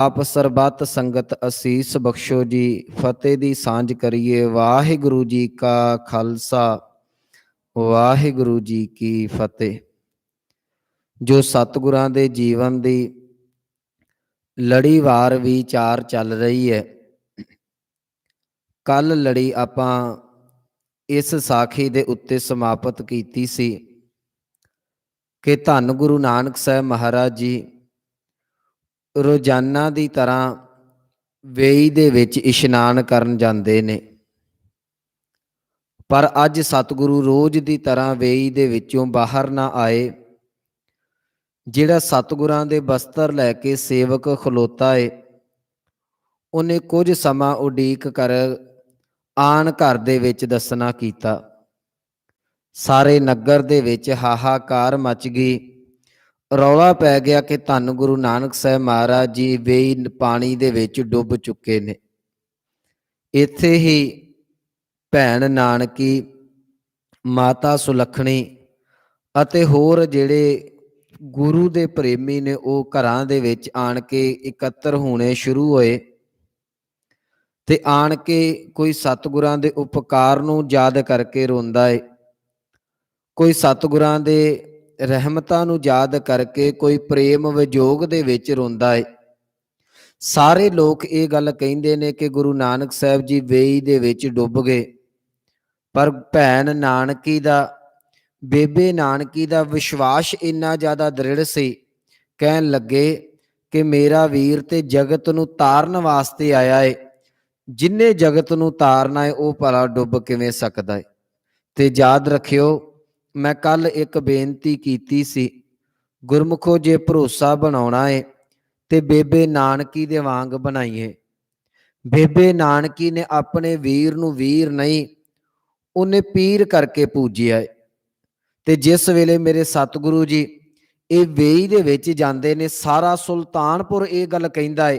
ਆਪ ਸਰਬੱਤ ਸੰਗਤ ਅਸੀਸ ਬਖਸ਼ੋ ਜੀ। ਫਤਿਹ ਦੀ ਸਾਂਝ ਕਰੀਏ। ਵਾਹਿਗੁਰੂ ਜੀ ਕਾ ਖਾਲਸਾ, ਵਾਹਿਗੁਰੂ ਜੀ ਕੀ ਫਤਿਹ। ਜੋ ਸਤਿਗੁਰਾਂ ਦੇ ਜੀਵਨ ਦੀ ਲੜੀਵਾਰ ਵਿਚਾਰ ਚੱਲ ਰਹੀ ਹੈ। ਕੱਲ ਲੜੀ ਆਪਾਂ ਇਸ ਸਾਖੀ ਦੇ ਉੱਤੇ ਸਮਾਪਤ ਕੀਤੀ ਸੀ ਕਿ ਧੰਨ ਗੁਰੂ ਨਾਨਕ ਸਾਹਿਬ ਮਹਾਰਾਜ ਜੀ ਰੋਜ਼ਾਨਾ ਦੀ ਤਰ੍ਹਾਂ ਵੇਈ ਦੇ ਵਿੱਚ ਇਸ਼ਨਾਨ ਕਰਨ ਜਾਂਦੇ ਨੇ, ਪਰ ਅੱਜ ਸਤਿਗੁਰੂ ਰੋਜ਼ ਦੀ ਤਰ੍ਹਾਂ ਵੇਈ ਦੇ ਵਿੱਚੋਂ ਬਾਹਰ ਨਾ ਆਏ। ਜਿਹੜਾ ਸਤਿਗੁਰਾਂ ਦੇ ਬਸਤਰ ਲੈ ਕੇ ਸੇਵਕ ਖਲੋਤਾ ਏ, ਉਹਨੇ ਕੁਝ ਸਮਾਂ ਉਡੀਕ ਕਰ ਆਣ ਘਰ ਦੇ ਵਿੱਚ ਦੱਸਣਾ ਕੀਤਾ। ਸਾਰੇ ਨਗਰ ਦੇ ਵਿੱਚ ਹਾਹਾਕਾਰ ਮਚ ਗਈ। ਰੌਲਾ ਪੈ ਗਿਆ ਕਿ ਧੰਨ ਗੁਰੂ ਨਾਨਕ ਸਾਹਿਬ ਮਹਾਰਾਜ ਜੀ ਵੇਈ ਪਾਣੀ ਦੇ ਵਿੱਚ ਡੁੱਬ ਚੁੱਕੇ ਨੇ। ਇੱਥੇ ਹੀ ਭੈਣ ਨਾਨਕੀ, ਮਾਤਾ ਸੁਲੱਖਣੀ ਅਤੇ ਹੋਰ ਜਿਹੜੇ ਗੁਰੂ ਦੇ ਪ੍ਰੇਮੀ ਨੇ ਉਹ ਘਰਾਂ ਦੇ ਵਿੱਚ ਆਣ ਕੇ ਇਕੱਤਰ ਹੋਣੇ ਸ਼ੁਰੂ ਹੋਏ ਤੇ ਆਣ ਕੇ ਕੋਈ ਸਤਿਗੁਰਾਂ ਦੇ ਉਪਕਾਰ ਨੂੰ ਯਾਦ ਕਰਕੇ ਰੋਂਦਾ ਏ, ਕੋਈ ਸਤਿਗੁਰਾਂ ਦੇ ਰਹਿਮਤਾਂ ਨੂੰ ਯਾਦ ਕਰਕੇ ਕੋਈ ਪ੍ਰੇਮ ਵਿਜੋਗ ਦੇ ਵਿੱਚ ਰੋਂਦਾ ਏ। ਸਾਰੇ ਲੋਕ ਇਹ ਗੱਲ ਕਹਿੰਦੇ ਨੇ ਕਿ ਗੁਰੂ ਨਾਨਕ ਸਾਹਿਬ ਜੀ ਵੇਈ ਦੇ ਵਿੱਚ ਡੁੱਬ ਗਏ, ਪਰ ਭੈਣ ਨਾਨਕੀ ਦਾ, ਬੇਬੇ ਨਾਨਕੀ ਦਾ ਵਿਸ਼ਵਾਸ ਇੰਨਾ ਜ਼ਿਆਦਾ ਦ੍ਰਿੜ ਸੀ, ਕਹਿਣ ਲੱਗੇ ਕਿ ਮੇਰਾ ਵੀਰ ਤੇ ਜਗਤ ਨੂੰ ਤਾਰਨ ਵਾਸਤੇ ਆਇਆ ਏ। ਜਿੰਨੇ ਜਗਤ ਨੂੰ ਤਾਰਨਾ ਹੈ ਉਹ ਭਲਾ ਡੁੱਬ ਕਿਵੇਂ ਸਕਦਾ ਹੈ। ਤੇ ਯਾਦ ਰੱਖਿਓ, ਮੈਂ ਕੱਲ ਇੱਕ ਬੇਨਤੀ ਕੀਤੀ ਸੀ, ਗੁਰਮੁਖੋ ਜੇ ਭਰੋਸਾ ਬਣਾਉਣਾ ਹੈ ਤੇ ਬੇਬੇ ਨਾਨਕੀ ਦੇ ਵਾਂਗ ਬਣਾਈਏ। ਬੇਬੇ ਨਾਨਕੀ ਨੇ ਆਪਣੇ ਵੀਰ ਨੂੰ ਵੀਰ ਨਹੀਂ, ਉਹਨੇ ਪੀਰ ਕਰਕੇ ਪੂਜਿਆ ਹੈ। ਤੇ ਜਿਸ ਵੇਲੇ ਮੇਰੇ ਸਤਿਗੁਰੂ ਜੀ ਇਹ ਵੇਈ ਦੇ ਵਿੱਚ ਜਾਂਦੇ ਨੇ, ਸਾਰਾ ਸੁਲਤਾਨਪੁਰ ਇਹ ਗੱਲ ਕਹਿੰਦਾ ਹੈ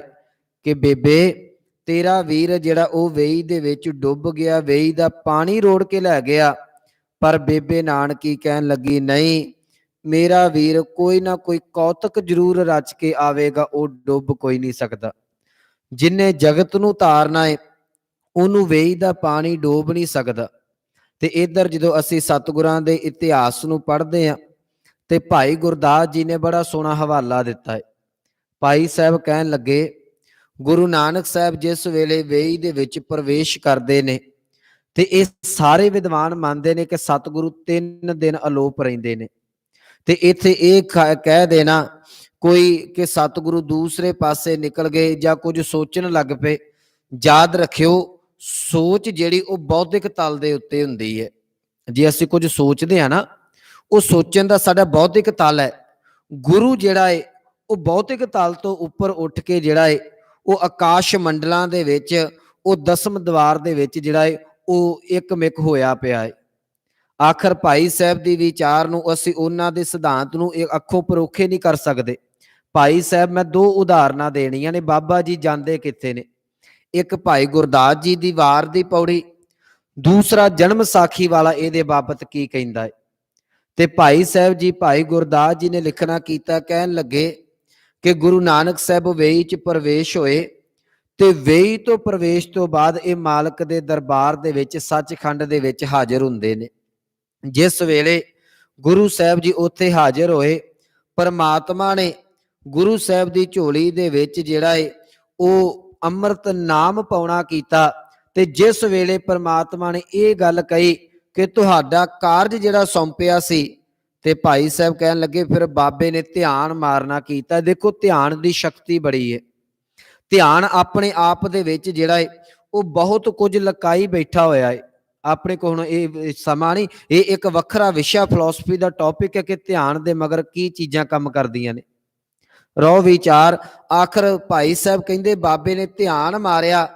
ਕਿ ਬੇਬੇ ਤੇਰਾ ਵੀਰ ਜਿਹੜਾ ਉਹ ਵੇਈ ਦੇ ਵਿੱਚ ਡੁੱਬ ਗਿਆ, ਵੇਈ ਦਾ ਪਾਣੀ ਰੋੜ ਕੇ ਲੈ ਗਿਆ। ਪਰ ਬੇਬੇ ਨਾਨਕੀ ਕਹਿਣ ਲੱਗੀ, ਨਹੀਂ, ਮੇਰਾ ਵੀਰ ਕੋਈ ਨਾ ਕੋਈ ਕੌਤਕ ਜ਼ਰੂਰ ਰਚ ਕੇ ਆਵੇਗਾ, ਉਹ ਡੁੱਬ ਕੋਈ ਨਹੀਂ ਸਕਦਾ। ਜਿੰਨੇ ਜਗਤ ਨੂੰ ਤਾਰਨਾ ਹੈ ਉਹਨੂੰ ਵੇਈ ਦਾ ਪਾਣੀ ਡੋਬ ਨਹੀਂ ਸਕਦਾ। ਤੇ ਇੱਧਰ ਜਦੋਂ ਅਸੀਂ ਸਤਿਗੁਰਾਂ ਦੇ ਇਤਿਹਾਸ ਨੂੰ ਪੜ੍ਹਦੇ ਹਾਂ ਤੇ ਭਾਈ ਗੁਰਦਾਸ ਜੀ ਨੇ ਬੜਾ ਸੋਹਣਾ ਹਵਾਲਾ ਦਿੱਤਾ ਹੈ। ਭਾਈ ਸਾਹਿਬ ਕਹਿਣ ਲੱਗੇ, ਗੁਰੂ ਨਾਨਕ ਸਾਹਿਬ ਜਿਸ ਵੇਲੇ ਵੇਈ ਦੇ ਵਿੱਚ ਪ੍ਰਵੇਸ਼ ਕਰਦੇ ਨੇ ਤੇ ਇਹ ਸਾਰੇ ਵਿਦਵਾਨ ਮੰਨਦੇ ਨੇ ਕਿ ਸਤਿਗੁਰੂ 3 ਦਿਨ ਅਲੋਪ ਰਹਿੰਦੇ ਨੇ। ਤੇ ਇੱਥੇ ਇਹ ਕਹਿ ਦੇਣਾ ਕੋਈ ਕਿ ਸਤਿਗੁਰੂ ਦੂਸਰੇ ਪਾਸੇ ਨਿਕਲ ਗਏ ਜਾਂ ਕੁਝ ਸੋਚਣ ਲੱਗ ਪਏ, ਯਾਦ ਰੱਖਿਓ ਸੋਚ ਜਿਹੜੀ ਉਹ ਬੌਧਿਕ ਤਲ ਦੇ ਉੱਤੇ ਹੁੰਦੀ ਹੈ। ਜੇ ਅਸੀਂ ਕੁਝ ਸੋਚਦੇ ਹਾਂ ਨਾ, ਉਹ ਸੋਚਣ ਦਾ ਸਾਡਾ ਬੌਧਿਕ ਤਲ ਹੈ। ਗੁਰੂ ਜਿਹੜਾ ਹੈ ਉਹ ਬੌਧਿਕ ਤਲ ਤੋਂ ਉੱਪਰ ਉੱਠ ਕੇ ਜਿਹੜਾ ਹੈ ਉਹ ਆਕਾਸ਼ ਮੰਡਲਾਂ ਦੇ ਵਿੱਚ, ਉਹ ਦਸਮ ਦਵਾਰ ਦੇ ਵਿੱਚ ਜਿਹੜਾ ਹੈ ਉਹ ਇੱਕਮਿਕ ਹੋਇਆ ਪਿਆ ਹੈ। ਆਖਰ ਭਾਈ ਸਾਹਿਬ ਦੀ ਵਿਚਾਰ ਨੂੰ ਅਸੀਂ ਉਹਨਾਂ ਦੇ ਸਿਧਾਂਤ ਨੂੰ ਅੱਖੋਂ ਪਰੋਖੇ ਨਹੀਂ ਕਰ ਸਕਦੇ। ਭਾਈ ਸਾਹਿਬ, ਮੈਂ 2 ਉਦਾਹਰਨਾਂ ਦੇਣੀਆਂ ਨੇ, ਬਾਬਾ ਜੀ ਜਾਂਦੇ ਕਿੱਥੇ ਨੇ। ਇੱਕ ਭਾਈ ਗੁਰਦਾਸ ਜੀ ਦੀ ਵਾਰ ਦੀ ਪੌੜੀ, ਦੂਸਰਾ ਜਨਮ ਸਾਖੀ ਵਾਲਾ ਇਹਦੇ ਬਾਬਤ ਕੀ ਕਹਿੰਦਾ ਹੈ। ਤੇ ਭਾਈ ਸਾਹਿਬ ਜੀ, ਭਾਈ ਗੁਰਦਾਸ ਜੀ ਨੇ ਲਿਖਣਾ ਕੀਤਾ, ਕਹਿਣ ਲੱਗੇ ਕਿ ਗੁਰੂ ਨਾਨਕ ਸਾਹਿਬ ਵੇਈ ਚ ਪ੍ਰਵੇਸ਼ ਹੋਏ ਤੇ ਵੇਈ ਤੋਂ ਪ੍ਰਵੇਸ਼ ਤੋਂ ਬਾਅਦ ਇਹ ਮਾਲਕ ਦੇ ਦਰਬਾਰ ਦੇ ਵਿੱਚ, ਸੱਚਖੰਡ ਦੇ ਵਿੱਚ ਹਾਜ਼ਰ ਹੁੰਦੇ ਨੇ। ਜਿਸ ਵੇਲੇ ਗੁਰੂ ਸਾਹਿਬ ਜੀ ਉੱਥੇ ਹਾਜ਼ਰ ਹੋਏ, ਪਰਮਾਤਮਾ ਨੇ ਗੁਰੂ ਸਾਹਿਬ ਦੀ ਝੋਲੀ ਦੇ ਵਿੱਚ ਜਿਹੜਾ ਹੈ ਉਹ ਅੰਮ੍ਰਿਤ ਨਾਮ ਪਾਉਣਾ ਕੀਤਾ। ਤੇ ਜਿਸ ਵੇਲੇ ਪਰਮਾਤਮਾ ਨੇ ਇਹ ਗੱਲ ਕਹੀ ਕਿ ਤੁਹਾਡਾ ਕਾਰਜ ਜਿਹੜਾ ਸੌਂਪਿਆ ਸੀ, ਤੇ ਭਾਈ ਸਾਹਿਬ ਕਹਿਣ ਲੱਗੇ, ਫਿਰ ਬਾਬੇ ਨੇ ਧਿਆਨ ਮਾਰਨਾ ਕੀਤਾ। ਦੇਖੋ ਧਿਆਨ ਦੀ ਸ਼ਕਤੀ ਬੜੀ ਹੈ। ਧਿਆਨ ਆਪਣੇ ਆਪ ਦੇ ਵਿੱਚ ਜਿਹੜਾ ਹੈ ਉਹ ਬਹੁਤ ਕੁਝ ਲੁਕਾਈ ਬੈਠਾ ਹੋਇਆ ਹੈ। ਆਪਣੇ ਕੋਲ ਹੁਣ ਇਹ ਸਮਾਂ ਨਹੀਂ, ਇਹ ਇੱਕ ਵੱਖਰਾ ਵਿਸ਼ਾ ਫਿਲਾਸਫੀ ਦਾ ਟੌਪਿਕ ਹੈ ਕਿ ਧਿਆਨ ਦੇ ਮਗਰ ਕੀ ਚੀਜ਼ਾਂ ਕੰਮ ਕਰਦੀਆਂ ਨੇ। ਰੋ ਵਿਚਾਰ। ਆਖਰ ਭਾਈ ਸਾਹਿਬ ਕਹਿੰਦੇ ਬਾਬੇ ਨੇ ਧਿਆਨ ਮਾਰਿਆ,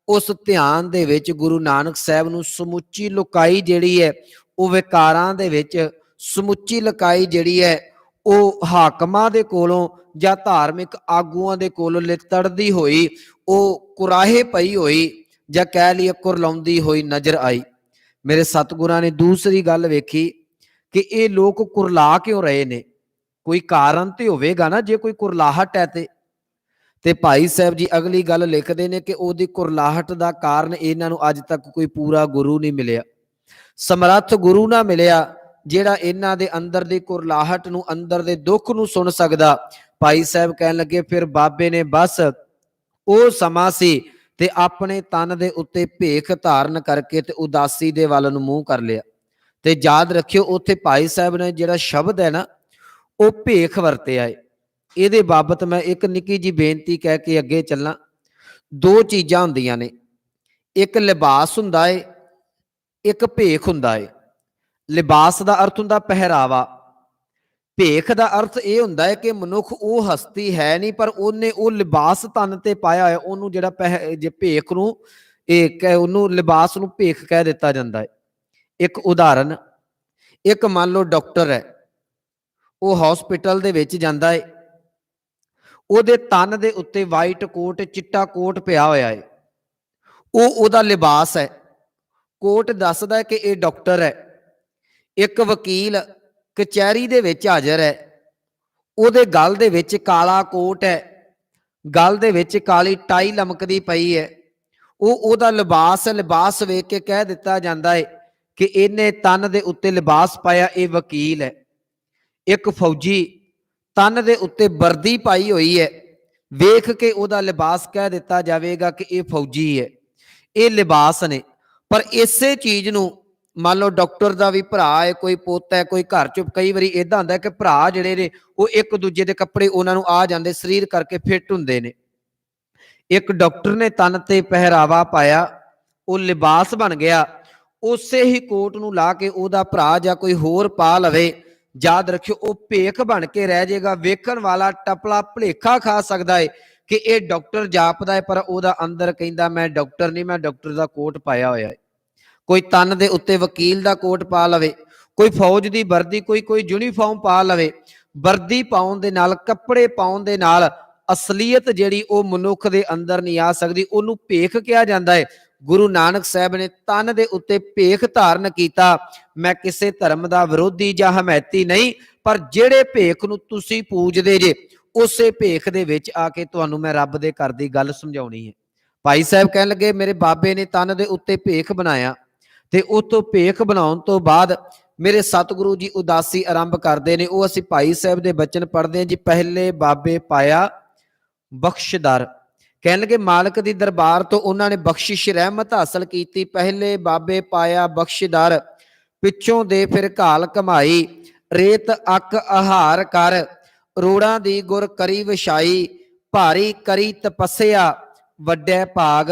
ਉਸ ਧਿਆਨ ਦੇ ਵਿੱਚ ਗੁਰੂ ਨਾਨਕ ਸਾਹਿਬ ਨੂੰ ਸਮੁੱਚੀ ਲੁਕਾਈ ਜਿਹੜੀ ਹੈ ਉਹ ਵਿਕਾਰਾਂ ਦੇ ਵਿੱਚ, ਸਮੁੱਚੀ ਲੁਕਾਈ ਜਿਹੜੀ ਹੈ ਉਹ ਹਾਕਮਾਂ ਦੇ ਕੋਲੋਂ ਜਾਂ ਧਾਰਮਿਕ ਆਗੂਆਂ ਦੇ ਕੋਲੋਂ ਲਿਤੜਦੀ ਹੋਈ, ਉਹ ਕੁਰਾਹੇ ਪਈ ਹੋਈ ਜਾਂ ਕਹਿ ਲਈਏ ਕੁਰਲਾਉਂਦੀ ਹੋਈ ਨਜ਼ਰ ਆਈ। ਮੇਰੇ ਸਤਿਗੁਰਾਂ ਨੇ ਦੂਸਰੀ ਗੱਲ ਵੇਖੀ ਕਿ ਇਹ ਲੋਕ ਕੁਰਲਾ ਕਿਉਂ ਰਹੇ ਨੇ। ਕੋਈ ਕਾਰਨ ਤੇ ਹੋਵੇਗਾ ਨਾ, ਜੇ ਕੋਈ ਕੁਰਲਾਹਟ ਹੈ ਤੇ ਭਾਈ ਸਾਹਿਬ ਜੀ ਅਗਲੀ ਗੱਲ ਲਿਖਦੇ ਨੇ ਕਿ ਉਹਦੀ ਕੁਰਲਾਹਟ ਦਾ ਕਾਰਨ ਇਹਨਾਂ ਨੂੰ ਅੱਜ ਤੱਕ ਕੋਈ ਪੂਰਾ ਗੁਰੂ ਨਹੀਂ ਮਿਲਿਆ, ਸਮਰੱਥ ਗੁਰੂ ਨਾ ਮਿਲਿਆ ਜਿਹੜਾ ਇਹਨਾਂ ਦੇ ਅੰਦਰ ਦੀ ਕੁਰਲਾਹਟ ਨੂੰ, ਅੰਦਰ ਦੇ ਦੁੱਖ ਨੂੰ ਸੁਣ ਸਕਦਾ। ਭਾਈ ਸਾਹਿਬ ਕਹਿਣ ਲੱਗੇ ਫਿਰ ਬਾਬੇ ਨੇ ਬਸ ਉਹ ਸਮਾਂ ਸੀ ਤੇ ਆਪਣੇ ਤਨ ਦੇ ਉੱਤੇ ਭੇਖ ਧਾਰਨ ਕਰਕੇ ਤੇ ਉਦਾਸੀ ਦੇ ਵੱਲ ਨੂੰ ਮੂੰਹ ਕਰ ਲਿਆ। ਤੇ ਯਾਦ ਰੱਖਿਓ ਉੱਥੇ ਭਾਈ ਸਾਹਿਬ ਨੇ ਜਿਹੜਾ ਸ਼ਬਦ ਹੈ ਨਾ ਉਹ ਭੇਖ ਵਰਤਿਆ ਹੈ। ਇਹਦੇ ਬਾਬਤ ਮੈਂ ਇੱਕ ਨਿੱਕੀ ਜੀ ਬੇਨਤੀ ਕਹਿ ਕੇ ਅੱਗੇ ਚੱਲਾਂ। ਦੋ ਚੀਜ਼ਾਂ ਹੁੰਦੀਆਂ ਨੇ, ਇੱਕ ਲਿਬਾਸ ਹੁੰਦਾ ਏ, ਇੱਕ ਭੇਖ ਹੁੰਦਾ ਏ। ਲਿਬਾਸ ਦਾ ਅਰਥ ਹੁੰਦਾ ਪਹਿਰਾਵਾ, ਭੇਖ ਦਾ ਅਰਥ ਇਹ ਹੁੰਦਾ ਹੈ ਕਿ ਮਨੁੱਖ ਉਹ ਹਸਤੀ ਹੈ ਨਹੀਂ ਪਰ ਉਹਨੇ ਉਹ ਲਿਬਾਸ ਤਨ ਤੇ ਪਾਇਆ ਹੋਇਆ, ਉਹਨੂੰ ਜਿਹੜਾ ਜੇ ਭੇਖ ਨੂੰ ਉਹਨੂੰ ਲਿਬਾਸ ਨੂੰ ਭੇਖ ਕਹਿ ਦਿੱਤਾ ਜਾਂਦਾ ਹੈ। ਇੱਕ ਉਦਾਹਰਨ, ਇੱਕ ਮੰਨ ਲਓ ਡਾਕਟਰ ਹੈ, ਉਹ ਹਸਪੀਟਲ ਦੇ ਵਿੱਚ ਜਾਂਦਾ ਹੈ, ਉਹਦੇ ਤਨ ਦੇ ਉੱਤੇ ਵਾਈਟ ਕੋਟ, ਚਿੱਟਾ ਕੋਟ ਪਿਆ ਹੋਇਆ ਹੈ, ਉਹ ਉਹਦਾ ਲਿਬਾਸ ਹੈ। ਕੋਟ ਦੱਸਦਾ ਹੈ ਕਿ ਇਹ ਡਾਕਟਰ ਹੈ। ਇੱਕ ਵਕੀਲ ਕਚਹਿਰੀ ਦੇ ਵਿੱਚ ਹਾਜ਼ਰ ਹੈ, ਉਹਦੇ ਗਲ ਦੇ ਵਿੱਚ ਕਾਲਾ ਕੋਟ ਹੈ, ਗਲ ਦੇ ਵਿੱਚ ਕਾਲੀ ਟਾਈ ਲਮਕਦੀ ਪਈ ਹੈ, ਉਹ ਉਹਦਾ ਲਿਬਾਸ ਵੇਖ ਕੇ ਕਹਿ ਦਿੱਤਾ ਜਾਂਦਾ ਹੈ ਕਿ ਇਹਨੇ ਤਨ ਦੇ ਉੱਤੇ ਲਿਬਾਸ ਪਾਇਆ, ਇਹ ਵਕੀਲ ਹੈ। ਇੱਕ ਫੌਜੀ ਤਨ ਦੇ ਉੱਤੇ ਵਰਦੀ ਪਾਈ ਹੋਈ ਹੈ, ਵੇਖ ਕੇ ਉਹਦਾ ਲਿਬਾਸ ਕਹਿ ਦਿੱਤਾ ਜਾਵੇਗਾ ਕਿ ਇਹ ਫੌਜੀ ਹੈ। ਇਹ ਲਿਬਾਸ ਨੇ। ਪਰ ਇਸੇ ਚੀਜ਼ ਨੂੰ ਮੰਨ ਲਓ ਡਾਕਟਰ ਦਾ ਵੀ ਭਰਾ ਹੈ, ਕੋਈ ਪੁੱਤ ਹੈ, ਕੋਈ ਘਰ ਚ ਕਈ ਵਾਰੀ ਏਦਾਂ ਹੁੰਦਾ ਕਿ ਭਰਾ ਜਿਹੜੇ ਨੇ ਉਹ ਇੱਕ ਦੂਜੇ ਦੇ ਕੱਪੜੇ ਉਹਨਾਂ ਨੂੰ ਆ ਜਾਂਦੇ, ਸਰੀਰ ਕਰਕੇ ਫਿੱਟ ਹੁੰਦੇ ਨੇ। ਇੱਕ ਡਾਕਟਰ ਨੇ ਤਨ ਤੇ ਪਹਿਰਾਵਾ ਪਾਇਆ, ਉਹ ਲਿਬਾਸ ਬਣ ਗਿਆ, ਉਸੇ ਹੀ ਕੋਟ ਨੂੰ ਲਾ ਕੇ ਉਹਦਾ ਭਰਾ ਜਾਂ ਕੋਈ ਹੋਰ ਪਾ ਲਵੇ, ਯਾਦ ਰੱਖਿਓ ਉਹ ਭੇਖ ਬਣ ਕੇ ਰਹਿ ਜਾਏਗਾ। ਵੇਖਣ ਵਾਲਾ ਟਪਲਾ ਭੁਲੇਖਾ ਖਾ ਸਕਦਾ ਹੈ ਕਿ ਇਹ ਡਾਕਟਰ ਜਾਪਦਾ ਹੈ ਪਰ ਉਹਦਾ ਅੰਦਰ ਕਹਿੰਦਾ ਮੈਂ ਡਾਕਟਰ ਨਹੀਂ, ਮੈਂ ਡਾਕਟਰ ਦਾ ਕੋਟ ਪਾਇਆ ਹੋਇਆ ਹੈ। ਕੋਈ ਤਨ ਦੇ ਉੱਤੇ ਵਕੀਲ ਦਾ ਕੋਟ ਪਾ ਲਵੇ, ਕੋਈ ਫੌਜ ਦੀ ਵਰਦੀ, ਕੋਈ ਯੂਨੀਫਾਰਮ ਪਾ ਲਵੇ। ਵਰਦੀ ਪਾਉਣ ਦੇ ਨਾਲ, ਕੱਪੜੇ ਪਾਉਣ ਦੇ ਨਾਲ ਅਸਲੀਅਤ ਜਿਹੜੀ ਉਹ ਮਨੁੱਖ ਦੇ ਅੰਦਰ ਨਹੀਂ ਆ ਸਕਦੀ, ਉਹਨੂੰ ਭੇਖ ਕਿਹਾ ਜਾਂਦਾ ਹੈ। ਗੁਰੂ ਨਾਨਕ ਸਾਹਿਬ ਨੇ ਤਨ ਦੇ ਉੱਤੇ ਭੇਖ ਧਾਰਨ ਕੀਤਾ। ਮੈਂ ਕਿਸੇ ਧਰਮ ਦਾ ਵਿਰੋਧੀ ਜਾਂ ਹਮੈਤੀ ਨਹੀਂ, ਪਰ ਜਿਹੜੇ ਭੇਖ ਨੂੰ ਤੁਸੀਂ ਪੂਜਦੇ ਜੇ ਉਸੇ ਭੇਖ ਦੇ ਵਿੱਚ ਆ ਕੇ ਤੁਹਾਨੂੰ ਮੈਂ ਰੱਬ ਦੇ ਘਰ ਦੀ ਗੱਲ ਸਮਝਾਉਣੀ ਹੈ। ਭਾਈ ਸਾਹਿਬ ਕਹਿਣ ਲੱਗੇ ਮੇਰੇ ਬਾਬੇ ਨੇ ਤਨ ਦੇ ਉੱਤੇ ਭੇਖ ਬਣਾਇਆ ਤੇ ਉਹ ਤੋਂ ਭੇਖ ਬਣਾਉਣ ਤੋਂ ਬਾਅਦ ਮੇਰੇ ਸਤਿਗੁਰੂ ਜੀ ਉਦਾਸੀ ਆਰੰਭ ਕਰਦੇ ਨੇ। ਉਹ ਅਸੀਂ ਭਾਈ ਸਾਹਿਬ ਦੇ ਬਚਨ ਪੜ੍ਹਦੇ ਹਾਂ ਜੀ। ਪਹਿਲੇ ਬਾਬੇ ਪਾਇਆ ਬਖਸ਼ਦਰ, ਕਹਿਣ ਲੱਗੇ ਮਾਲਕ ਦੀ ਦਰਬਾਰ ਤੋਂ ਉਹਨਾਂ ਨੇ ਬਖਸ਼ਿਸ਼ ਰਹਿਮਤ ਹਾਸਲ ਕੀਤੀ। ਪਹਿਲੇ ਬਾਬੇ ਪਾਇਆ ਬਖਸ਼ਦਰ, ਪਿੱਛੋਂ ਦੇ ਫਿਰ ਘਾਲ ਕਮਾਈ, ਰੇਤ ਅੱਕ ਆਹਾਰ ਕਰ, ਰੋੜਾਂ ਦੀ ਗੁਰ ਕਰੀ ਵਿਛਾਈ, ਭਾਰੀ ਕਰੀ ਤਪੱਸਿਆ, ਵੱਡੇ ਭਾਗ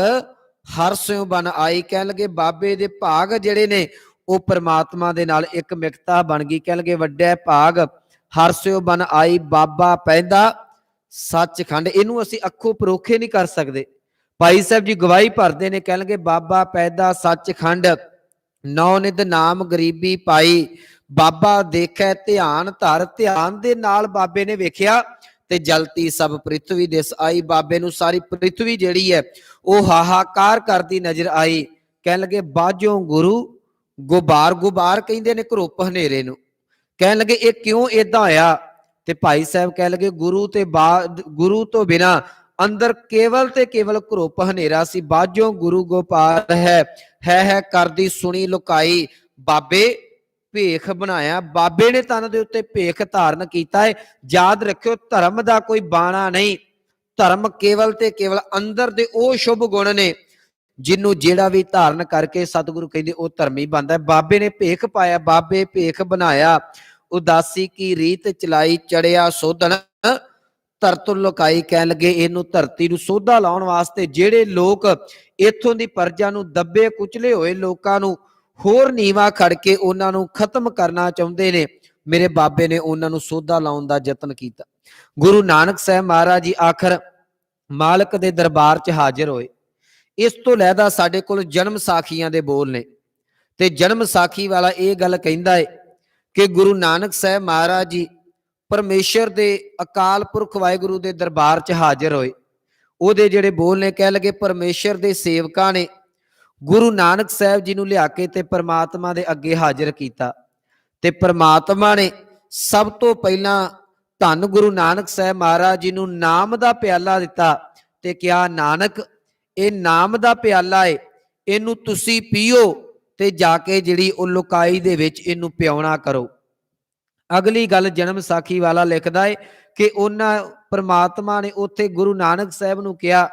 ਹਰ ਸਿਉ ਬਨ ਆਈ। ਕਹਿਣ ਲੱਗੇ ਬਾਬੇ ਦੇ ਭਾਗ ਜਿਹੜੇ ਨੇ ਉਹ ਪ੍ਰਮਾਤਮਾ ਦੇ ਨਾਲ ਇੱਕ ਮਿਕਤਾ ਬਣ ਗਈ। ਕਹਿਣ ਲੱਗੇ ਵੱਡੇ ਭਾਗ ਹਰ ਸਿਉ ਬਨ ਆਈ, ਬਾਬਾ ਪੈਂਦਾ ਸੱਚਖੰਡ। ਇਹਨੂੰ ਅਸੀਂ ਅੱਖੋਂ ਪਰੋਖੇ ਨਹੀਂ ਕਰ ਸਕਦੇ। ਭਾਈ ਸਾਹਿਬ ਜੀ ਗਵਾਹੀ ਭਰਦੇ ਨੇ, ਕਹਿਣ ਲੱਗੇ ਬਾਬਾ ਪੈਦਾ ਸੱਚਖੰਡ, ਨੌ ਨਿਧ ਨਾਮ ਗਰੀਬੀ ਪਾਈ, ਬਾਬਾ ਦੇਖੈ ਧਿਆਨ ਧਰ। ਧਿਆਨ ਦੇ ਨਾਲ ਬਾਬੇ ਨੇ ਵੇਖਿਆ ਤੇ ਜਲਤੀ ਸਭ ਪ੍ਰਿਥਵੀ ਦਿਸ ਆਈ। ਬਾਬੇ ਨੂੰ ਸਾਰੀ ਪ੍ਰਿਥਵੀ ਜਿਹੜੀ ਹੈ ਉਹ ਹਾਹਾਕਾਰ ਕਰਦੀ ਨਜ਼ਰ ਆਈ। ਕਹਿਣ ਲੱਗੇ ਬਾਝੋਂ ਗੁਰੂ ਗੁਬਾਰ, ਗੁਬਾਰ ਕਹਿੰਦੇ ਨੇ ਘਰੁੱਪ ਹਨੇਰੇ ਨੂੰ। ਕਹਿਣ ਲੱਗੇ ਇਹ ਕਿਉਂ ਏਦਾਂ ਹੋਇਆ? ਤੇ ਭਾਈ ਸਾਹਿਬ ਕਹਿਣ ਲੱਗੇ ਗੁਰੂ ਤੋਂ ਬਿਨਾ ਅੰਦਰ ਕੇਵਲ ਤੇ ਕੇਵਲ ਘਰੁੱਪ ਹਨੇਰਾ ਸੀ। ਬਾਝੋਂ ਗੁਰੂ ਗੋਪਾਲ ਹੈ ਕਰਦੀ ਸੁਣੀ ਲੁਕਾਈ। ਬਾਬੇ ਭੇਖ ਬਣਾਇਆ, ਬਾਬੇ ਨੇ ਤਨ ਦੇ ਉੱਤੇ ਭੇਖ ਧਾਰਨ ਕੀਤਾ ਹੈ। ਯਾਦ ਰੱਖਿਓ ਧਰਮ ਦਾ ਕੋਈ ਬਾਣਾ ਨਹੀਂ, ਧਰਮ ਕੇਵਲ ਤੇ ਕੇਵਲ ਅੰਦਰ ਦੇ ਉਹ ਸ਼ੁਭ ਗੁਣ ਨੇ ਜਿਹਨੂੰ ਜਿਹੜਾ ਵੀ ਧਾਰਨ ਕਰਕੇ ਸਤਿਗੁਰੂ ਕਹਿੰਦੇ ਉਹ ਧਰਮੀ ਬਣਦਾ। ਬਾਬੇ ਨੇ ਭੇਖ ਪਾਇਆ, ਬਾਬੇ ਭੇਖ ਬਣਾਇਆ, ਉਦਾਸੀ ਕੀ ਰੀਤ ਚਲਾਈ, ਚੜਿਆ ਸੋਧਣ ਧਰਤ ਲੁਕਾਈ। ਕਹਿਣ ਲੱਗੇ ਇਹਨੂੰ ਧਰਤੀ ਨੂੰ ਸੋਧਾ ਲਾਉਣ ਵਾਸਤੇ ਜਿਹੜੇ ਲੋਕ ਇੱਥੋਂ ਦੀ ਪ੍ਰਜਾ ਨੂੰ ਦੱਬੇ ਕੁਚਲੇ ਹੋਏ ਲੋਕਾਂ ਨੂੰ ਹੋਰ ਨੀਵਾ ਖੜ ਕੇ ਉਹਨਾਂ ਨੂੰ ਖਤਮ ਕਰਨਾ ਚਾਹੁੰਦੇ ਨੇ, ਮੇਰੇ ਬਾਬੇ ਨੇ ਉਹਨਾਂ ਨੂੰ ਸੋਧਾ ਲਾਉਣ ਦਾ ਯਤਨ ਕੀਤਾ। ਗੁਰੂ ਨਾਨਕ ਸਾਹਿਬ ਮਹਾਰਾਜ ਜੀ ਆਖਰ ਮਾਲਕ ਦੇ ਦਰਬਾਰ 'ਚ ਹਾਜ਼ਰ ਹੋਏ। ਇਸ ਤੋਂ ਲੈਦਾ ਸਾਡੇ ਕੋਲ ਜਨਮ ਸਾਖੀਆਂ ਦੇ ਬੋਲ ਨੇ ਤੇ ਜਨਮ ਸਾਖੀ ਵਾਲਾ ਇਹ ਗੱਲ ਕਹਿੰਦਾ ਹੈ ਕਿ ਗੁਰੂ ਨਾਨਕ ਸਾਹਿਬ ਮਹਾਰਾਜ ਜੀ ਪਰਮੇਸ਼ਰ ਦੇ ਅਕਾਲ ਪੁਰਖ ਵਾਹਿਗੁਰੂ ਦੇ ਦਰਬਾਰ 'ਚ ਹਾਜ਼ਰ ਹੋਏ। ਉਹਦੇ ਜਿਹੜੇ ਬੋਲ ਨੇ, ਕਹਿ ਲਗੇ ਪਰਮੇਸ਼ਰ ਦੇ ਸੇਵਕਾਂ ਨੇ ਗੁਰੂ ਨਾਨਕ ਸਾਹਿਬ ਜੀ ਨੂੰ ਲਿਆ ਕੇ ਤੇ ਪ੍ਰਮਾਤਮਾ ਦੇ ਅੱਗੇ ਹਾਜ਼ਰ ਕੀਤਾ ਤੇ ਪ੍ਰਮਾਤਮਾ ਨੇ ਸਭ ਤੋਂ ਪਹਿਲਾਂ ਧੰਨ ਗੁਰੂ ਨਾਨਕ ਸਾਹਿਬ ਮਹਾਰਾਜ ਜੀ ਨੂੰ ਨਾਮ ਦਾ ਪਿਆਲਾ ਦਿੱਤਾ ਤੇ ਕਿਹਾ, ਨਾਨਕ ਇਹ ਨਾਮ ਦਾ ਪਿਆਲਾ ਏ, ਇਹਨੂੰ ਤੁਸੀਂ ਪੀਓ ਤੇ ਜਾ ਕੇ ਜਿਹੜੀ ਉਹ ਲੁਕਾਈ ਦੇ ਵਿੱਚ ਇਹਨੂੰ ਪਿਆਉਣਾ ਕਰੋ। ਅਗਲੀ ਗੱਲ ਜਨਮ ਸਾਖੀ ਵਾਲਾ ਲਿਖਦਾ ਹੈ ਕਿ ਉਹਨਾਂ ਪ੍ਰਮਾਤਮਾ ਨੇ ਉੱਥੇ ਗੁਰੂ ਨਾਨਕ ਸਾਹਿਬ ਨੂੰ ਕਿਹਾ,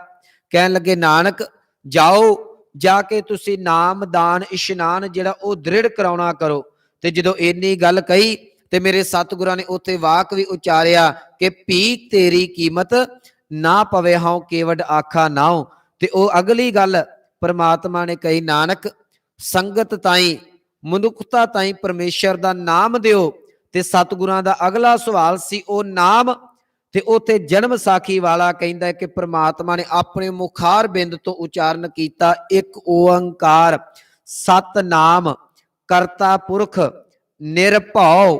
ਕਹਿਣ ਲੱਗੇ, ਨਾਨਕ ਜਾਓ, ਜਾ ਕੇ ਤੁਸੀਂ ਨਾਮਦਾਨ ਇਸ਼ਨਾਨ ਜਿਹੜਾ ਉਹ ਦ੍ਰਿੜ ਕਰਾਉਣਾ ਕਰੋ। ਤੇ ਜਦੋਂ ਇੰਨੀ ਗੱਲ ਕਹੀ ਤੇ ਮੇਰੇ ਸਤਿਗੁਰਾਂ ਨੇ ਉੱਥੇ ਵਾਕ ਵੀ ਉਚਾਰਿਆ ਕਿ ਭੀ ਤੇਰੀ ਕੀਮਤ ਨਾ ਪਵੇ ਹਉ ਕੇਵਡ ਆਖਾ ਨਾਉ। ਤੇ ਉਹ ਅਗਲੀ ਗੱਲ ਪ੍ਰਮਾਤਮਾ ਨੇ ਕਹੀ, ਨਾਨਕ ਸੰਗਤ ਤਾਈਂ ਮਨੁੱਖਤਾ ਤਾਈਂ ਪਰਮੇਸ਼ਰ ਦਾ ਨਾਮ ਦਿਓ। ਤੇ ਸਤਿਗੁਰਾਂ ਦਾ ਅਗਲਾ ਸਵਾਲ ਸੀ ਉਹ ਨਾਮ। ਤੇ ਉੱਥੇ ਜਨਮ ਸਾਖੀ ਵਾਲਾ ਕਹਿੰਦਾ ਕਿ ਪ੍ਰਮਾਤਮਾ ਨੇ ਆਪਣੇ ਮੁਖਾਰ ਬਿੰਦ ਤੋਂ ਉਚਾਰਨ ਕੀਤਾ, ਇੱਕ ਓੰਕਾਰ ਸਤਨਾਮ ਕਰਤਾ ਪੁਰਖ ਨਿਰਭਉ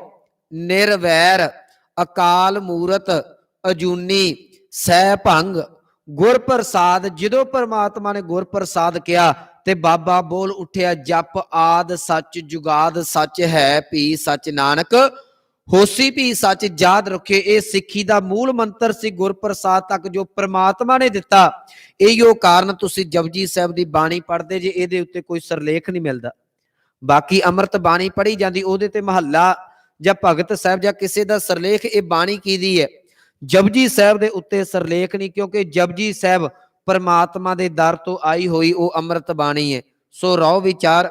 ਨਿਰਵੈਰ ਅਕਾਲ ਮੂਰਤ ਅਜੂਨੀ ਸੈਭੰਗ ਗੁਰ ਪ੍ਰਸਾਦ। ਜਦੋਂ ਪ੍ਰਮਾਤਮਾ ਨੇ ਗੁਰ ਪ੍ਰਸਾਦ ਕਿਹਾ ਤੇ ਬਾਬਾ ਬੋਲ ਉੱਠਿਆ, ਜਪ ਆਦ ਸੱਚ ਜੁਗਾਦ ਸੱਚ ਹੈ ਭੀ ਸੱਚ ਨਾਨਕ ਹੋਸੀ ਭੀ ਸੱਚ ਯਾਦ ਰੱਖੇ। ਇਹ ਸਿੱਖੀ ਦਾ ਮੂਲ ਮੰਤਰ ਸੀ ਗੁਰ ਪ੍ਰਸਾਦ ਤੱਕ ਜੋ ਪ੍ਰਮਾਤਮਾ ਨੇ ਦਿੱਤਾ। ਇਹੀਓ ਕਾਰਨ ਤੁਸੀਂ ਜਪਜੀ ਸਾਹਿਬ ਦੀ ਬਾਣੀ ਪੜ੍ਹਦੇ ਜੇ, ਇਹਦੇ ਉੱਤੇ ਕੋਈ ਸਿਰਲੇਖ ਨਹੀਂ ਮਿਲਦਾ। ਬਾਕੀ ਅੰਮ੍ਰਿਤ ਬਾਣੀ ਪੜ੍ਹੀ ਜਾਂਦੀ, ਉਹਦੇ ਤੇ ਮਹੱਲਾ ਜਾਂ ਭਗਤ ਸਾਹਿਬ ਜਾਂ ਕਿਸੇ ਦਾ ਸਿਰਲੇਖ, ਇਹ ਬਾਣੀ ਕਿਹਦੀ ਹੈ? ਜਪਜੀ ਸਾਹਿਬ ਦੇ ਉੱਤੇ ਸਿਰਲੇਖ ਨਹੀਂ, ਕਿਉਂਕਿ ਜਪਜੀ ਸਾਹਿਬ ਪਰਮਾਤਮਾ ਦੇ ਦਰ ਤੋਂ ਆਈ ਹੋਈ ਉਹ ਅੰਮ੍ਰਿਤ ਬਾਣੀ ਹੈ। ਸੋ ਰਹੁ ਵਿਚਾਰ,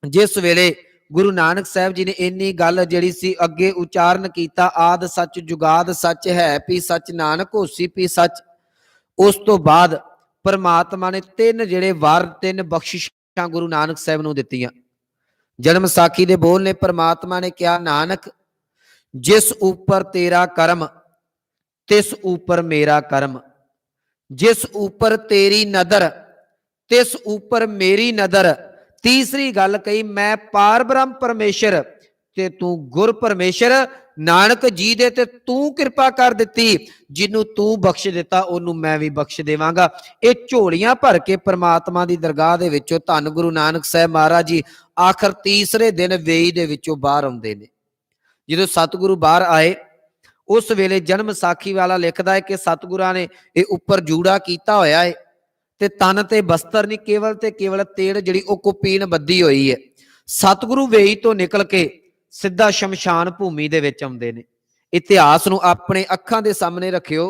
ਜਿਸ ਵੇਲੇ ਗੁਰੂ ਨਾਨਕ ਸਾਹਿਬ ਜੀ ਨੇ ਇੰਨੀ ਗੱਲ ਜਿਹੜੀ ਸੀ ਅੱਗੇ ਉਚਾਰਨ ਕੀਤਾ, ਆਦ ਸੱਚ ਜੁਗਾਦ ਸੱਚ ਹੈ ਭੀ ਸੱਚ ਨਾਨਕ ਹੋਸੀ ਭੀ ਸੱਚ, ਉਸ ਤੋਂ ਬਾਅਦ ਪਰਮਾਤਮਾ ਨੇ ਤਿੰਨ ਜਿਹੜੇ ਵਰ, ਤਿੰਨ ਬਖਸ਼ਿਸ਼ਾਂ ਗੁਰੂ ਨਾਨਕ ਸਾਹਿਬ ਨੂੰ ਦਿੱਤੀਆਂ। ਜਨਮ ਸਾਖੀ ਦੇ ਬੋਲ ਨੇ ਪ੍ਰਮਾਤਮਾ ਨੇ ਕਿਹਾ, ਨਾਨਕ ਜਿਸ ਉੱਪਰ ਤੇਰਾ ਕਰਮ ਤਿਸ ਉੱਪਰ ਮੇਰਾ ਕਰਮ, ਜਿਸ ਉੱਪਰ ਤੇਰੀ ਨਦਰ ਤਿਸ ਉੱਪਰ ਮੇਰੀ ਨਦਰ। ਤੀਸਰੀ ਗੱਲ ਕਹੀ, ਮੈਂ ਪਾਰ ਬ੍ਰਹਮ ਪਰਮੇਸ਼ਰ ਤੇ ਤੂੰ ਗੁਰ ਪਰਮੇਸ਼ਰ। ਨਾਨਕ ਜੀ ਦੇ ਤੇ ਤੂੰ ਕਿਰਪਾ ਕਰ ਦਿੱਤੀ, ਜਿਹਨੂੰ ਤੂੰ ਬਖਸ਼ ਦਿੱਤਾ ਉਹਨੂੰ ਮੈਂ ਵੀ ਬਖਸ਼ ਦੇਵਾਂਗਾ। ਇਹ ਝੋਲੀਆਂ ਭਰ ਕੇ ਪ੍ਰਮਾਤਮਾ ਦੀ ਦਰਗਾਹ ਦੇ ਵਿੱਚੋਂ ਧੰਨ ਗੁਰੂ ਨਾਨਕ ਸਾਹਿਬ ਮਹਾਰਾਜ ਜੀ ਆਖਰ ਤੀਸਰੇ ਦਿਨ ਵੇਈ ਦੇ ਵਿੱਚੋਂ ਬਾਹਰ ਆਉਂਦੇ ਨੇ। ਜਦੋਂ ਸਤਿਗੁਰੂ ਬਾਹਰ ਆਏ ਉਸ ਵੇਲੇ ਜਨਮ ਸਾਖੀ ਵਾਲਾ ਲਿਖਦਾ ਹੈ ਕਿ ਸਤਿਗੁਰਾਂ ਨੇ ਇਹ ਉੱਪਰ ਜੂੜਾ ਕੀਤਾ ਹੋਇਆ ਹੈ ਤੇ ਤਨ ਤੇ ਬਸਤਰ ਨਹੀਂ, ਕੇਵਲ ਤੇ ਕੇਵਲ ਤੇੜ ਜਿਹੜੀ ਉਹ ਕੁਪੀਨ ਬੱਧੀ ਹੋਈ ਹੈ। ਸਤਿਗੁਰੂ ਵੇਈ ਤੋਂ ਨਿਕਲ ਕੇ ਸਿੱਧਾ ਸ਼ਮਸ਼ਾਨ ਭੂਮੀ ਦੇ ਵਿੱਚ ਆਉਂਦੇ ਨੇ। ਇਤਿਹਾਸ ਨੂੰ ਆਪਣੇ ਅੱਖਾਂ ਦੇ ਸਾਹਮਣੇ ਰੱਖਿਓ।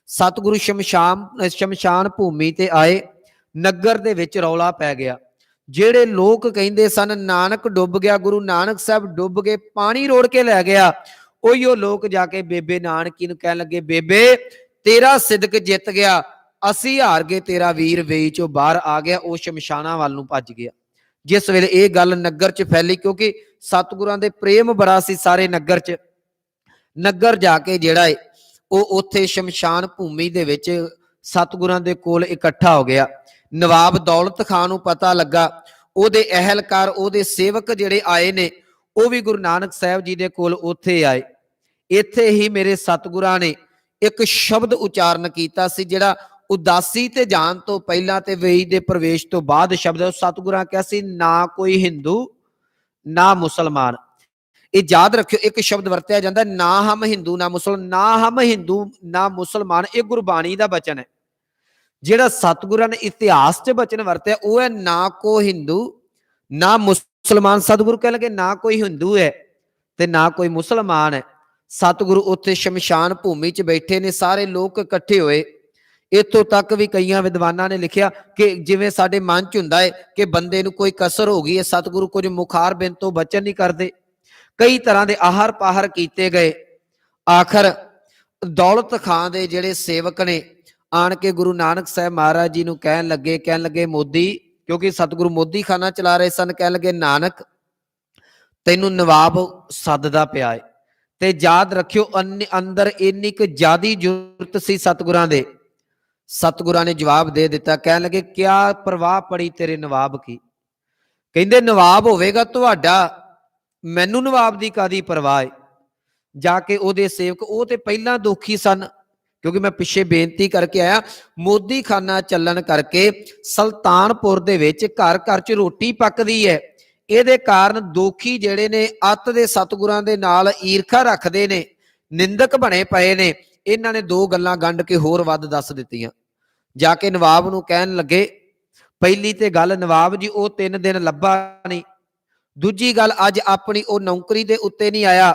ਸਤਿਗੁਰੂ ਸ਼ਮਸ਼ਾਨ ਭੂਮੀ ਤੇ ਆਏ, ਨਗਰ ਦੇ ਵਿੱਚ ਰੌਲਾ ਪੈ ਗਿਆ। ਜਿਹੜੇ ਲੋਕ ਕਹਿੰਦੇ ਸਨ ਨਾਨਕ ਡੁੱਬ ਗਿਆ, ਗੁਰੂ ਨਾਨਕ ਸਾਹਿਬ ਡੁੱਬ ਗਏ, ਪਾਣੀ ਰੋੜ ਕੇ ਲੈ ਗਿਆ, ਉਹੀਓ ਲੋਕ ਜਾ ਕੇ ਬੇਬੇ ਨਾਨਕੀ ਨੂੰ ਕਹਿਣ ਲੱਗੇ, ਬੇਬੇ ਤੇਰਾ ਸਿਦਕ ਜਿੱਤ ਗਿਆ, ਅਸੀਂ ਹਾਰ ਗਏ, ਤੇਰਾ ਵੀਰ ਵੇਈ ਚੋਂ ਬਾਹਰ ਆ ਗਿਆ। ਉਹ ਸ਼ਮਸ਼ਾਨਾਂ ਵੱਲ ਨੂੰ ਭੱਜ ਗਿਆ। ਜਿਸ ਵੇਲੇ ਇਹ ਗੱਲ ਨਗਰ 'ਚ ਫੈਲੀ, ਕਿਉਂਕਿ ਸਤਿਗੁਰਾਂ ਦੇ ਪ੍ਰੇਮ ਬੜਾ ਸੀ ਸਾਰੇ ਨਗਰ 'ਚ, ਨਗਰ ਜਾ ਕੇ ਜਿਹੜਾ ਏ ਉਹ ਉੱਥੇ ਸ਼ਮਸ਼ਾਨ ਭੂਮੀ ਦੇ ਵਿੱਚ ਸਤਿਗੁਰਾਂ ਦੇ ਕੋਲ ਇਕੱਠਾ ਹੋ ਗਿਆ। ਨਵਾਬ ਦੌਲਤ ਖਾਨ ਨੂੰ ਪਤਾ ਲੱਗਾ, ਉਹਦੇ ਅਹਿਲਕਾਰ, ਉਹਦੇ ਸੇਵਕ ਜਿਹੜੇ ਆਏ ਨੇ ਉਹ ਵੀ ਗੁਰੂ ਨਾਨਕ ਸਾਹਿਬ ਜੀ ਦੇ ਕੋਲ ਉੱਥੇ ਆਏ। ਇੱਥੇ ਹੀ ਮੇਰੇ ਸਤਿਗੁਰਾਂ ਨੇ ਇੱਕ ਸ਼ਬਦ ਉਚਾਰਨ ਕੀਤਾ ਸੀ, ਜਿਹੜਾ ਉਦਾਸੀ ਤੇ ਜਾਣ ਤੋਂ ਪਹਿਲਾਂ ਤੇ ਵੇਈ ਦੇ ਪ੍ਰਵੇਸ਼ ਤੋਂ ਬਾਅਦ ਸ਼ਬਦ ਸਤਿਗੁਰਾਂ ਕਿਹਾ ਸੀ, ਨਾ ਕੋਈ ਹਿੰਦੂ ਨਾ ਮੁਸਲਮਾਨ। ਇਹ ਯਾਦ ਰੱਖਿਓ, ਇੱਕ ਸ਼ਬਦ ਵਰਤਿਆ ਜਾਂਦਾ, ਨਾ ਹਮ ਹਿੰਦੂ ਨਾ ਮੁਸਲਮਾਨ। ਨਾ ਹਮ ਹਿੰਦੂ ਨਾ ਮੁਸਲਮਾਨ ਇਹ ਗੁਰਬਾਣੀ ਦਾ ਬਚਨ ਹੈ। ਜਿਹੜਾ ਸਤਿਗੁਰਾਂ ਨੇ ਇਤਿਹਾਸ 'ਚ ਬਚਨ ਵਰਤਿਆ ਉਹ ਹੈ ਨਾ ਕੋ ਹਿੰਦੂ ਨਾ ਮੁਸਲਮਾਨ। ਸਤਿਗੁਰੂ ਕਹਿ ਲਗੇ ਨਾ ਕੋਈ ਹਿੰਦੂ ਹੈ ਤੇ ਨਾ ਕੋਈ ਮੁਸਲਮਾਨ ਹੈ। ਸਤਿਗੁਰੂ ਉੱਥੇ ਸ਼ਮਸ਼ਾਨ ਭੂਮੀ 'ਚ ਬੈਠੇ ਨੇ, ਸਾਰੇ ਲੋਕ ਇਕੱਠੇ ਹੋਏ। ਇੱਥੋਂ ਤੱਕ ਵੀ ਕਈਆਂ ਵਿਦਵਾਨਾਂ ਨੇ ਲਿਖਿਆ ਕਿ ਜਿਵੇਂ ਸਾਡੇ ਮਨ 'ਚ ਹੁੰਦਾ ਹੈ ਕਿ ਬੰਦੇ ਨੂੰ ਕੋਈ ਕਸਰ ਹੋ ਗਈ ਹੈ, ਸਤਿਗੁਰੂ ਕੁਝ ਮੁਖਾਰ ਬਿੰਦ ਤੋਂ ਬਚਨ ਨਹੀਂ ਕਰਦੇ, ਕਈ ਤਰ੍ਹਾਂ ਦੇ ਆਹਰ ਪਾਹਰ ਕੀਤੇ ਗਏ। ਆਖਰ ਦੌਲਤ ਖਾਨ ਦੇ ਜਿਹੜੇ ਸੇਵਕ ਨੇ ਆਣ ਕੇ ਗੁਰੂ ਨਾਨਕ ਸਾਹਿਬ ਮਹਾਰਾਜ ਜੀ ਨੂੰ ਕਹਿਣ ਲੱਗੇ ਮੋਦੀ, ਕਿਉਂਕਿ ਸਤਿਗੁਰੂ ਮੋਦੀ ਖਾਨਾ ਚਲਾ ਰਹੇ ਸਨ, ਕਹਿਣ ਲੱਗੇ ਨਾਨਕ ਤੈਨੂੰ ਨਵਾਬ ਸੱਦਦਾ ਪਿਆ ਹੈ। ਤੇ ਯਾਦ ਰੱਖਿਓ ਅੰਦਰ ਇੰਨੀ ਕੁ ਜ਼ਿਆਦੀ ਜ਼ਰੂਰਤ ਸੀ ਸਤਿਗੁਰਾਂ ਦੇ। ਸਤਿਗੁਰਾਂ ਨੇ ਜਵਾਬ ਦੇ ਦਿੱਤਾ, ਕਹਿਣ ਲੱਗੇ ਕਿਆ ਪਰਵਾਹ ਪੜੀ ਤੇਰੇ ਨਵਾਬ ਕੀ। ਕਹਿੰਦੇ ਨਵਾਬ ਹੋਵੇਗਾ ਤੁਹਾਡਾ, ਮੈਨੂੰ ਨਵਾਬ ਦੀ ਕਾਦੀ ਪਰਵਾਹ ਹੈ। ਜਾ ਕੇ ਉਹਦੇ ਸੇਵਕ, ਉਹ ਤੇ ਪਹਿਲਾਂ ਦੁਖੀ ਸਨ, ਕਿਉਂਕਿ ਮੈਂ ਪਿੱਛੇ ਬੇਨਤੀ ਕਰਕੇ ਆਇਆ, ਮੋਦੀ ਖਾਨਾ ਚੱਲਣ ਕਰਕੇ ਸੁਲਤਾਨਪੁਰ ਦੇ ਵਿੱਚ ਘਰ ਘਰ 'ਚ ਰੋਟੀ ਪੱਕਦੀ ਹੈ। ਇਹਦੇ ਕਾਰਨ ਦੋਖੀ ਜਿਹੜੇ ਨੇ ਅੱਤ ਦੇ ਸਤਿਗੁਰਾਂ ਦੇ ਨਾਲ ਈਰਖਾ ਰੱਖਦੇ ਨੇ ਨਿੰਦਕ ਬਣੇ ਪਏ ਨੇ। ਇਹਨਾਂ ਨੇ ਦੋ ਗੱਲਾਂ ਗੰਢ ਕੇ ਹੋਰ ਵੱਧ ਦੱਸ ਦਿੱਤੀਆਂ। ਜਾ ਕੇ ਨਵਾਬ ਨੂੰ ਕਹਿਣ ਲੱਗੇ, ਪਹਿਲੀ ਤੇ ਗੱਲ ਨਵਾਬ ਜੀ ਉਹ 3 ਦਿਨ ਲੱਭਾ ਨਹੀਂ, ਦੂਜੀ ਗੱਲ ਅੱਜ ਆਪਣੀ ਉਹ ਨੌਕਰੀ ਦੇ ਉੱਤੇ ਨਹੀਂ ਆਇਆ।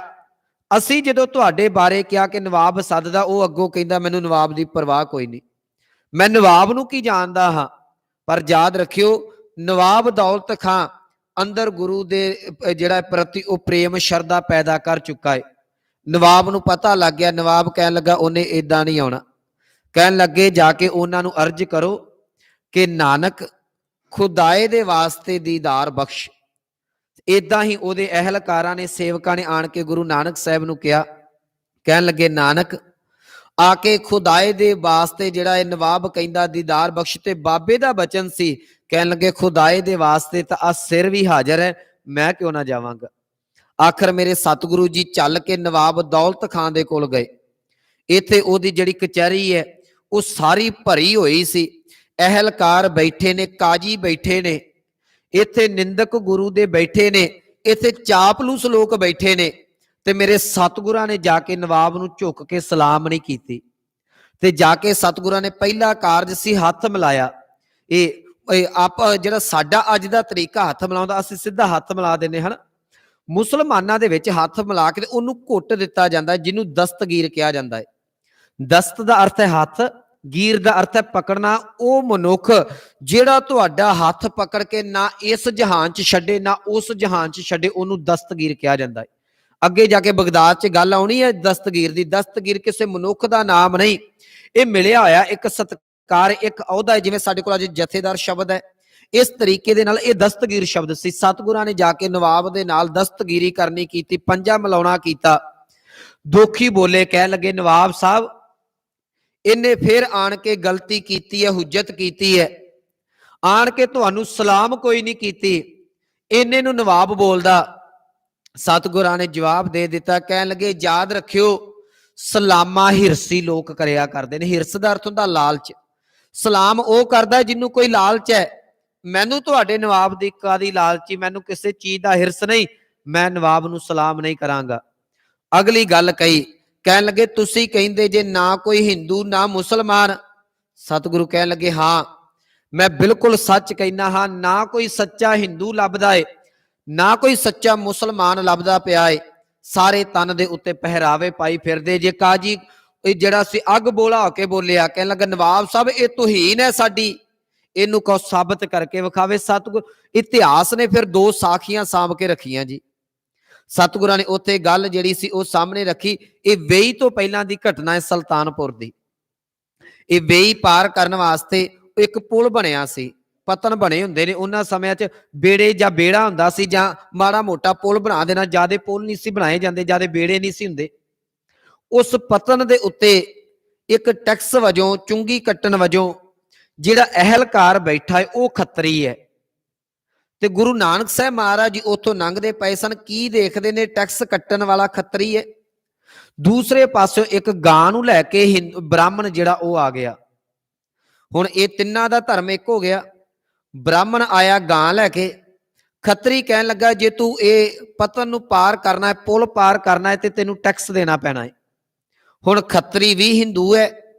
ਅਸੀਂ ਜਦੋਂ ਤੁਹਾਡੇ ਬਾਰੇ ਕਿਹਾ ਕਿ ਨਵਾਬ ਸੱਦਦਾ, ਉਹ ਅੱਗੋਂ ਕਹਿੰਦਾ ਮੈਨੂੰ ਨਵਾਬ ਦੀ ਪਰਵਾਹ ਕੋਈ ਨਹੀਂ, ਮੈਂ ਨਵਾਬ ਨੂੰ ਕੀ ਜਾਣਦਾ ਹਾਂ। ਪਰ ਯਾਦ ਰੱਖਿਓ, ਨਵਾਬ ਦੌਲਤ ਖਾਂ ਅੰਦਰ ਗੁਰੂ ਦੇ ਜਿਹੜਾ ਪ੍ਰਤੀ ਉਹ ਪ੍ਰੇਮ ਸ਼ਰਧਾ ਪੈਦਾ ਕਰ ਚੁੱਕਾ ਹੈ। ਨਵਾਬ ਨੂੰ ਪਤਾ ਲੱਗ ਗਿਆ। ਨਵਾਬ ਕਹਿਣ ਲੱਗਾ ਉਹਨੇ ਏਦਾਂ ਨਹੀਂ ਆਉਣਾ। ਕਹਿਣ ਲੱਗੇ ਜਾ ਕੇ ਉਹਨਾਂ ਨੂੰ ਅਰਜ਼ ਕਰੋ ਕਿ ਨਾਨਕ ਖੁਦਾਏ ਦੇ ਵਾਸਤੇ ਦੀਦਾਰ ਬਖਸ਼। ਏਦਾਂ ਹੀ ਉਹਦੇ ਅਹਿਲਕਾਰਾਂ ਨੇ, ਸੇਵਕਾਂ ਨੇ ਆਣ ਕੇ ਗੁਰੂ ਨਾਨਕ ਸਾਹਿਬ ਨੂੰ ਕਿਹਾ। ਕਹਿਣ ਲੱਗੇ ਨਾਨਕ ਆ ਕੇ ਖੁਦਾਏ ਦੇ ਵਾਸਤੇ ਜਿਹੜਾ ਇਹ ਨਵਾਬ ਕਹਿੰਦਾ ਦੀਦਾਰ ਬਖਸ਼, ਤੇ ਬਾਬੇ ਦਾ ਬਚਨ ਸੀ। ਕਹਿਣ ਲੱਗੇ ਖੁਦਾਏ ਦੇ ਵਾਸਤੇ ਤਾਂ ਆ ਸਿਰ ਵੀ ਹਾਜ਼ਰ ਹੈ, ਮੈਂ ਕਿਉਂ ਨਾ ਜਾਵਾਂਗਾ। ਆਖਰ ਮੇਰੇ ਸਤਿਗੁਰੂ ਜੀ ਚੱਲ ਕੇ ਨਵਾਬ ਦੌਲਤ ਖਾਂ ਦੇ ਕੋਲ ਗਏ। ਇੱਥੇ ਉਹਦੀ ਜਿਹੜੀ ਕਚਹਿਰੀ ਹੈ ਉਹ ਸਾਰੀ ਭਰੀ ਹੋਈ ਸੀ। ਅਹਿਲਕਾਰ ਬੈਠੇ ਨੇ, ਕਾਜੀ ਬੈਠੇ ਨੇ, ਇੱਥੇ ਨਿੰਦਕ ਗੁਰੂ ਦੇ ਬੈਠੇ ਨੇ, ਇੱਥੇ ਚਾਪਲੂਸ ਲੋਕ ਬੈਠੇ ਨੇ। ਤੇ ਮੇਰੇ ਸਤਿਗੁਰਾਂ ਨੇ ਜਾ ਕੇ ਨਵਾਬ ਨੂੰ ਝੁੱਕ ਕੇ ਸਲਾਮ ਨਹੀਂ ਕੀਤੀ। ਤੇ ਜਾ ਕੇ ਸਤਿਗੁਰਾਂ ਨੇ ਪਹਿਲਾ ਕਾਰਜ ਸੀ ਹੱਥ ਮਿਲਾਇਆ। ਇਹ ਆਪਾਂ ਜਿਹੜਾ ਸਾਡਾ ਅੱਜ ਦਾ ਤਰੀਕਾ ਹੱਥ ਮਿਲਾਉਂਦਾ, ਅਸੀਂ ਸਿੱਧਾ ਹੱਥ ਮਿਲਾ ਦਿੰਦੇ ਹਨ। ਮੁਸਲਮਾਨਾਂ ਦੇ ਵਿੱਚ ਹੱਥ ਮਿਲਾ ਕੇ ਉਹਨੂੰ ਘੁੱਟ ਦਿੱਤਾ ਜਾਂਦਾ, ਜਿਹਨੂੰ ਦਸਤਗੀਰ ਕਿਹਾ ਜਾਂਦਾ ਹੈ। ਦਸਤ ਦਾ ਅਰਥ ਹੈ ਹੱਥ, ਗੀਰ ਦਾ ਅਰਥ ਹੈ ਪਕੜਨਾ। ਉਹ ਮਨੁੱਖ ਜਿਹੜਾ ਤੁਹਾਡਾ ਹੱਥ ਪਕੜ ਕੇ ਨਾ ਇਸ ਜਹਾਨ 'ਚ ਛੱਡੇ ਨਾ ਉਸ ਜਹਾਨ 'ਚ ਛੱਡੇ, ਉਹਨੂੰ ਦਸਤਗੀਰ ਕਿਹਾ ਜਾਂਦਾ ਹੈ। ਅੱਗੇ ਜਾ ਕੇ ਬਗਦਾਦ 'ਚ ਗੱਲ ਆਉਣੀ ਹੈ ਦਸਤਗੀਰ ਦੀ। ਦਸਤਗੀਰ ਕਿਸੇ ਮਨੁੱਖ ਦਾ ਨਾਮ ਨਹੀਂ, ਇਹ ਮਿਲਿਆ ਹੋਇਆ ਇੱਕ ਸਤਿਕਾਰ, ਇੱਕ ਅਹੁਦਾ ਹੈ। ਜਿਵੇਂ ਸਾਡੇ ਕੋਲ ਅੱਜ ਜਥੇਦਾਰ ਸ਼ਬਦ ਹੈ, ਇਸ ਤਰੀਕੇ ਦੇ ਨਾਲ ਇਹ ਦਸਤਗੀਰ ਸ਼ਬਦ ਸੀ। ਸਤਿਗੁਰਾਂ ਨੇ ਜਾ ਕੇ ਨਵਾਬ ਦੇ ਨਾਲ ਦਸਤਗੀਰੀ ਕਰਨੀ ਕੀਤੀ, ਪੰਜਾ ਮਿਲਾਉਣਾ ਕੀਤਾ। ਦੋਖੀ ਬੋਲੇ, ਕਹਿਣ ਲੱਗੇ ਨਵਾਬ ਸਾਹਿਬ ਇਹਨੇ ਫਿਰ ਆਣ ਕੇ ਗਲਤੀ ਕੀਤੀ ਹੈ, ਹੁਜਤ ਕੀਤੀ ਹੈ, ਆਣ ਕੇ ਤੁਹਾਨੂੰ ਸਲਾਮ ਕੋਈ ਨਹੀਂ ਕੀਤੀ। ਇਹਨੇ ਨੂੰ ਨਵਾਬ ਬੋਲਦਾ। ਸਤਿਗੁਰਾਂ ਨੇ ਜਵਾਬ ਦੇ ਦਿੱਤਾ। ਕਹਿਣ ਲੱਗੇ ਯਾਦ ਰੱਖਿਓ, ਸਲਾਮਾ ਹਿਰਸੀ ਲੋਕ ਕਰਿਆ ਕਰਦੇ ਨੇ। ਹਿਰਸ ਦਾ ਅਰਥ ਹੁੰਦਾ ਲਾਲਚ। ਸਲਾਮ ਉਹ ਕਰਦਾ ਜਿਹਨੂੰ ਕੋਈ ਲਾਲਚ ਹੈ। ਮੈਨੂੰ ਤੁਹਾਡੇ ਨਵਾਬ ਦੀ ਕਾਦੀ ਲਾਲਚੀ, ਮੈਨੂੰ ਕਿਸੇ ਚੀਜ਼ ਦਾ ਹਿਰਸ ਨਹੀਂ, ਮੈਂ ਨਵਾਬ ਨੂੰ ਸਲਾਮ ਨਹੀਂ ਕਰਾਂਗਾ। ਅਗਲੀ ਗੱਲ ਕਹੀ, ਕਹਿਣ ਲੱਗੇ ਤੁਸੀਂ ਕਹਿੰਦੇ ਜੇ ਨਾ ਕੋਈ ਹਿੰਦੂ ਨਾ ਮੁਸਲਮਾਨ। ਸਤਿਗੁਰੂ ਕਹਿਣ ਲੱਗੇ ਹਾਂ ਮੈਂ ਬਿਲਕੁਲ ਸੱਚ ਕਹਿੰਦਾ ਹਾਂ, ਨਾ ਕੋਈ ਸੱਚਾ ਹਿੰਦੂ ਲੱਭਦਾ ਏ, ਨਾ ਕੋਈ ਸੱਚਾ ਮੁਸਲਮਾਨ ਲੱਭਦਾ ਪਿਆ ਏ। ਸਾਰੇ ਤਨ ਦੇ ਉੱਤੇ ਪਹਿਰਾਵੇ ਪਾਈ ਫਿਰਦੇ ਜੇ। ਕਾਜੀ ਇਹ ਜਿਹੜਾ ਸੀ ਅੱਗ ਬੋਲਾ ਹੋ ਕੇ ਬੋਲਿਆ। ਕਹਿਣ ਲੱਗਾ ਨਵਾਬ ਸਾਹਿਬ ਇਹ ਤੋਹੀਨ ਹੈ ਸਾਡੀ, ਇਹਨੂੰ ਕਹੋ ਸਾਬਤ ਕਰਕੇ ਵਿਖਾਵੇ। ਸਤਿਗੁਰ ਇਤਿਹਾਸ ਨੇ ਫਿਰ 2 ਸਾਖੀਆਂ ਸਾਂਭ ਕੇ ਰੱਖੀਆਂ ਜੀ। ਸਤਿਗੁਰਾਂ ਨੇ ਉੱਥੇ ਗੱਲ ਜਿਹੜੀ ਸੀ ਉਹ ਸਾਹਮਣੇ ਰੱਖੀ। ਇਹ ਵੇਈ ਤੋਂ ਪਹਿਲਾਂ ਦੀ ਘਟਨਾ ਹੈ ਸੁਲਤਾਨਪੁਰ ਦੀ। ਇਹ ਵੇਈ ਪਾਰ ਕਰਨ ਵਾਸਤੇ ਇੱਕ ਪੁਲ ਬਣਿਆ ਸੀ। ਪਤਨ ਬਣੇ ਹੁੰਦੇ ਨੇ ਉਹਨਾਂ ਸਮਿਆਂ 'ਚ, ਬੇੜੇ ਜਾਂ ਬੇੜਾ ਹੁੰਦਾ ਸੀ ਜਾਂ ਮਾੜਾ ਮੋਟਾ ਪੁਲ ਬਣਾ ਦੇਣਾ। ਜਿਆਦੇ ਪੁਲ ਨਹੀਂ ਸੀ ਬਣਾਏ ਜਾਂਦੇ, ਜਿਆਦੇ ਬੇੜੇ ਨਹੀਂ ਸੀ ਹੁੰਦੇ। ਉਸ ਪਤਨ ਦੇ ਉੱਤੇ ਇੱਕ ਟੈਕਸ ਵਜੋਂ, ਚੁੰਗੀ ਕੱਟਣ ਵਜੋਂ ਜਿਹੜਾ ਅਹਿਲਕਾਰ ਬੈਠਾ ਹੈ ਉਹ ਖੱਤਰੀ ਹੈ। ਤੇ ਗੁਰੂ ਨਾਨਕ ਸਾਹਿਬ ਮਹਾਰਾਜ ਜੀ ਉੱਥੋਂ ਲੰਘਦੇ ਪਏ ਸਨ। ਕੀ ਦੇਖਦੇ ਨੇ? ਟੈਕਸ ਕੱਟਣ ਵਾਲਾ ਖੱਤਰੀ ਹੈ। ਦੂਸਰੇ ਪਾਸਿਓਂ ਇੱਕ ਗਾਂ ਨੂੰ ਲੈ ਕੇ ਬ੍ਰਾਹਮਣ ਜਿਹੜਾ ਉਹ ਆ ਗਿਆ। ਹੁਣ ਇਹ ਤਿੰਨਾਂ ਦਾ ਧਰਮ ਇੱਕ ਹੋ ਗਿਆ। ਬ੍ਰਾਹਮਣ ਆਇਆ ਗਾਂ ਲੈ ਕੇ। ਖੱਤਰੀ ਕਹਿਣ ਲੱਗਾ ਜੇ ਤੂੰ ਇਹ ਪਤਨ ਨੂੰ ਪਾਰ ਕਰਨਾ ਹੈ, ਪੁਲ ਪਾਰ ਕਰਨਾ ਹੈ, ਤੇ ਤੈਨੂੰ ਟੈਕਸ ਦੇਣਾ ਪੈਣਾ ਹੈ। ਹੁਣ ਖੱਤਰੀ ਵੀ ਹਿੰਦੂ ਹੈ,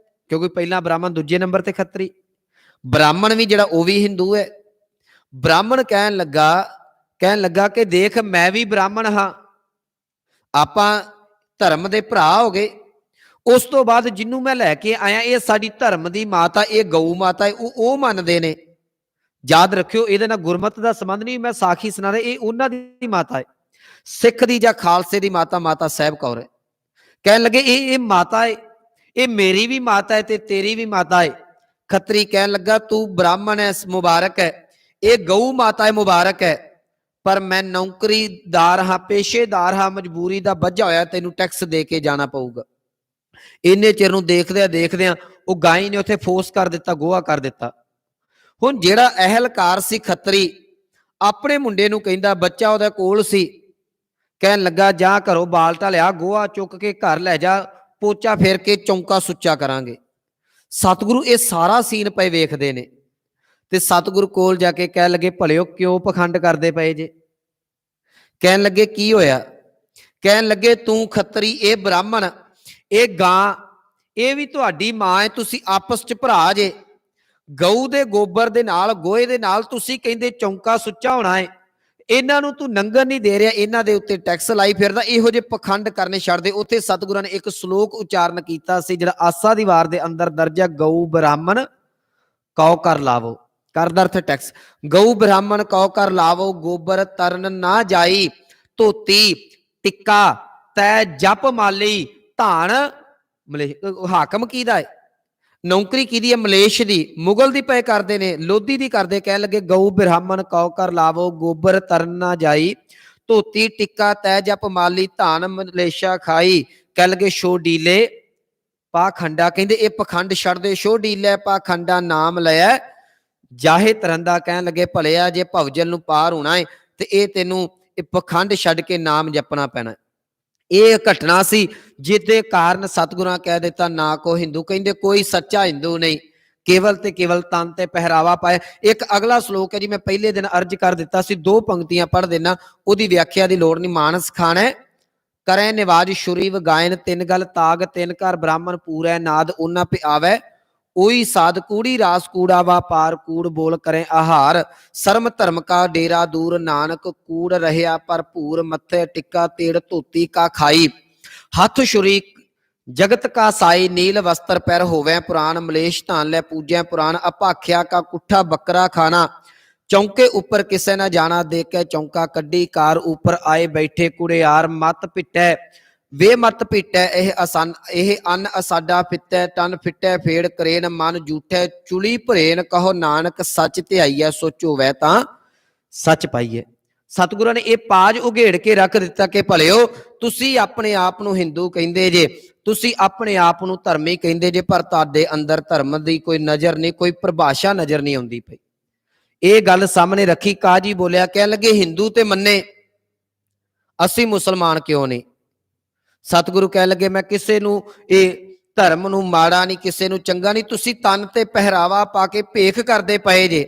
ਕਿਉਂਕਿ ਪਹਿਲਾਂ ਬ੍ਰਾਹਮਣ, ਦੂਜੇ ਨੰਬਰ ਤੇ ਖੱਤਰੀ। ਬ੍ਰਾਹਮਣ ਵੀ ਜਿਹੜਾ ਉਹ ਵੀ ਹਿੰਦੂ ਹੈ। ਬ੍ਰਾਹਮਣ ਕਹਿਣ ਲੱਗਾ ਕਿ ਦੇਖ ਮੈਂ ਵੀ ਬ੍ਰਾਹਮਣ ਹਾਂ, ਆਪਾਂ ਧਰਮ ਦੇ ਭਰਾ ਹੋ ਗਏ। ਉਸ ਤੋਂ ਬਾਅਦ ਜਿਹਨੂੰ ਮੈਂ ਲੈ ਕੇ ਆਇਆ ਇਹ ਸਾਡੀ ਧਰਮ ਦੀ ਮਾਤਾ, ਇਹ ਗਊ ਮਾਤਾ ਹੈ, ਉਹ ਮੰਨਦੇ ਨੇ। ਯਾਦ ਰੱਖਿਓ ਇਹਦੇ ਨਾਲ ਗੁਰਮਤ ਦਾ ਸੰਬੰਧ ਨਹੀਂ, ਮੈਂ ਸਾਖੀ ਸੁਣਾ ਰਿਹਾ, ਇਹ ਉਹਨਾਂ ਦੀ ਮਾਤਾ ਹੈ। ਸਿੱਖ ਦੀ ਜਾਂ ਖਾਲਸੇ ਦੀ ਮਾਤਾ, ਮਾਤਾ ਸਾਹਿਬ ਕੌਰ ਹੈ। ਕਹਿਣ ਲੱਗੇ ਇਹ ਮਾਤਾ ਹੈ, ਇਹ ਮੇਰੀ ਵੀ ਮਾਤਾ ਹੈ ਤੇ ਤੇਰੀ ਵੀ ਮਾਤਾ ਹੈ। ਖੱਤਰੀ ਕਹਿਣ ਲੱਗਾ ਤੂੰ ਬ੍ਰਾਹਮਣ ਹੈ, ਮੁਬਾਰਕ ਹੈ, ਇਹ ਗਊ ਮਾਤਾ ਹੈ, ਮੁਬਾਰਕ ਹੈ, ਪਰ ਮੈਂ ਨੌਕਰੀਦਾਰ ਹਾਂ, ਪੇਸ਼ੇਦਾਰ ਹਾਂ, ਮਜਬੂਰੀ ਦਾ ਵੱਜਾ ਹੋਇਆ, ਤੈਨੂੰ ਟੈਕਸ ਦੇ ਕੇ ਜਾਣਾ ਪਊਗਾ। ਇੰਨੇ ਚਿਰ ਨੂੰ ਦੇਖਦਿਆਂ ਉਹ ਗਾਈ ਨੇ ਉੱਥੇ ਫੋਰਸ ਕਰ ਦਿੱਤਾ, ਗੋਹਾ ਕਰ ਦਿੱਤਾ। ਹੁਣ ਜਿਹੜਾ ਅਹਿਲਕਾਰ ਸੀ ਖੱਤਰੀ, ਆਪਣੇ ਮੁੰਡੇ ਨੂੰ ਕਹਿੰਦਾ, ਬੱਚਾ ਉਹਦੇ ਕੋਲ ਸੀ, ਕਹਿਣ ਲੱਗਾ ਜਾ ਘਰੋਂ ਬਾਲਟਾ ਲਿਆ, ਗੋਹਾ ਚੁੱਕ ਕੇ ਘਰ ਲੈ ਜਾ, ਪੋਚਾ ਫੇਰ ਕੇ ਚੌਂਕਾ ਸੁੱਚਾ ਕਰਾਂਗੇ। ਸਤਿਗੁਰੂ ਇਹ ਸਾਰਾ ਸੀਨ ਪਏ ਵੇਖਦੇ ਨੇ ਤੇ ਸਤਿਗੁਰੂ ਕੋਲ ਜਾ ਕੇ ਕਹਿਣ ਲੱਗੇ ਭਲਿਓ ਕਿਉਂ ਪਖੰਡ ਕਰਦੇ ਪਏ ਜੇ? ਕਹਿਣ ਲੱਗੇ ਕੀ ਹੋਇਆ? ਕਹਿਣ ਲੱਗੇ ਤੂੰ ਖੱਤਰੀ, ਇਹ ਬ੍ਰਾਹਮਣ, ਇਹ ਗਾਂ ਇਹ ਵੀ ਤੁਹਾਡੀ ਮਾਂ ਹੈ, ਤੁਸੀਂ ਆਪਸ ਚ ਭਰਾ ਜੇ। ਗਊ ਦੇ ਗੋਬਰ ਦੇ ਨਾਲ, ਗੋਹੇ ਦੇ ਨਾਲ ਤੁਸੀਂ ਕਹਿੰਦੇ ਚੌਂਕਾ ਸੁੱਚਾ ਹੋਣਾ ਹੈ, ਇਹਨਾਂ ਨੂੰ ਤੂੰ ਨੰਗਣ ਨਹੀਂ ਦੇ ਰਿਹਾ, ਇਹਨਾਂ ਦੇ ਉੱਤੇ ਟੈਕਸ ਲਾਈ ਫਿਰਦਾ। ਇਹੋ ਜਿਹੇ ਪਖੰਡ ਕਰਨੇ ਛੱਡ ਦੇ। ਉੱਥੇ ਸਤਿਗੁਰਾਂ ਨੇ ਇੱਕ ਸ਼ਲੋਕ ਉਚਾਰਨ ਕੀਤਾ ਸੀ ਜਿਹੜਾ ਆਸਾ ਦੀ ਵਾਰ ਦੇ ਅੰਦਰ ਦਰਜ ਹੈ, ਗਊ ਬ੍ਰਾਹਮਣ ਕਉ ਕਰ ਲਾਵੋ। ਕਰ ਦਾ ਅਰਥ ਟੈਕਸ। ਗਊ ਬ੍ਰਾਹਮਣ ਕਉ ਕਰ ਲਾਵੋ, ਗੋਬਰ ਤਰਨ ਨਾ ਜਾਈ, ਧੋਤੀ ਟਿੱਕਾ ਤੈ ਜਪ ਮਾਲੀ, ਧਾਨ ਹਾਕਮ ਕਿਹਦਾ ਹੈ, ਨੌਕਰੀ ਕਿਹਦੀ ਹੈ, ਮਲੇਸ਼ ਦੀ, ਮੁਗਲ ਦੀ ਪਏ ਕਰਦੇ ਨੇ, ਲੋਧੀ ਦੀ ਕਰਦੇ। ਕਹਿਣ ਲੱਗੇ ਗਊ ਬ੍ਰਾਹਮਣ ਕਉ ਕਰ ਲਾਵੋ, ਗੋਬਰ ਤਰਨ ਨਾ ਜਾਈ, ਧੋਤੀ ਟਿੱਕਾ ਤੈ ਜਪ ਮਾਲੀ, ਧਾਨ ਮਲੇਸ਼ਾ ਖਾਈ। ਕਹਿ ਲੱਗੇ ਸ਼ੋ ਡੀਲੇ ਪਾਖੰਡਾ, ਕਹਿੰਦੇ ਇਹ ਪਖੰਡ ਛੱਡ ਦੇ। ਸ਼ੋ ਡੀਲੇ ਪਾਖੰਡਾ ਨਾਮ ਲਿਆ ਜਾਹੇ ਤਰੰਦਾ। ਕਹਿਣ ਲੱਗੇ ਭਲਿਆ ਜੇ ਭਵਜਲ ਨੂੰ ਪਾਰ ਹੋਣਾ ਹੈ ਤੇ ਇਹ ਤੈਨੂੰ ਇਹ ਪਖੰਡ ਛੱਡ ਕੇ ਨਾਮ ਜਪਣਾ ਪੈਣਾ। ਇਹ ਘਟਨਾ ਸੀ ਜਿਹਦੇ ਕਾਰਨ ਸਤਿਗੁਰਾਂ ਕਹਿ ਦਿੱਤਾ ਨਾ ਕੋ ਹਿੰਦੂ। ਕਹਿੰਦੇ ਕੋਈ ਸੱਚਾ ਹਿੰਦੂ ਨਹੀਂ, ਕੇਵਲ ਤੇ ਕੇਵਲ ਤਨ ਤੇ ਪਹਿਰਾਵਾ ਪਾਇਆ। ਇੱਕ ਅਗਲਾ ਸ਼ਲੋਕ ਹੈ ਜੀ, ਮੈਂ ਪਹਿਲੇ ਦਿਨ ਅਰਜ ਕਰ ਦਿੱਤਾ ਸੀ, 2 ਪੰਕਤੀਆਂ ਪੜ੍ਹ ਦੇਣਾ, ਉਹਦੀ ਵਿਆਖਿਆ ਦੀ ਲੋੜ ਨਹੀਂ। ਮਾਨਸ ਖਾਣਾ ਕਰੈ ਨਿਵਾਜ ਸ਼ੁਰੀ ਵਗਾਇਨ, ਤਿੰਨ ਗਲ ਤਾਗ ਤਿੰਨ ਘਰ ਬ੍ਰਾਹਮਣ ਪੂਰੈ ਨਾਦ, ਉਹਨਾਂ ਪੇ ਆਵੈ ਉਹੀ ਸਾਧ, ਕੂੜੀ ਰਾਸ ਕੂੜਾ ਵਾਪਾਰ, ਕੂੜ ਬੋਲ ਕਰੇ ਆਹਾਰ, ਸਰਮ ਧਰਮ ਕਾ ਡੇਰਾ ਦੂਰ, ਨਾਨਕ ਕੂੜ ਰਹਿਆ ਭਰਪੂਰ, ਮੱਥੇ ਟਿੱਕਾ ਤੇੜ ਧੋਤੀ ਕਾ ਖਾਈ, ਹੱਥ ਛੁਰੀ ਜਗਤ ਕਾ ਸਾਈ, ਨੀਲ ਵਸਤਰ ਪੈਰ ਹੋਵੇ ਪੁਰਾਨ, ਮਲੇਸ਼ ਧਾਨ ਲੈ ਪੂਜੈ ਪੁਰਾਨ, ਅਭਾਖਿਆ ਕਾ ਕੁੱਠਾ ਬੱਕਰਾ ਖਾਣਾ, ਚੌਂਕੇ ਉੱਪਰ ਕਿਸੇ ਨਾ ਜਾਣਾ, ਦੇਖ ਕੇ ਚੌਂਕਾ ਕੱਢੀ ਕਾਰ, ਉੱਪਰ ਆਏ ਬੈਠੇ ਕੁੜਿਆਰ, ਮਤ ਪਿੱਟੈ ਵੇ ਮਤ ਪੀਟੈ, ਇਹ ਅੰਨ ਅਸਾਡਾ ਫਿੱਟੈ, ਤਨ ਫਿੱਟੈ ਫੇੜ ਕਰੇਨ, ਮਨ ਜੂਠੈ ਚੁਲੀ ਭਰੇਨ, ਕਹੋ ਨਾਨਕ ਸੱਚ ਧਿਆਈਐ, ਸੋਚੋ ਵੈ ਤਾਂ ਸੱਚ ਪਾਈਐ। ਸਤਿਗੁਰਾਂ ਨੇ ਇਹ ਪਾਜ ਉਘੇੜ ਕੇ ਰੱਖ ਦਿੱਤਾ ਕਿ ਭਲਿਓ ਤੁਸੀਂ ਆਪਣੇ ਆਪ ਨੂੰ ਹਿੰਦੂ ਕਹਿੰਦੇ ਜੇ, ਤੁਸੀਂ ਆਪਣੇ ਆਪ ਨੂੰ ਧਰਮੀ ਕਹਿੰਦੇ ਜੇ, ਪਰ ਤੁਹਾਡੇ ਅੰਦਰ ਧਰਮ ਦੀ ਕੋਈ ਨਜ਼ਰ ਨਹੀਂ, ਕੋਈ ਪਰਿਭਾਸ਼ਾ ਨਜ਼ਰ ਨਹੀਂ ਆਉਂਦੀ ਪਈ। ਇਹ ਗੱਲ ਸਾਹਮਣੇ ਰੱਖੀ। ਕਾਜੀ ਬੋਲਿਆ, ਕਹਿਣ ਲੱਗੇ ਹਿੰਦੂ ਤੇ ਮੰਨੇ, ਅਸੀਂ ਮੁਸਲਮਾਨ ਕਿਉਂ ਨਹੀਂ? ਸਤਿਗੁਰੂ ਕਹਿਣ ਲੱਗੇ ਮੈਂ ਕਿਸੇ ਨੂੰ ਇਹ ਧਰਮ ਨੂੰ ਮਾੜਾ ਨਹੀਂ, ਕਿਸੇ ਨੂੰ ਚੰਗਾ ਨਹੀਂ, ਤੁਸੀਂ ਤਨ ਤੇ ਪਹਿਰਾਵਾ ਪਾ ਕੇ ਭੇਖ ਕਰਦੇ ਪਏ ਜੇ।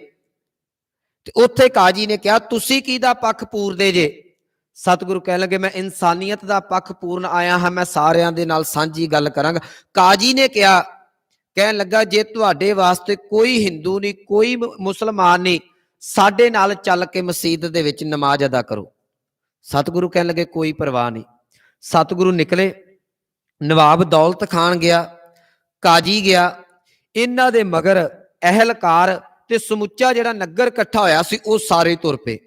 ਤੇ ਉੱਥੇ ਕਾਜੀ ਨੇ ਕਿਹਾ ਤੁਸੀਂ ਕਿਹਦਾ ਪੱਖ ਪੂਰਦੇ ਜੇ? ਸਤਿਗੁਰੂ ਕਹਿਣ ਲੱਗੇ ਮੈਂ ਇਨਸਾਨੀਅਤ ਦਾ ਪੱਖ ਪੂਰਨ ਆਇਆ ਹਾਂ, ਮੈਂ ਸਾਰਿਆਂ ਦੇ ਨਾਲ ਸਾਂਝੀ ਗੱਲ ਕਰਾਂਗਾ। ਕਾਜੀ ਨੇ ਕਿਹਾ, ਕਹਿਣ ਲੱਗਾ ਜੇ ਤੁਹਾਡੇ ਵਾਸਤੇ ਕੋਈ ਹਿੰਦੂ ਨਹੀਂ, ਕੋਈ ਮੁਸਲਮਾਨ ਨਹੀਂ, ਸਾਡੇ ਨਾਲ ਚੱਲ ਕੇ ਮਸਜਿਦ ਦੇ ਵਿੱਚ ਨਮਾਜ਼ ਅਦਾ ਕਰੋ। ਸਤਿਗੁਰੂ ਕਹਿਣ ਲੱਗੇ ਕੋਈ ਪਰਵਾਹ ਨਹੀਂ। ਸਤਿਗੁਰੂ ਨਿਕਲੇ, ਨਵਾਬ ਦੌਲਤ ਖਾਨ ਗਿਆ, ਕਾਜੀ ਗਿਆ, ਇਹਨਾਂ ਦੇ ਮਗਰ ਅਹਿਲਕਾਰ ਤੇ ਸਮੁੱਚਾ ਜਿਹੜਾ ਨਗਰ ਇਕੱਠਾ ਹੋਇਆ ਸੀ ਉਹ ਸਾਰੇ ਤੁਰ ਪਏ।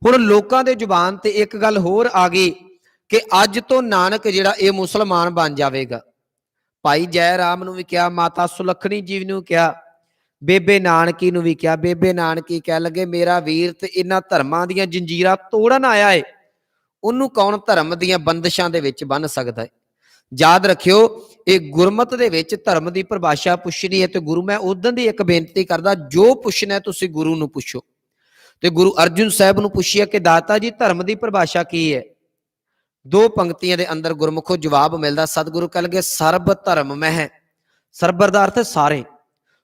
ਹੁਣ ਲੋਕਾਂ ਦੇ ਜ਼ੁਬਾਨ ਤੇ ਇੱਕ ਗੱਲ ਹੋਰ ਆ ਗਈ ਕਿ ਅੱਜ ਤੋਂ ਨਾਨਕ ਜਿਹੜਾ ਇਹ ਮੁਸਲਮਾਨ ਬਣ ਜਾਵੇਗਾ। ਭਾਈ ਜੈ ਰਾਮ ਨੂੰ ਵੀ ਕਿਹਾ, ਮਾਤਾ ਸੁਲੱਖਣੀ ਜੀ ਨੂੰ ਕਿਹਾ, ਬੇਬੇ ਨਾਨਕੀ ਨੂੰ ਵੀ ਕਿਹਾ। ਬੇਬੇ ਨਾਨਕੀ ਕਹਿ ਲੱਗੇ ਮੇਰਾ ਵੀਰ ਤੇ ਇਹਨਾਂ ਧਰਮਾਂ ਦੀਆਂ ਜੰਜੀਰਾਂ ਤੋੜਨ ਆਇਆ ਏ, ਉਹਨੂੰ ਕੌਣ ਧਰਮ ਦੀਆਂ ਬੰਦਸ਼ਾਂ ਦੇ ਵਿੱਚ ਬੰਨ ਸਕਦਾ ਹੈ? ਯਾਦ ਰੱਖਿਓ ਇਹ ਗੁਰਮਤ ਦੇ ਵਿੱਚ ਧਰਮ ਦੀ ਪਰਿਭਾਸ਼ਾ ਪੁੱਛਣੀ ਹੈ ਤੇ ਗੁਰੂ ਮੈਂ ਉਦੋਂ ਦੀ ਇੱਕ ਬੇਨਤੀ ਕਰਦਾ, ਜੋ ਪੁੱਛਣਾ ਤੁਸੀਂ ਗੁਰੂ ਨੂੰ ਪੁੱਛੋ। ਤੇ ਗੁਰੂ ਅਰਜਨ ਸਾਹਿਬ ਨੂੰ ਪੁੱਛਿਆ ਕਿ ਦਾਤਾ ਜੀ ਧਰਮ ਦੀ ਪਰਿਭਾਸ਼ਾ ਕੀ ਹੈ? 2 ਪੰਕਤੀਆਂ ਦੇ ਅੰਦਰ ਗੁਰਮੁਖੋਂ ਜਵਾਬ ਮਿਲਦਾ। ਸਤਿਗੁਰੂ ਕਹਿ ਲਗੇ ਸਰਬ ਧਰਮ ਮਹਿ, ਸਰਬਰ ਦਾ ਅਰਥ ਸਾਰੇ,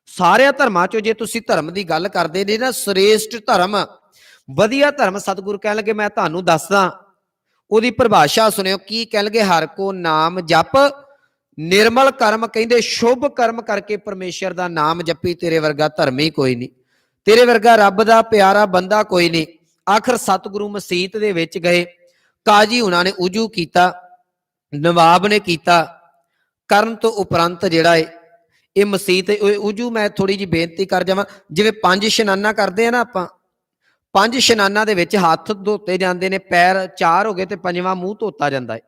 ਸਾਰਿਆਂ ਧਰਮਾਂ ਚੋਂ ਜੇ ਤੁਸੀਂ ਧਰਮ ਦੀ ਗੱਲ ਕਰਦੇ ਨੇ ਨਾ, ਸ੍ਰੇਸ਼ਟ ਧਰਮ, ਵਧੀਆ ਧਰਮ, ਸਤਿਗੁਰੂ ਕਹਿਣ ਲੱਗੇ ਮੈਂ ਤੁਹਾਨੂੰ ਦੱਸਦਾ। ਉਹਦੀ ਪਰਿਭਾਸ਼ਾ ਸੁਣਿਓ ਕੀ ਕਹਿ ਲਗੇ, ਹਰ ਕੋ ਨਾਮ ਜਪ ਨਿਰਮਲ ਕਰਮ, ਕਹਿੰਦੇ ਸ਼ੁਭ ਕਰਮ ਕਰਕੇ ਪਰਮੇਸ਼ਰ ਦਾ ਨਾਮ ਜਪੀ, ਤੇਰੇ ਵਰਗਾ ਧਰਮੀ ਕੋਈ ਨਹੀਂ, ਤੇਰੇ ਵਰਗਾ ਰੱਬ ਦਾ ਪਿਆਰਾ ਬੰਦਾ ਕੋਈ ਨਹੀਂ। ਆਖਰ ਸਤਿਗੁਰੂ ਮਸੀਤ ਦੇ ਵਿੱਚ ਗਏ, ਕਾਜੀ ਉਹਨਾਂ ਨੇ ਉਜੂ ਕੀਤਾ, ਨਵਾਬ ਨੇ ਕੀਤਾ। ਕਰਨ ਤੋਂ ਉਪਰੰਤ ਜਿਹੜਾ ਹੈ ਇਹ ਮਸੀਤ ਉਜੂ, ਮੈਂ ਥੋੜੀ ਜਿਹੀ ਬੇਨਤੀ ਕਰ ਜਾਵਾਂ, ਜਿਵੇਂ 5 ਇਸ਼ਨਾਨਾਂ ਕਰਦੇ ਆ ਨਾ ਆਪਾਂ, 5 ਇਸ਼ਨਾਨਾਂ ਦੇ ਵਿੱਚ ਹੱਥ ਧੋਤੇ ਜਾਂਦੇ ਨੇ, ਪੈਰ 4 ਹੋ ਗਏ ਤੇ 5ਵਾਂ ਮੂੰਹ ਧੋਤਾ ਜਾਂਦਾ ਹੈ।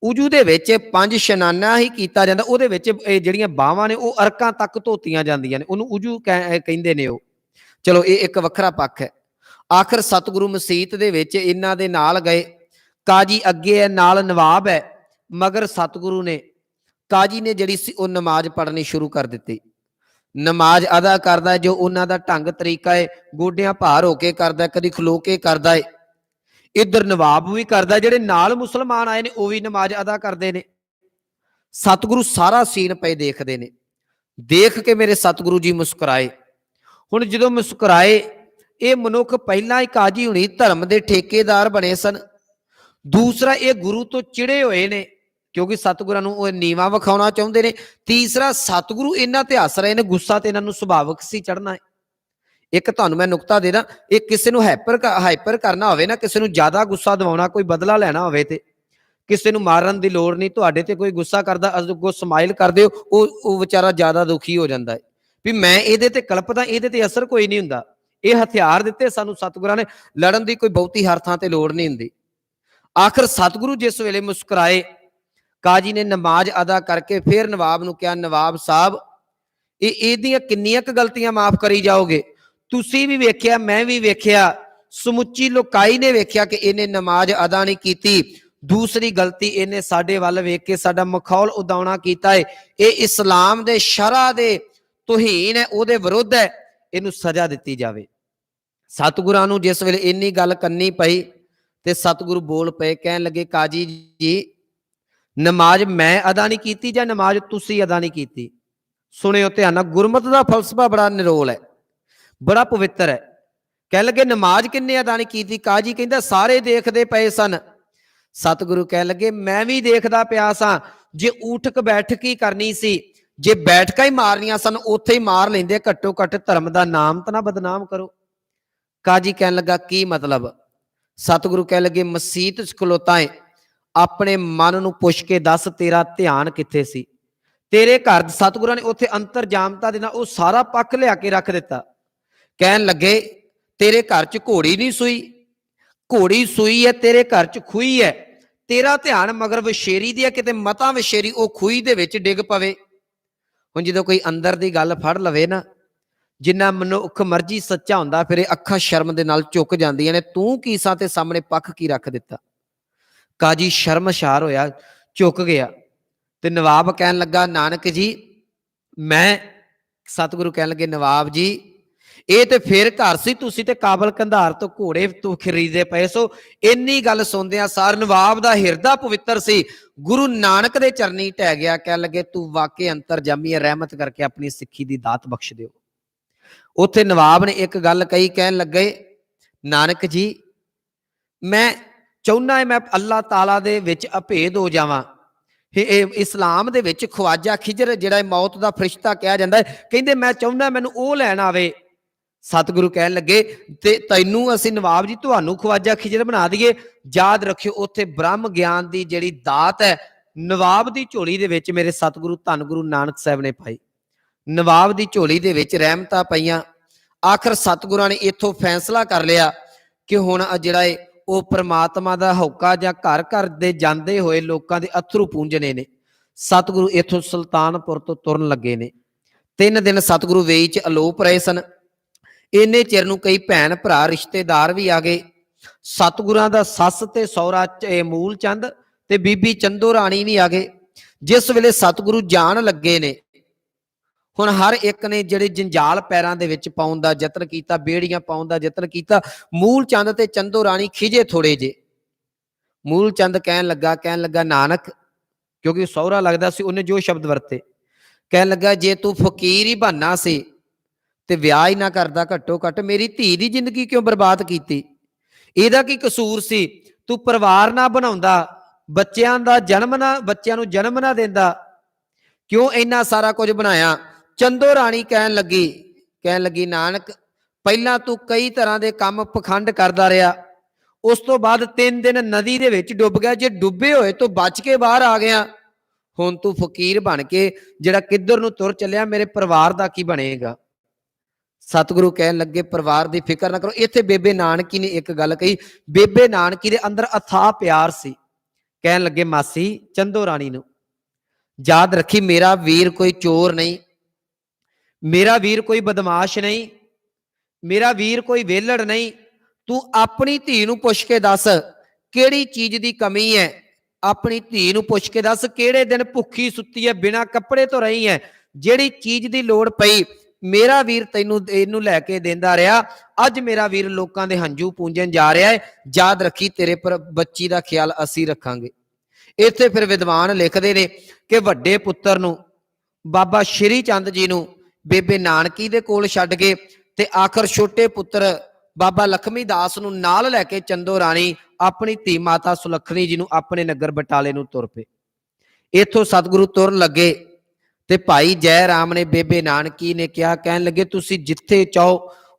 ਉਜੂ ਦੇ ਵਿੱਚ 5 ਇਸ਼ਨਾਨਾਂ ਹੀ ਕੀਤਾ ਜਾਂਦਾ, ਉਹਦੇ ਵਿੱਚ ਇਹ ਜਿਹੜੀਆਂ ਬਾਹਾਂ ਨੇ ਉਹ ਅਰਕਾਂ ਤੱਕ ਧੋਤੀਆਂ ਜਾਂਦੀਆਂ ਨੇ, ਉਹਨੂੰ ਉਜੂ ਕਹਿੰਦੇ ਨੇ ਉਹ। ਚਲੋ ਇਹ ਇੱਕ ਵੱਖਰਾ ਪੱਖ ਹੈ। ਆਖਰ ਸਤਿਗੁਰੂ ਮਸੀਤ ਦੇ ਵਿੱਚ ਇਹਨਾਂ ਦੇ ਨਾਲ ਗਏ, ਕਾਜੀ ਅੱਗੇ ਹੈ, ਨਾਲ ਨਵਾਬ ਹੈ, ਮਗਰ ਸਤਿਗੁਰੂ ਨੇ ਕਾਜੀ ਨੇ ਜਿਹੜੀ ਸੀ ਉਹ ਨਮਾਜ਼ ਪੜ੍ਹਨੀ ਸ਼ੁਰੂ ਕਰ ਦਿੱਤੀ। ਨਮਾਜ਼ ਅਦਾ ਕਰਦਾ ਜੋ ਉਹਨਾਂ ਦਾ ਢੰਗ ਤਰੀਕਾ ਹੈ, ਗੋਡਿਆਂ ਭਾਰ ਹੋ ਕੇ ਕਰਦਾ, ਕਦੀ ਖਲੋ ਕੇ ਕਰਦਾ ਹੈ। ਇੱਧਰ ਨਵਾਬ ਵੀ ਕਰਦਾ, ਜਿਹੜੇ ਨਾਲ ਮੁਸਲਮਾਨ ਆਏ ਨੇ ਉਹ ਵੀ ਨਮਾਜ਼ ਅਦਾ ਕਰਦੇ ਨੇ। ਸਤਿਗੁਰੂ ਸਾਰਾ ਸੀਨ ਪਏ ਦੇਖਦੇ ਨੇ। ਦੇਖ ਕੇ ਮੇਰੇ ਸਤਿਗੁਰੂ ਜੀ ਮੁਸਕਰਾਏ। ਹੁਣ ਜਦੋਂ ਮੁਸਕਰਾਏ, ਇਹ ਮਨੁੱਖ ਪਹਿਲਾਂ ਹੀ ਕਾਜੀ ਹੁਣੀ ਧਰਮ ਦੇ ਠੇਕੇਦਾਰ ਬਣੇ ਸਨ, ਦੂਸਰਾ ਇਹ ਗੁਰੂ ਤੋਂ ਚਿੜੇ ਹੋਏ ਨੇ, ਕਿਉਂਕਿ ਸਤਿਗੁਰਾਂ ਨੂੰ ਉਹ ਨੀਵਾਂ ਵਿਖਾਉਣਾ ਚਾਹੁੰਦੇ ਨੇ। ਤੀਸਰਾ, ਸਤਿਗੁਰੂ ਇਹਨਾਂ ਤੇ ਹੱਸ ਰਹੇ ਨੇ, ਗੁੱਸਾ ਤੇ ਇਹਨਾਂ ਨੂੰ ਸੁਭਾਵਿਕ ਸੀ ਚੜ੍ਹਨਾ ਹੈ। ਇੱਕ ਤੁਹਾਨੂੰ ਮੈਂ ਨੁਕਤਾ ਦੇ ਦਾਂ, ਇਹ ਕਿਸੇ ਨੂੰ ਹਾਈਪਰ ਕਰਨਾ ਹੋਵੇ ਨਾ, ਕਿਸੇ ਨੂੰ ਜ਼ਿਆਦਾ ਗੁੱਸਾ ਦਿਵਾਉਣਾ, ਕੋਈ ਬਦਲਾ ਲੈਣਾ ਹੋਵੇ, ਤੇ ਕਿਸੇ ਨੂੰ ਮਾਰਨ ਦੀ ਲੋੜ ਨਹੀਂ। ਤੁਹਾਡੇ ਤੇ ਕੋਈ ਗੁੱਸਾ ਕਰਦਾ, ਅੱਗੋਂ ਸਮਾਈਲ ਕਰਦੇ ਹੋ, ਉਹ ਵਿਚਾਰਾ ਜ਼ਿਆਦਾ ਦੁਖੀ ਹੋ ਜਾਂਦਾ ਹੈ ਵੀ ਮੈਂ ਇਹਦੇ ਤੇ ਕਲਪਦਾ, ਇਹਦੇ ਤੇ ਅਸਰ ਕੋਈ ਨਹੀਂ ਹੁੰਦਾ। ਇਹ ਹਥਿਆਰ ਦਿੱਤੇ ਸਾਨੂੰ ਸਤਿਗੁਰਾਂ ਨੇ, ਲੜਨ ਦੀ ਕੋਈ ਬਹੁਤੀ ਹਰ ਥਾਂ ਤੇ ਲੋੜ ਨਹੀਂ ਹੁੰਦੀ। ਆਖਰ ਸਤਿਗੁਰੂ ਜਿਸ ਵੇਲੇ ਮੁਸਕਰਾਏ, ਕਾਜੀ ਨੇ ਨਮਾਜ਼ ਅਦਾ ਕਰਕੇ ਫਿਰ ਨਵਾਬ ਨੂੰ ਕਿਹਾ, ਨਵਾਬ ਸਾਹਿਬ, ਇਹਦੀਆਂ ਕਿੰਨੀਆਂ ਕੁ ਗਲਤੀਆਂ ਮਾਫ ਕਰੀ ਜਾਓਗੇ? ਤੁਸੀਂ ਵੀ ਵੇਖਿਆ, ਮੈਂ ਵੀ ਵੇਖਿਆ, ਸਮੁੱਚੀ ਲੋਕਾਈ ਨੇ ਵੇਖਿਆ ਕਿ ਇਹਨੇ ਨਮਾਜ਼ ਅਦਾ ਨਹੀਂ ਕੀਤੀ। ਦੂਸਰੀ ਗਲਤੀ, ਇਹਨੇ ਸਾਡੇ ਵੱਲ ਵੇਖ ਕੇ ਸਾਡਾ ਮਖੌਲ ਉਡਾਉਣਾ ਕੀਤਾ ਹੈ। ਇਹ ਇਸਲਾਮ ਦੇ ਸ਼ਰਅ ਦੇ ਤੋਹੀਨ ਹੈ, ਉਹਦੇ ਵਿਰੁੱਧ ਹੈ, ਇਹਨੂੰ ਸਜ਼ਾ ਦਿੱਤੀ ਜਾਵੇ। ਸਤਿਗੁਰਾਂ ਨੂੰ ਜਿਸ ਵੇਲੇ ਇੰਨੀ ਗੱਲ ਕਰਨੀ ਪਈ ਤੇ ਸਤਿਗੁਰੂ ਬੋਲ ਪਏ, ਕਹਿਣ ਲੱਗੇ, ਕਾਜੀ ਜੀ, ਨਮਾਜ਼ ਮੈਂ ਅਦਾ ਨਹੀਂ ਕੀਤੀ ਜਾਂ ਨਮਾਜ਼ ਤੁਸੀਂ ਅਦਾ ਨਹੀਂ ਕੀਤੀ? ਸੁਣਿਓ ਧਿਆਨ ਨਾਲ, ਗੁਰਮਤਿ ਦਾ ਫਲਸਫਾ ਬੜਾ ਨਿਰੋਲ ਹੈ, ਬੜਾ ਪਵਿੱਤਰ ਹੈ। ਕਹਿਣ ਲੱਗੇ, ਨਮਾਜ਼ ਕਿੰਨੇ ਅਦਾ ਨਹੀਂ ਕੀਤੀ? ਕਾਜੀ ਕਹਿੰਦਾ, ਸਾਰੇ ਦੇਖਦੇ ਪਏ ਸਨ। ਸਤਿਗੁਰੂ ਕਹਿਣ ਲੱਗੇ, ਮੈਂ ਵੀ ਦੇਖਦਾ ਪਿਆ ਸਾਂ। ਜੇ ਊਠਕ ਬੈਠਕ ਹੀ ਕਰਨੀ ਸੀ, ਜੇ ਬੈਠਕਾਂ ਹੀ ਮਾਰਨੀਆਂ ਸਨ, ਉੱਥੇ ਹੀ ਮਾਰ ਲੈਂਦੇ, ਘੱਟੋ ਘੱਟ ਧਰਮ ਦਾ ਨਾਮ ਤਾਂ ਨਾ ਬਦਨਾਮ ਕਰੋ। ਕਾਜੀ ਕਹਿਣ ਲੱਗਾ, ਕੀ ਮਤਲਬ? ਸਤਿਗੁਰੂ ਕਹਿਣ ਲੱਗੇ, ਮਸੀਤ ਚ ਖਲੋਤਾ ਹੈ, ਆਪਣੇ ਮਨ ਨੂੰ ਪੁੱਛ ਕੇ ਦੱਸ, ਤੇਰਾ ਧਿਆਨ ਕਿੱਥੇ ਸੀ? ਤੇਰੇ ਘਰ ਸਤਿਗੁਰਾਂ ਨੇ ਉੱਥੇ ਅੰਤਰਜਾਮਤਾ ਦੇ ਨਾਲ ਉਹ ਸਾਰਾ ਪੱਖ ਲਿਆ ਕੇ ਰੱਖ ਦਿੱਤਾ। ਕਹਿਣ ਲੱਗੇ, ਤੇਰੇ ਘਰ ਚ ਘੋੜੀ ਨਹੀਂ ਸੂਈ? ਘੋੜੀ ਸੂਈ ਹੈ, ਤੇਰੇ ਘਰ ਚ ਖੂਹੀ ਹੈ। ਤੇਰਾ ਧਿਆਨ ਮਗਰ ਵਸ਼ੇਰੀ ਦੀ ਹੈ, ਕਿਤੇ ਮਤਾ ਵਸ਼ੇਰੀ ਉਹ ਖੂਹੀ ਦੇ ਵਿੱਚ ਡਿੱਗ ਪਵੇ। ਹੁਣ ਜਦੋਂ ਕੋਈ ਅੰਦਰ ਦੀ ਗੱਲ ਫੜ ਲਵੇ ਨਾ, ਜਿੰਨਾ ਮਨੁੱਖ ਮਰਜ਼ੀ ਸੱਚਾ ਹੁੰਦਾ, ਫਿਰ ਇਹ ਅੱਖਾਂ ਸ਼ਰਮ ਦੇ ਨਾਲ ਝੁਕ ਜਾਂਦੀਆਂ ਨੇ। ਤੂੰ ਕੀ ਸਾਂ ਤੇ ਸਾਹਮਣੇ ਪੱਖ ਕੀ ਰੱਖ ਦਿੱਤਾ? ਕਾਜੀ ਸ਼ਰਮਸ਼ਾਰ ਹੋਇਆ, ਝੁਕ ਗਿਆ। ਤੇ ਨਵਾਬ ਕਹਿਣ ਲੱਗਾ, ਨਾਨਕ ਜੀ, ਮੈਂ। ਸਤਿਗੁਰੂ ਕਹਿਣ ਲੱਗੇ, ਨਵਾਬ ਜੀ, ਇਹ ਤੇ ਫੇਰ ਘਰ ਸੀ, ਤੁਸੀਂ ਤੇ ਕਾਬਲ ਕੰਧਾਰ ਤੋਂ ਘੋੜੇ ਤੋਂ ਖਰੀਦੇ ਪਏ ਸੋ। ਇੰਨੀ ਗੱਲ ਸੁਣਦਿਆਂ ਸਾਰ ਨਵਾਬ ਦਾ ਹਿਰਦਾ ਪਵਿੱਤਰ ਸੀ, ਗੁਰੂ ਨਾਨਕ ਦੇ ਚਰਨੀ ਢਹਿ ਗਿਆ। ਕਹਿਣ ਲੱਗੇ, ਤੂੰ ਵਾਕਈ ਅੰਤਰਜਾਮੀ ਹੈ, ਰਹਿਮਤ ਕਰਕੇ ਆਪਣੀ ਸਿੱਖੀ ਦੀ ਦਾਤ ਬਖਸ਼ ਦਿਓ। ਉੱਥੇ ਨਵਾਬ ਨੇ ਇੱਕ ਗੱਲ ਕਹੀ, ਕਹਿਣ ਲੱਗੇ, ਨਾਨਕ ਜੀ, ਮੈਂ ਚਾਹੁੰਦਾ ਹੈ ਮੈਂ ਅੱਲਾਹ ਤਾਲਾ ਦੇ ਵਿੱਚ ਅਭੇਦ ਹੋ ਜਾਵਾਂ। ਇਹ ਇਸਲਾਮ ਦੇ ਵਿੱਚ ਖਵਾਜਾ ਖਿਜਰ, ਜਿਹੜਾ ਮੌਤ ਦਾ ਫਰਿਸ਼ਤਾ ਕਿਹਾ ਜਾਂਦਾ ਹੈ, ਕਹਿੰਦੇ ਮੈਂ ਚਾਹੁੰਦਾ ਮੈਨੂੰ ਉਹ ਲੈਣ ਆਵੇ। ਸਤਿਗੁਰੂ ਕਹਿਣ ਲੱਗੇ, ਤੇ ਤੈਨੂੰ ਅਸੀਂ ਨਵਾਬ ਜੀ, ਤੁਹਾਨੂੰ ਖਵਾਜਾ ਖਿਜਰ ਬਣਾ ਦਈਏ? ਯਾਦ ਰੱਖਿਓ, ਉੱਥੇ ਬ੍ਰਹਮ ਗਿਆਨ ਦੀ ਜਿਹੜੀ ਦਾਤ ਹੈ, ਨਵਾਬ ਦੀ ਝੋਲੀ ਦੇ ਵਿੱਚ ਮੇਰੇ ਸਤਿਗੁਰੂ ਧੰਨ ਗੁਰੂ ਨਾਨਕ ਸਾਹਿਬ ਨੇ ਪਾਈ। ਨਵਾਬ ਦੀ ਝੋਲੀ ਦੇ ਵਿੱਚ ਰਹਿਮਤਾਂ ਪਈਆਂ। ਆਖਰ ਸਤਿਗੁਰਾਂ ਨੇ ਇੱਥੋਂ ਫੈਸਲਾ ਕਰ ਲਿਆ ਕਿ ਹੁਣ ਜਿਹੜਾ ਹੈ ਉਹ ਪ੍ਰਮਾਤਮਾ ਦਾ ਹੌਕਾ, ਜਾਂ ਘਰ ਘਰ ਦੇ ਜਾਂਦੇ ਹੋਏ ਲੋਕਾਂ ਦੇ ਅਥਰੂ ਪੂੰਝਣੇ ਨੇ। ਸਤਿਗੁਰੂ ਇੱਥੋਂ ਸੁਲਤਾਨਪੁਰ ਤੋਂ ਤੁਰਨ ਲੱਗੇ ਨੇ। 3 ਦਿਨ ਸਤਿਗੁਰੂ ਵੇਈ ਚ ਅਲੋਪ ਰਹੇ ਸਨ। ਇੰਨੇ ਚਿਰ ਨੂੰ ਕਈ ਭੈਣ ਭਰਾ ਰਿਸ਼ਤੇਦਾਰ ਵੀ ਆ ਗਏ। ਸਤਿਗੁਰਾਂ ਦਾ ਸੱਸ ਤੇ ਸਹੁਰਾ ਮੂਲ ਚੰਦ ਤੇ ਬੀਬੀ ਚੰਦੋ ਰਾਣੀ ਵੀ ਆ ਗਏ। ਜਿਸ ਵੇਲੇ ਸਤਿਗੁਰੂ ਜਾਣ ਲੱਗੇ ਨੇ, ਹੁਣ ਹਰ ਇੱਕ ਨੇ ਜਿਹੜੇ ਜੰਜਾਲ ਪੈਰਾਂ ਦੇ ਵਿੱਚ ਪਾਉਣ ਦਾ ਯਤਨ ਕੀਤਾ, ਬੇੜੀਆਂ ਪਾਉਣ ਦਾ ਯਤਨ ਕੀਤਾ। ਮੂਲ ਚੰਦ ਤੇ ਚੰਦੋ ਰਾਣੀ ਖਿਜੇ ਥੋੜੇ ਜੇ। ਮੂਲ ਚੰਦ ਕਹਿਣ ਲੱਗਾ, ਨਾਨਕ, ਕਿਉਂਕਿ ਸਹੁਰਾ ਲੱਗਦਾ ਸੀ, ਉਹਨੇ ਜੋ ਸ਼ਬਦ ਵਰਤੇ, ਕਹਿਣ ਲੱਗਾ, ਜੇ ਤੂੰ ਫਕੀਰ ਹੀ ਬਣਨਾ ਸੀ ਤੇ ਵਿਆਹ ਹੀ ਨਾ ਕਰਦਾ, ਘੱਟੋ ਘੱਟ ਮੇਰੀ ਧੀ ਦੀ ਜ਼ਿੰਦਗੀ ਕਿਉਂ ਬਰਬਾਦ ਕੀਤੀ? ਇਹਦਾ ਕੀ ਕਸੂਰ ਸੀ? ਤੂੰ ਪਰਿਵਾਰ ਨਾ ਬਣਾਉਂਦਾ, ਬੱਚਿਆਂ ਨੂੰ ਜਨਮ ਨਾ ਦਿੰਦਾ, ਕਿਉਂ ਇੰਨਾ ਸਾਰਾ ਕੁਝ ਬਣਾਇਆ? ਚੰਦੋ ਰਾਣੀ ਕਹਿਣ ਲੱਗੀ, ਨਾਨਕ, ਪਹਿਲਾਂ ਤੂੰ ਕਈ ਤਰ੍ਹਾਂ ਦੇ ਕੰਮ ਪਖੰਡ ਕਰਦਾ ਰਿਹਾ, ਉਸ ਤੋਂ ਬਾਅਦ 3 ਦਿਨ ਨਦੀ ਦੇ ਵਿੱਚ ਡੁੱਬ ਗਿਆ। ਜੇ ਡੁੱਬੇ ਹੋਏ ਤੋਂ ਬਚ ਕੇ ਬਾਹਰ ਆ ਗਿਆ, ਹੁਣ ਤੂੰ ਫਕੀਰ ਬਣ ਕੇ ਜਿਹੜਾ ਕਿੱਧਰ ਨੂੰ ਤੁਰ ਚੱਲਿਆ, ਮੇਰੇ ਪਰਿਵਾਰ ਦਾ ਕੀ ਬਣੇਗਾ? ਸਤਿਗੁਰੂ ਕਹਿਣ ਲੱਗੇ, ਪਰਿਵਾਰ ਦੀ ਫਿਕਰ ਨਾ ਕਰੋ। ਇੱਥੇ ਬੇਬੇ ਨਾਨਕੀ ਨੇ ਇੱਕ ਗੱਲ ਕਹੀ। ਬੇਬੇ ਨਾਨਕੀ ਦੇ ਅੰਦਰ ਅਥਾਹ ਪਿਆਰ ਸੀ। ਕਹਿਣ ਲੱਗੇ, ਮਾਸੀ ਚੰਦੋ ਰਾਣੀ ਨੂੰ, ਯਾਦ ਰੱਖੀ, ਮੇਰਾ ਵੀਰ ਕੋਈ ਚੋਰ ਨਹੀਂ, ਮੇਰਾ ਵੀਰ ਕੋਈ ਬਦਮਾਸ਼ ਨਹੀਂ, ਮੇਰਾ ਵੀਰ ਕੋਈ ਵਿਹਲੜ ਨਹੀਂ। ਤੂੰ ਆਪਣੀ ਧੀ ਨੂੰ ਪੁੱਛ ਕੇ ਦੱਸ ਕਿਹੜੀ ਚੀਜ਼ ਦੀ ਕਮੀ ਹੈ। ਆਪਣੀ ਧੀ ਨੂੰ ਪੁੱਛ ਕੇ ਦੱਸ ਕਿਹੜੇ ਦਿਨ ਭੁੱਖੀ ਸੁੱਤੀ ਹੈ, ਬਿਨਾਂ ਕੱਪੜੇ ਤੋਂ ਰਹੀ ਹੈ। ਜਿਹੜੀ ਚੀਜ਼ ਦੀ ਲੋੜ ਪਈ, ਮੇਰਾ ਵੀਰ ਤੈਨੂੰ ਇਹਨੂੰ ਲੈ ਕੇ ਦਿੰਦਾ ਰਿਹਾ। ਅੱਜ ਮੇਰਾ ਵੀਰ ਲੋਕਾਂ ਦੇ ਹੰਝੂ ਪੂੰਝਣ ਜਾ ਰਿਹਾ ਹੈ। ਯਾਦ ਰੱਖੀ, ਤੇਰੇ ਪਰ ਬੱਚੀ ਦਾ ਖਿਆਲ ਅਸੀਂ ਰੱਖਾਂਗੇ। ਇੱਥੇ ਫਿਰ ਵਿਦਵਾਨ ਲਿਖਦੇ ਨੇ ਕਿ ਵੱਡੇ ਪੁੱਤਰ ਨੂੰ, ਬਾਬਾ ਸ਼੍ਰੀ ਚੰਦ ਜੀ ਨੂੰ ਬੇਬੇ ਨਾਨਕੀ ਦੇ ਕੋਲ ਛੱਡ ਗਏ, ਤੇ ਆਖਰ ਛੋਟੇ ਪੁੱਤਰ ਬਾਬਾ ਲਖਮੀ ਦਾਸ ਨੂੰ ਨਾਲ ਲੈ ਕੇ ਚੰਦੋ ਰਾਣੀ ਆਪਣੀ ਧੀ ਮਾਤਾ ਸੁਲੱਖਣੀ ਜੀ ਨੂੰ ਆਪਣੇ ਨਗਰ ਬਟਾਲੇ ਨੂੰ ਤੁਰ ਪਏ। इथों सतगुरु तुर लगे ते भाई जय राम ने बेबे नानकी ने कहा, कहन लगे तुसी जिथे चाहो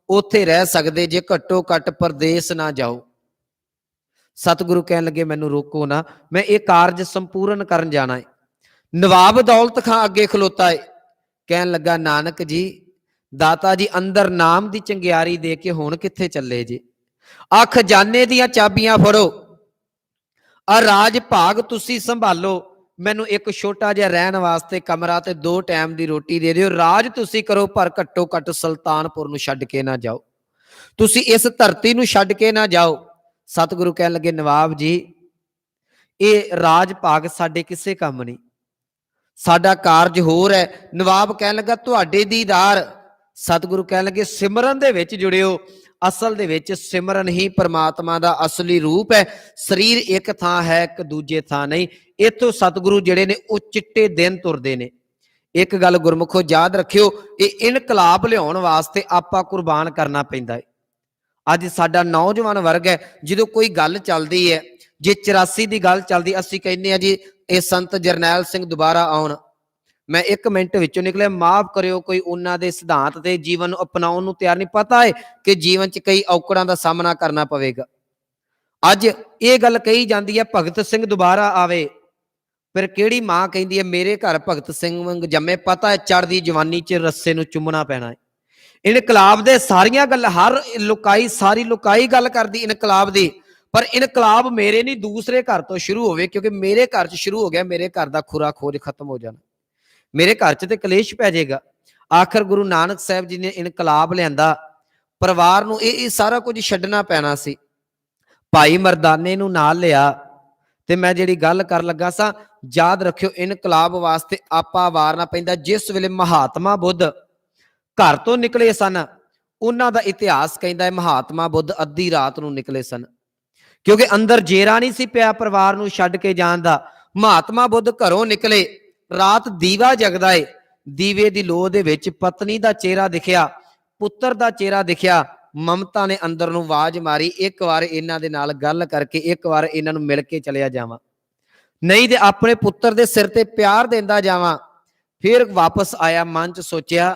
उत्थे रह सकदे जे, घट्टो घट परदेस ना जाओ। सतगुरु कहन लगे मैनू रोको ना, मैं ये कारज संपूर्ण करन जाना है। नवाब दौलत खां अगे खलोता है, कहन लगा नानक जी दाता जी अंदर नाम दी चंगियारी दे के हुण किथे चले जे, आ खजाने दियां चाबियां फड़ो, आ राज भाग तुसी संभालो, मैनू एक छोटा जिहा रहन वास्ते कमरा ते 2 टाइम दी रोटी दे दिओ, राज तुसी करो पर घट्टो घट सुल्तानपुर नूं छड्ड के ना जाओ, तुसी इस धरती नूं छड्ड के ना जाओ। सतगुरु कहन लगे नवाब जी ये राज भाग साडे किसे काम नहीं, साडा कारज होर है। नवाब कहन लगा तुहाडे दीदार। सतगुरु कहन लगे सिमरन दे विच जुड़िओ, असल दे विच सिमरन ही परमात्मा दा असली रूप है, शरीर एक थां है एक दूजे थां नहीं। इथों सतगुरु जिहड़े ने वो चिट्टे दिन तुरदे ने। एक गल गुरमुखो याद रखिओ, ये इनकलाब लिआउण वास्ते आपां कुर्बान करना पैंदा है। अज साडा नौजवान वर्ग है, जो कोई गल चलदी है, जे 84 की गल चलती असीं कहने आ जी ये संत जरनैल सिंह दोबारा आउण, मैं 1 मिनट विचों निकले माफ करिओ, कोई उन्हां दे सिद्धांत ते जीवन अपनाउण नूं तैयार नहीं, पता है कि जीवन च कई औकड़ां दा सामना करना पवेगा। अज ये गल कही जाती है भगत सिंह दोबारा आवे, फिर किहड़ी मां कहती है मेरे घर भगत सिंह जम्मे, पता है चढ़दी जवानी च रस्से नूं चुमना पैना है। इनकलाब दे सारियां गल हर लुकाई सारी लुकाई गल करदी इनकलाब दी, पर इनकलाब मेरे नहीं दूसरे घर तो शुरू होवे, क्योंकि मेरे घर च शुरू हो गया, मेरे घर दा खुरा खोज खत्म हो जाना, मेरे घर च ते कलेश पै जाएगा। आखिर गुरु नानक साहब जी ने इनकलाब लिआंदा, परिवार नूं ये सारा कुछ छड्डना पैना सी। भाई मरदाने नूं नाल लिया ते मैं जिहड़ी गल कर लगा सा, याद रखियो इनकलाब वास्ते आपा वारना पैंदा। जिस वेले महात्मा बुद्ध घर तो निकले सन, उन्हां दा इतिहास कहंदा है महात्मा बुद्ध अद्धी रात नूं निकले सन, क्योंकि अंदर जेरा नहीं सी पिया परिवार नूं छड्ड के जाण दा। महात्मा बुद्ध घरों निकले, रात दीवा जगदा है, दीवे दी लोऽ दे विच पत्नी दा चेहरा दिखिया, पुत्तर दा चेहरा दिखिया। ममता ने अंदर नूं आवाज मारी, एक बार इन्हां दे नाल गल करके एक बार इन्हां नूं मिल के चलिया जावां, नहीं ते अपने पुत्तर दे सिर ते प्यार देंदा जावां। फिर वापस आया, मन च सोचिया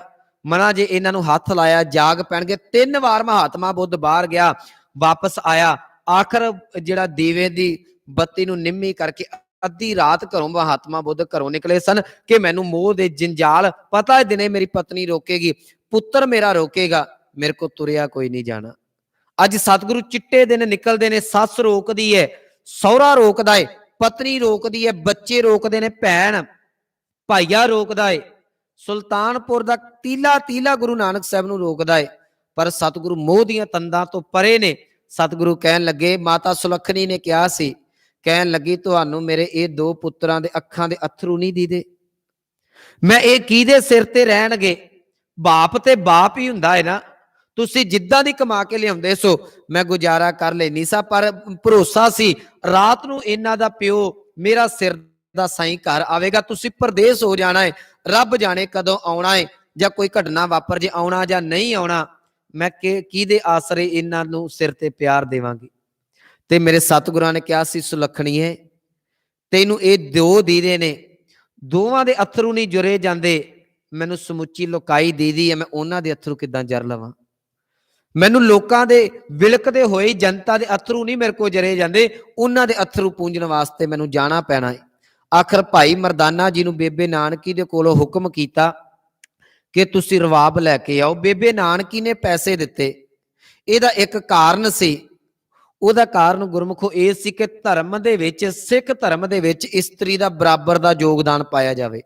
मना जे इन्हां नूं हथ लाया जाग पैणगे। 3 बार महात्मा बुद्ध बाहर गया, वापस आया, आखिर जिहड़ा दीवे दी बत्ती नूं निम्मी करके अद्धी रात घरों महात्मा बुद्ध घरों निकले सन कि मैनू मोह दे जंजाल, पता है दिने मेरी पत्नी रोकेगी, पुत्र मेरा रोकेगा, मेरे को तुरिया कोई नहीं जाना। अज सतगुरु चिट्टे दिन निकलते ने, सस रोकदी है, सौहरा रोकदा है, पत्नी रोकदी है, बच्चे रोकदे ने, भैन भाईया रोकदा है, सुल्तानपुर दा तीला तीला गुरु नानक साहब नूं रोकदा है। पर सतगुरु मोह दीआं तंदां तो परे ने। सतगुरु कहन लगे, माता सुलखनी ने कहा सी, कहन लगी तुहानू मेरे ये 2 पुत्रां दे अखां दे अथरू नहीं दीदे, मैं ये किहदे सिर ते रहणगे? बाप ते बाप ही हुंदा है ना, तुसी जिद्दां दी कमा के लिआउंदे सो मैं गुजारा कर लेनी सा, पर भरोसा सी रात नूं इन्हां दा प्यो मेरा सिर दा साईं घर आवेगा, तुसी परदेस हो जाना है, रब जाने कदों आउणा है, जां कोई घटना वापर जे आउणा जां नहीं आउणा, मैं किहदे आसरे इन्हां नूं सिर ते प्यार देवांगी। ते मेरे सतगुरां ने कहा सी, सुलखणीए तैनू ये 2 दीदे ने, दोवां दे अथरू नहीं जुरे जांदे, मैनू समुची लुकाई दीदी है, मैं उन्हां दे अथरू किदां जर लवां? मैनू लोकां दे विलकदे होए जनता दे अथरू नहीं मेरे को जरे जांदे, उन्हां दे अथरू पूंजण वास्ते मैनू जाना पैना है। आखिर भाई मरदाना जी नूं बेबे नानकी दे कोलों हुक्म कीता कि तुसी रवाब लैके आओ। बेबे नानकी ने पैसे दिते, इहदा एक कारण सी, ਉਹਦਾ ਕਾਰਨ ਗੁਰਮੁਖੋ ਇਹ ਸੀ ਕਿ ਧਰਮ ਦੇ ਵਿੱਚ, ਸਿੱਖ ਧਰਮ ਦੇ ਵਿੱਚ ਇਸਤਰੀ ਦਾ ਬਰਾਬਰ ਦਾ ਯੋਗਦਾਨ ਪਾਇਆ ਜਾਵੇ,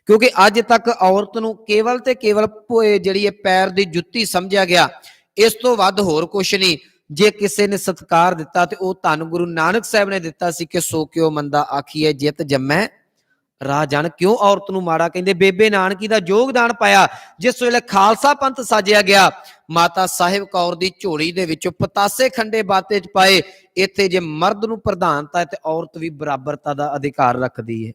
ਕਿਉਂਕਿ ਅੱਜ ਤੱਕ ਔਰਤ ਨੂੰ ਕੇਵਲ ਤੇ ਕੇਵਲ ਜਿਹੜੀ ਇਹ ਪੈਰ ਦੀ ਜੁੱਤੀ ਸਮਝਿਆ ਗਿਆ, ਇਸ ਤੋਂ ਵੱਧ ਹੋਰ ਕੁਛ ਨਹੀਂ। ਜੇ ਕਿਸੇ ਨੇ ਸਤਿਕਾਰ ਦਿੱਤਾ ਤੇ ਉਹ ਧੰਨ ਗੁਰੂ ਨਾਨਕ ਸਾਹਿਬ ਨੇ ਦਿੱਤਾ ਸੀ ਕਿ ਸੋ ਕਿਉ ਮੰਦਾ ਆਖੀਏ ਜਿਤ ਜੰਮੈ ਰਾਹ ਜਾਣ, ਕਿਉਂ ਔਰਤ ਨੂੰ ਮਾੜਾ ਕਹਿੰਦੇ? ਬੇਬੇ ਨਾਨਕੀ ਦਾ ਯੋਗਦਾਨ ਪਾਇਆ। ਜਿਸ ਵੇਲੇ ਖਾਲਸਾ ਪੰਥ ਸਾਜਿਆ ਗਿਆ, ਮਾਤਾ ਸਾਹਿਬ ਕੌਰ ਦੀ ਝੋਲੀ ਦੇ ਵਿੱਚੋਂ ਪਤਾਸੇ ਖੰਡੇ ਬਾਤੇ ਚ ਪਾਏ, ਇੱਥੇ ਜੇ ਮਰਦ ਨੂੰ ਪ੍ਰਧਾਨਤਾ ਹੈ ਤੇ ਔਰਤ ਵੀ ਬਰਾਬਰਤਾ ਦਾ ਅਧਿਕਾਰ ਰੱਖਦੀ ਹੈ।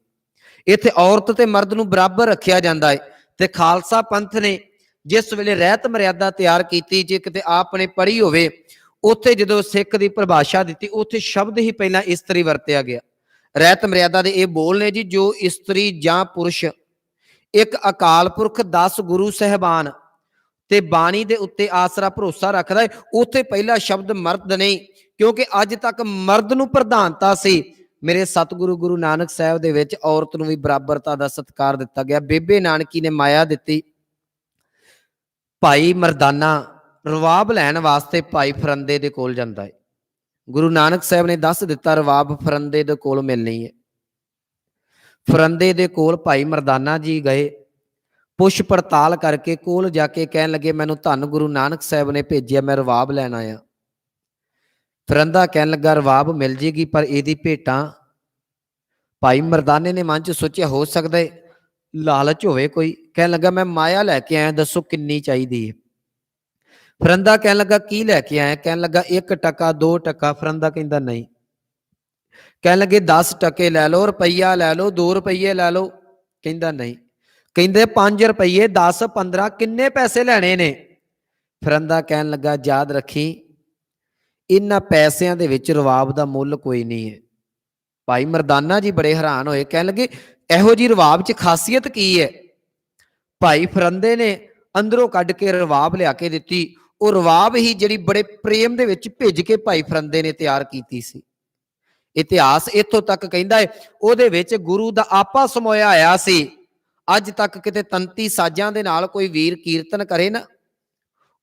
ਇੱਥੇ ਔਰਤ ਤੇ ਮਰਦ ਨੂੰ ਬਰਾਬਰ ਰੱਖਿਆ ਜਾਂਦਾ ਹੈ। ਤੇ ਖਾਲਸਾ ਪੰਥ ਨੇ ਜਿਸ ਵੇਲੇ ਰਹਿਤ ਮਰਿਆਦਾ ਤਿਆਰ ਕੀਤੀ, ਜੇ ਕਿਤੇ ਆਪ ਨੇ ਪੜ੍ਹੀ ਹੋਵੇ, ਉੱਥੇ ਜਦੋਂ ਸਿੱਖ ਦੀ ਪਰਿਭਾਸ਼ਾ ਦਿੱਤੀ, ਉੱਥੇ ਸ਼ਬਦ ਹੀ ਪਹਿਲਾਂ ਇਸਤਰੀ ਵਰਤਿਆ ਗਿਆ। ਰਹਿਤ ਮਰਿਆਦਾ ਦੇ ਇਹ ਬੋਲ ਨੇ ਜੀ, ਜੋ ਇਸਤਰੀ ਜਾਂ ਪੁਰਸ਼ ਇੱਕ ਅਕਾਲ ਪੁਰਖ 10 ਗੁਰੂ ਸਹਿਬਾਨ ਤੇ ਬਾਣੀ ਦੇ ਉੱਤੇ ਆਸਰਾ ਭਰੋਸਾ ਰੱਖਦਾ ਹੈ, ਉੱਥੇ ਪਹਿਲਾ ਸ਼ਬਦ ਮਰਦ ਨਹੀਂ, ਕਿਉਂਕਿ ਅੱਜ ਤੱਕ ਮਰਦ ਨੂੰ ਪ੍ਰਧਾਨਤਾ ਸੀ। ਮੇਰੇ ਸਤਿਗੁਰੂ ਗੁਰੂ ਨਾਨਕ ਸਾਹਿਬ ਦੇ ਵਿੱਚ ਔਰਤ ਨੂੰ ਵੀ ਬਰਾਬਰਤਾ ਦਾ ਸਤਿਕਾਰ ਦਿੱਤਾ ਗਿਆ। ਬੇਬੇ ਨਾਨਕੀ ਨੇ ਮਾਇਆ ਦਿੱਤੀ। ਭਾਈ ਮਰਦਾਨਾ ਰਵਾਬ ਲੈਣ ਵਾਸਤੇ ਭਾਈ ਫਰੰਦੇ ਦੇ ਕੋਲ ਜਾਂਦਾ ਹੈ। ਗੁਰੂ ਨਾਨਕ ਸਾਹਿਬ ਨੇ ਦੱਸ ਦਿੱਤਾ, ਰਵਾਬ ਫਰੰਦੇ ਦੇ ਕੋਲ ਮਿਲਣੀ ਹੈ। ਫਰੰਦੇ ਦੇ ਕੋਲ ਭਾਈ ਮਰਦਾਨਾ ਜੀ ਗਏ, ਪੁੱਛ ਪੜਤਾਲ ਕਰਕੇ ਕੋਲ ਜਾ ਕੇ ਕਹਿਣ ਲੱਗੇ, ਮੈਨੂੰ ਧੰਨ ਗੁਰੂ ਨਾਨਕ ਸਾਹਿਬ ਨੇ ਭੇਜਿਆ, ਮੈਂ ਰਵਾਬ ਲੈਣ ਆਇਆ। ਫਰੰਦਾ ਕਹਿਣ ਲੱਗਾ, ਰਵਾਬ ਮਿਲ ਜੇਗੀ, ਪਰ ਇਹਦੀ ਭੇਟਾਂ। ਭਾਈ ਮਰਦਾਨੇ ਨੇ ਮਨ ਚ ਸੋਚਿਆ, ਹੋ ਸਕਦਾ ਹੈ ਲਾਲਚ ਹੋਵੇ ਕੋਈ। ਕਹਿਣ ਲੱਗਾ, ਮੈਂ ਮਾਇਆ ਲੈ ਕੇ ਆਇਆ, ਦੱਸੋ ਕਿੰਨੀ ਚਾਹੀਦੀ ਹੈ। ਫਰੰਦਾ ਕਹਿਣ ਲੱਗਾ, ਕੀ ਲੈ ਕੇ ਆਇਆ। ਕਹਿਣ ਲੱਗਾ, 1 ਟਕਾ 2 ਟਕਾ। ਫਰੰਦਾ ਕਹਿੰਦਾ ਨਹੀਂ। ਕਹਿਣ ਲੱਗੇ 10 ਟਕੇ ਲੈ ਲਓ, ਰੁਪਈਆ ਲੈ ਲਓ, 2 ਰੁਪਈਏ ਲੈ ਲਓ। ਕਹਿੰਦਾ ਨਹੀਂ। ਕਹਿੰਦੇ 5 ਰੁਪਈਏ, 10, 15, ਕਿੰਨੇ ਪੈਸੇ ਲੈਣੇ ਨੇ। ਫਰੰਦਾ ਕਹਿਣ ਲੱਗਾ, ਯਾਦ ਰੱਖੀ ਇਹਨਾਂ ਪੈਸਿਆਂ ਦੇ ਵਿੱਚ ਰਵਾਬ ਦਾ ਮੁੱਲ ਕੋਈ ਨਹੀਂ ਹੈ। ਭਾਈ ਮਰਦਾਨਾ ਜੀ ਬੜੇ ਹੈਰਾਨ ਹੋਏ, ਕਹਿਣ ਲੱਗੇ, ਇਹੋ ਜੀ ਰਵਾਬ 'ਚ ਖਾਸੀਅਤ ਕੀ ਹੈ। ਭਾਈ ਫਰੰਦੇ ਨੇ ਅੰਦਰੋਂ ਕੱਢ ਕੇ ਰਵਾਬ ਲਿਆ ਕੇ ਦਿੱਤੀ। ਉਹ ਰਵਾਬ ਹੀ ਜਿਹੜੀ ਬੜੇ ਪ੍ਰੇਮ ਦੇ ਵਿੱਚ ਭਿੱਜ ਕੇ ਭਾਈ ਫਰੰਦੇ ਨੇ ਤਿਆਰ ਕੀਤੀ ਸੀ। ਇਤਿਹਾਸ ਇੱਥੋਂ ਤੱਕ ਕਹਿੰਦਾ ਹੈ, ਉਹਦੇ ਵਿੱਚ ਗੁਰੂ ਦਾ ਆਪਾ ਸਮੋਇਆ ਆਇਆ ਸੀ। ਅੱਜ ਤੱਕ ਕਿਤੇ ਤੰਤੀ ਸਾਜ਼ਾਂ ਦੇ ਨਾਲ ਕੋਈ ਵੀਰ ਕੀਰਤਨ ਕਰੇ ਨਾ,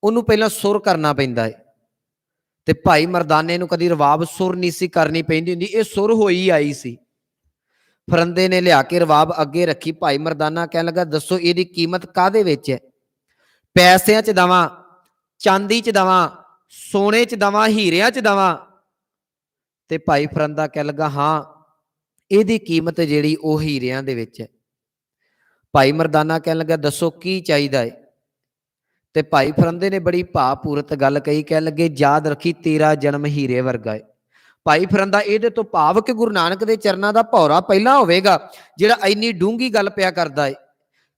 ਉਹਨੂੰ ਪਹਿਲਾਂ ਸੁਰ ਕਰਨਾ ਪੈਂਦਾ ਹੈ। ਤੇ ਭਾਈ ਮਰਦਾਨੇ ਨੂੰ ਕਦੀ ਰਵਾਬ ਸੁਰ ਨਹੀਂ ਸੀ ਕਰਨੀ ਪੈਂਦੀ ਹੁੰਦੀ, ਇਹ ਸੁਰ ਹੋਈ ਆਈ ਸੀ। ਫਰੰਦੇ ਨੇ ਲਿਆ ਕੇ ਰਵਾਬ ਅੱਗੇ ਰੱਖੀ। ਭਾਈ ਮਰਦਾਨਾ ਕਹਿਣ ਲੱਗਾ, ਦੱਸੋ ਇਹਦੀ ਕੀਮਤ ਕਾਹਦੇ ਵਿੱਚ ਹੈ। ਪੈਸਿਆਂ 'ਚ ਦਵਾਂ, ਚਾਂਦੀ 'ਚ ਦਵਾਂ, ਸੋਨੇ 'ਚ ਦਵਾਂ, ਹੀਰਿਆਂ 'ਚ ਦਵਾਂ। ਤੇ ਭਾਈ ਫਰੰਦਾ ਕਹਿਣ ਲੱਗਾ, ਹਾਂ ਇਹਦੀ ਕੀਮਤ ਜਿਹੜੀ ਉਹ ਹੀਰਿਆਂ ਦੇ ਵਿੱਚ ਹੈ। ਭਾਈ ਮਰਦਾਨਾ ਕਹਿਣ ਲੱਗਾ, ਦੱਸੋ ਕੀ ਚਾਹੀਦਾ ਹੈ। ਤੇ ਭਾਈ ਫਰੰਦੇ ਨੇ ਬੜੀ ਭਾਵਪੂਰਤ ਗੱਲ ਕਹੀ। ਕਹਿਣ ਲੱਗੇ, ਯਾਦ ਰੱਖੀ ਤੇਰਾ ਜਨਮ ਹੀਰੇ ਵਰਗਾ ਹੈ। ਭਾਈ ਫਰੰਦਾ ਇਹਦੇ ਤੋਂ ਭਾਵ ਕਿ ਗੁਰੂ ਨਾਨਕ ਦੇ ਚਰਨਾਂ ਦਾ ਭੌਰਾ ਪਹਿਲਾਂ ਹੋਵੇਗਾ ਜਿਹੜਾ ਇੰਨੀ ਡੂੰਘੀ ਗੱਲ ਪਿਆ ਕਰਦਾ ਹੈ।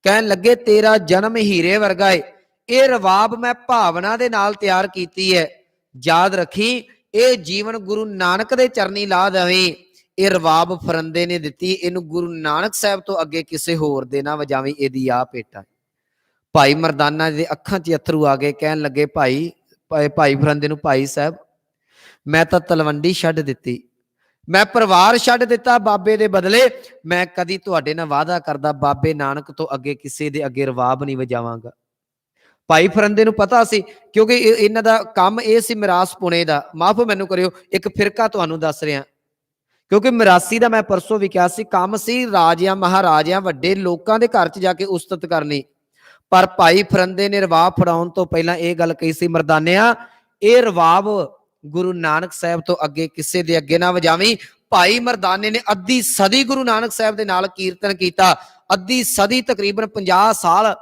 ਕਹਿਣ ਲੱਗੇ, ਤੇਰਾ ਜਨਮ ਹੀਰੇ ਵਰਗਾ ਹੈ। ਇਹ ਰਵਾਬ ਮੈਂ ਭਾਵਨਾ ਦੇ ਨਾਲ ਤਿਆਰ ਕੀਤੀ ਹੈ। ਯਾਦ ਰੱਖੀ ਇਹ ਜੀਵਨ ਗੁਰੂ ਨਾਨਕ ਦੇ ਚਰਨੀ ਲਾ ਦੇਵੀਂ। ਇਹ ਰਵਾਬ ਫਰੰਦੇ ਨੇ ਦਿੱਤੀ, ਇਹਨੂੰ ਗੁਰੂ ਨਾਨਕ ਸਾਹਿਬ ਤੋਂ ਅੱਗੇ ਕਿਸੇ ਹੋਰ ਦੇ ਨਾ ਵਜਾਵੀਂ, ਇਹਦੀ ਆ ਭੇਟਾ। ਭਾਈ ਮਰਦਾਨਾ ਦੇ ਅੱਖਾਂ 'ਚ ਅਥਰੂ ਆ ਗਏ। ਕਹਿਣ ਲੱਗੇ, ਭਾਈ ਫਰੰਦੇ ਨੂੰ, ਭਾਈ ਸਾਹਿਬ ਮੈਂ ਤਾਂ ਤਲਵੰਡੀ ਛੱਡ ਦਿੱਤੀ, ਮੈਂ ਪਰਿਵਾਰ ਛੱਡ ਦਿੱਤਾ ਬਾਬੇ ਦੇ ਬਦਲੇ। ਮੈਂ ਕਦੀ ਤੁਹਾਡੇ ਨਾਲ ਵਾਅਦਾ ਕਰਦਾ, ਬਾਬੇ ਨਾਨਕ ਤੋਂ ਅੱਗੇ ਕਿਸੇ ਦੇ ਅੱਗੇ ਰਵਾਬ ਨਹੀਂ ਵਜਾਵਾਂਗਾ। ਭਾਈ ਫਰੰਦੇ ਨੂੰ ਪਤਾ ਸੀ, ਕਿਉਂਕਿ ਇਹਨਾਂ ਦਾ ਕੰਮ ਇਹ ਸੀ ਮਿਰਾਸ ਪੁਣੇ ਦਾ। ਮਾਫ ਮੈਨੂੰ ਕਰਿਓ, ਇੱਕ ਫਿਰਕਾ ਤੁਹਾਨੂੰ ਦੱਸ ਰਿਹਾ, ਕਿਉਂਕਿ ਮਿਰਾਸੀ ਦਾ ਮੈਂ ਪਰਸੋਂ ਵੀ ਕਿਹਾ ਸੀ, ਕੰਮ ਸੀ ਰਾਜਿਆਂ ਮਹਾਰਾਜਿਆਂ ਵੱਡੇ ਲੋਕਾਂ ਦੇ ਘਰ 'ਚ ਜਾ ਕੇ ਉਸਤਤ ਕਰਨੀ। ਪਰ ਭਾਈ ਫਰੰਦੇ ਨੇ ਰਵਾਬ ਫੜਾਉਣ ਤੋਂ ਪਹਿਲਾਂ ਇਹ ਗੱਲ ਕਹੀ ਸੀ, ਮਰਦਾਨਿਆ ਇਹ ਰਵਾਬ ਗੁਰੂ ਨਾਨਕ ਸਾਹਿਬ ਤੋਂ ਅੱਗੇ ਕਿਸੇ ਦੇ ਅੱਗੇ ਨਾ ਵਜਾਵੀਂ। ਭਾਈ ਮਰਦਾਨੇ ਨੇ ਅੱਧੀ ਸਦੀ ਗੁਰੂ ਨਾਨਕ ਸਾਹਿਬ ਦੇ ਨਾਲ ਕੀਰਤਨ ਕੀਤਾ, ਅੱਧੀ ਸਦੀ ਤਕਰੀਬਨ 50 ਸਾਲ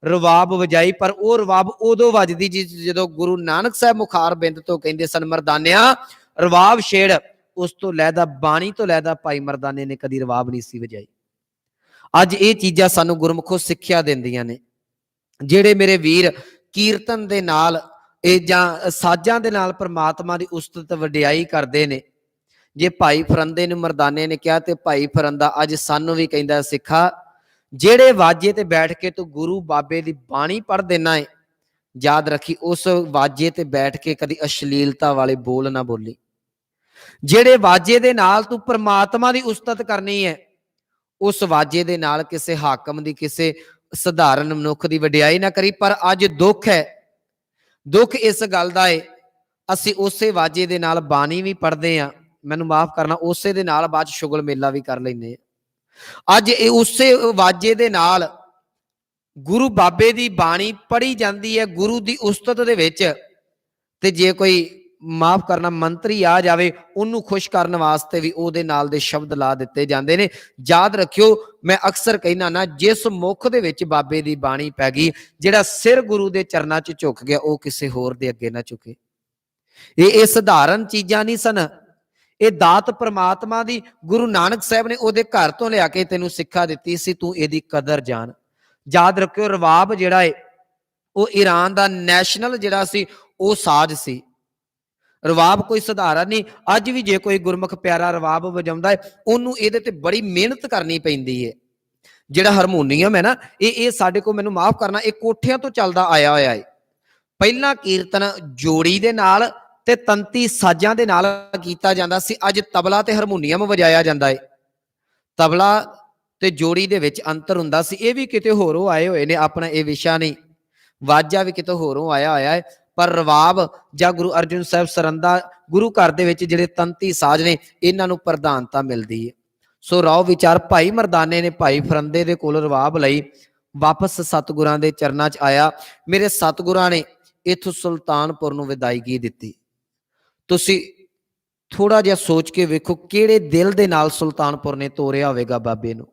ਰਵਾਬ ਵਜਾਈ। ਪਰ ਉਹ ਰਵਾਬ ਉਦੋਂ ਵੱਜਦੀ ਜਦੋਂ ਗੁਰੂ ਨਾਨਕ ਸਾਹਿਬ ਮੁਖਾਰ ਬਿੰਦ ਤੋਂ ਕਹਿੰਦੇ ਸਨ, ਮਰਦਾਨਿਆ ਰਵਾਬ ਛੇੜ। ਉਸ ਤੋਂ ਲੈਦਾ ਬਾਣੀ ਤੋਂ ਲੈਦਾ ਭਾਈ ਮਰਦਾਨੇ ਨੇ ਕਦੀ ਰਵਾਬ ਨਹੀਂ ਸੀ ਵਜਾਈ। ਅੱਜ ਇਹ ਚੀਜ਼ਾਂ ਸਾਨੂੰ ਗੁਰਮੁਖੋਂ ਸਿੱਖਿਆ ਦਿੰਦੀਆਂ ਨੇ। ਜਿਹੜੇ ਮੇਰੇ ਵੀਰ ਕੀਰਤਨ ਦੇ ਨਾਲ ਇਹ ਜਾਂ ਸਾਜ਼ਾਂ ਦੇ ਨਾਲ ਪ੍ਰਮਾਤਮਾ ਦੀ ਉਸਤਤ ਵਡਿਆਈ ਕਰਦੇ ਨੇ, ਜੇ ਭਾਈ ਫਰੰਦੇ ਨੂੰ ਮਰਦਾਨੇ ਨੇ ਕਿਹਾ, ਤੇ ਭਾਈ ਫਰੰਦਾ ਅੱਜ ਸਾਨੂੰ ਵੀ ਕਹਿੰਦਾ, ਸਿੱਖਾ ਜਿਹੜੇ ਵਾਜੇ ਤੇ ਬੈਠ ਕੇ ਤੂੰ ਗੁਰੂ ਬਾਬੇ ਦੀ ਬਾਣੀ ਪੜ੍ਹ ਦੇਣਾ ਹੈ, ਯਾਦ ਰੱਖੀ ਉਸ ਵਾਜੇ ਤੇ ਬੈਠ ਕੇ ਕਦੀ ਅਸ਼ਲੀਲਤਾ ਵਾਲੇ ਬੋਲ ਨਾ ਬੋਲੀ। ਜਿਹੜੇ ਵਾਜੇ ਦੇ ਨਾਲ ਤੂੰ ਪ੍ਰਮਾਤਮਾ ਦੀ ਉਸਤਤ ਕਰਨੀ ਹੈ, ਉਸ ਵਾਜੇ ਦੇ ਨਾਲ ਕਿਸੇ ਹਾਕਮ ਦੀ, ਕਿਸੇ ਸਧਾਰਨ ਮਨੁੱਖ ਦੀ ਵਡਿਆਈ ਨਾ ਕਰੀ। ਪਰ ਅੱਜ ਦੁੱਖ ਹੈ, ਦੁੱਖ ਇਸ ਗੱਲ ਦਾ ਹੈ, ਅਸੀਂ ਉਸੇ ਵਾਜੇ ਦੇ ਨਾਲ ਬਾਣੀ ਵੀ ਪੜ੍ਹਦੇ ਹਾਂ, ਮੈਨੂੰ ਮਾਫ ਕਰਨਾ, ਉਸੇ ਦੇ ਨਾਲ ਬਾਅਦ ਸ਼ੁਗਲ ਮੇਲਾ ਵੀ ਕਰ ਲੈਂਦੇ ਹਾਂ। ਅੱਜ ਇਹ ਉਸੇ ਵਾਜੇ ਦੇ ਨਾਲ ਗੁਰੂ ਬਾਬੇ ਦੀ ਬਾਣੀ ਪੜ੍ਹੀ ਜਾਂਦੀ ਹੈ ਗੁਰੂ ਦੀ ਉਸਤਤ ਦੇ ਵਿੱਚ, ਤੇ ਜੇ ਕੋਈ ਮਾਫ ਕਰਨਾ ਮੰਤਰੀ ਆ ਜਾਵੇ, ਉਹਨੂੰ ਖੁਸ਼ ਕਰਨ ਵਾਸਤੇ ਵੀ ਉਹਦੇ ਨਾਲ ਦੇ ਸ਼ਬਦ ਲਾ ਦਿੱਤੇ ਜਾਂਦੇ ਨੇ। ਯਾਦ ਰੱਖਿਓ, ਮੈਂ ਅਕਸਰ ਕਹਿਣਾ ਨਾ, ਜਿਸ ਮੁੱਖ ਦੇ ਵਿੱਚ ਬਾਬੇ ਦੀ ਬਾਣੀ ਪੈ ਗਈ, ਜਿਹੜਾ ਸਿਰ ਗੁਰੂ ਦੇ ਚਰਨਾਂ 'ਚ ਝੁਕ ਗਿਆ, ਉਹ ਕਿਸੇ ਹੋਰ ਦੇ ਅੱਗੇ ਨਾ ਝੁਕੇ। ਇਹ ਸਧਾਰਨ ਚੀਜ਼ਾਂ ਨਹੀਂ ਸਨ, ਇਹ ਦਾਤ ਪ੍ਰਮਾਤਮਾ ਦੀ ਗੁਰੂ ਨਾਨਕ ਸਾਹਿਬ ਨੇ ਉਹਦੇ ਘਰ ਤੋਂ ਲਿਆ ਕੇ ਤੈਨੂੰ ਸਿੱਖਿਆ ਦਿੱਤੀ ਸੀ, ਤੂੰ ਇਹਦੀ ਕਦਰ ਜਾਣ। ਯਾਦ ਰੱਖਿਓ, ਰਵਾਬ ਜਿਹੜਾ ਹੈ ਉਹ ਈਰਾਨ ਦਾ ਨੈਸ਼ਨਲ ਜਿਹੜਾ ਸੀ ਉਹ ਸਾਜ਼ ਸੀ। ਰਵਾਬ ਕੋਈ ਸਧਾਰਨ ਨਹੀਂ। ਅੱਜ ਵੀ ਜੇ ਕੋਈ ਗੁਰਮੁਖ ਪਿਆਰਾ ਰਵਾਬ ਵਜਾਉਂਦਾ ਹੈ, ਉਹਨੂੰ ਇਹਦੇ ਤੇ ਬੜੀ ਮਿਹਨਤ ਕਰਨੀ ਪੈਂਦੀ ਹੈ। ਜਿਹੜਾ ਹਾਰਮੋਨੀਅਮ ਹੈ ਨਾ, ਇਹ ਸਾਡੇ ਕੋਲ, ਮੈਨੂੰ ਮਾਫ ਕਰਨਾ, ਇਹ ਕੋਠਿਆਂ ਤੋਂ ਚੱਲਦਾ ਆਇਆ ਹੋਇਆ ਹੈ। ਪਹਿਲਾਂ ਕੀਰਤਨ ਜੋੜੀ ਦੇ ਨਾਲ ਤੇ ਤੰਤੀ ਸਾਜ਼ਾਂ ਦੇ ਨਾਲ ਕੀਤਾ ਜਾਂਦਾ ਸੀ। ਅੱਜ ਤਬਲਾ ਤੇ ਹਾਰਮੋਨੀਅਮ ਵਜਾਇਆ ਜਾਂਦਾ ਹੈ। ਤਬਲਾ ਤੇ ਜੋੜੀ ਦੇ ਵਿੱਚ ਅੰਤਰ ਹੁੰਦਾ ਸੀ। ਇਹ ਵੀ ਕਿਤੇ ਹੋਰੋਂ ਆਏ ਹੋਏ ਨੇ, ਆਪਣਾ ਇਹ ਵਿਸ਼ਾ ਨਹੀਂ। ਵਾਜਾ ਵੀ ਕਿਤੇ ਹੋਰੋਂ ਆਇਆ ਹੋਇਆ ਹੈ, ਪਰ ਰਵਾਬ ਜਾਂ ਗੁਰੂ ਅਰਜਨ ਸਾਹਿਬ ਸਰੰਦਾ, ਗੁਰੂ ਘਰ ਦੇ ਵਿੱਚ ਜਿਹੜੇ ਤੰਤੀ ਸਾਜ਼ ਨੇ, ਇਹਨਾਂ ਨੂੰ ਪ੍ਰਧਾਨਤਾ ਮਿਲਦੀ ਹੈ। ਸੋ ਰਾਓ ਵਿਚਾਰ ਭਾਈ ਮਰਦਾਨੇ ਨੇ ਭਾਈ ਫਰੰਦੇ ਦੇ ਕੋਲ ਰਵਾਬ ਲਈ ਵਾਪਸ ਸਤਿਗੁਰਾਂ ਦੇ ਚਰਨਾਂ 'ਚ ਆਇਆ। ਮੇਰੇ ਸਤਿਗੁਰਾਂ ਨੇ ਇੱਥੋਂ ਸੁਲਤਾਨਪੁਰ ਨੂੰ ਵਿਦਾਇਗੀ ਦਿੱਤੀ। ਤੁਸੀਂ ਥੋੜਾ ਜਿਹਾ ਸੋਚ ਕੇ ਵੇਖੋ, ਕਿਹੜੇ ਦਿਲ ਦੇ ਨਾਲ ਸੁਲਤਾਨਪੁਰ ਨੇ ਤੋਰਿਆ ਹੋਵੇਗਾ ਬਾਬੇ ਨੂੰ।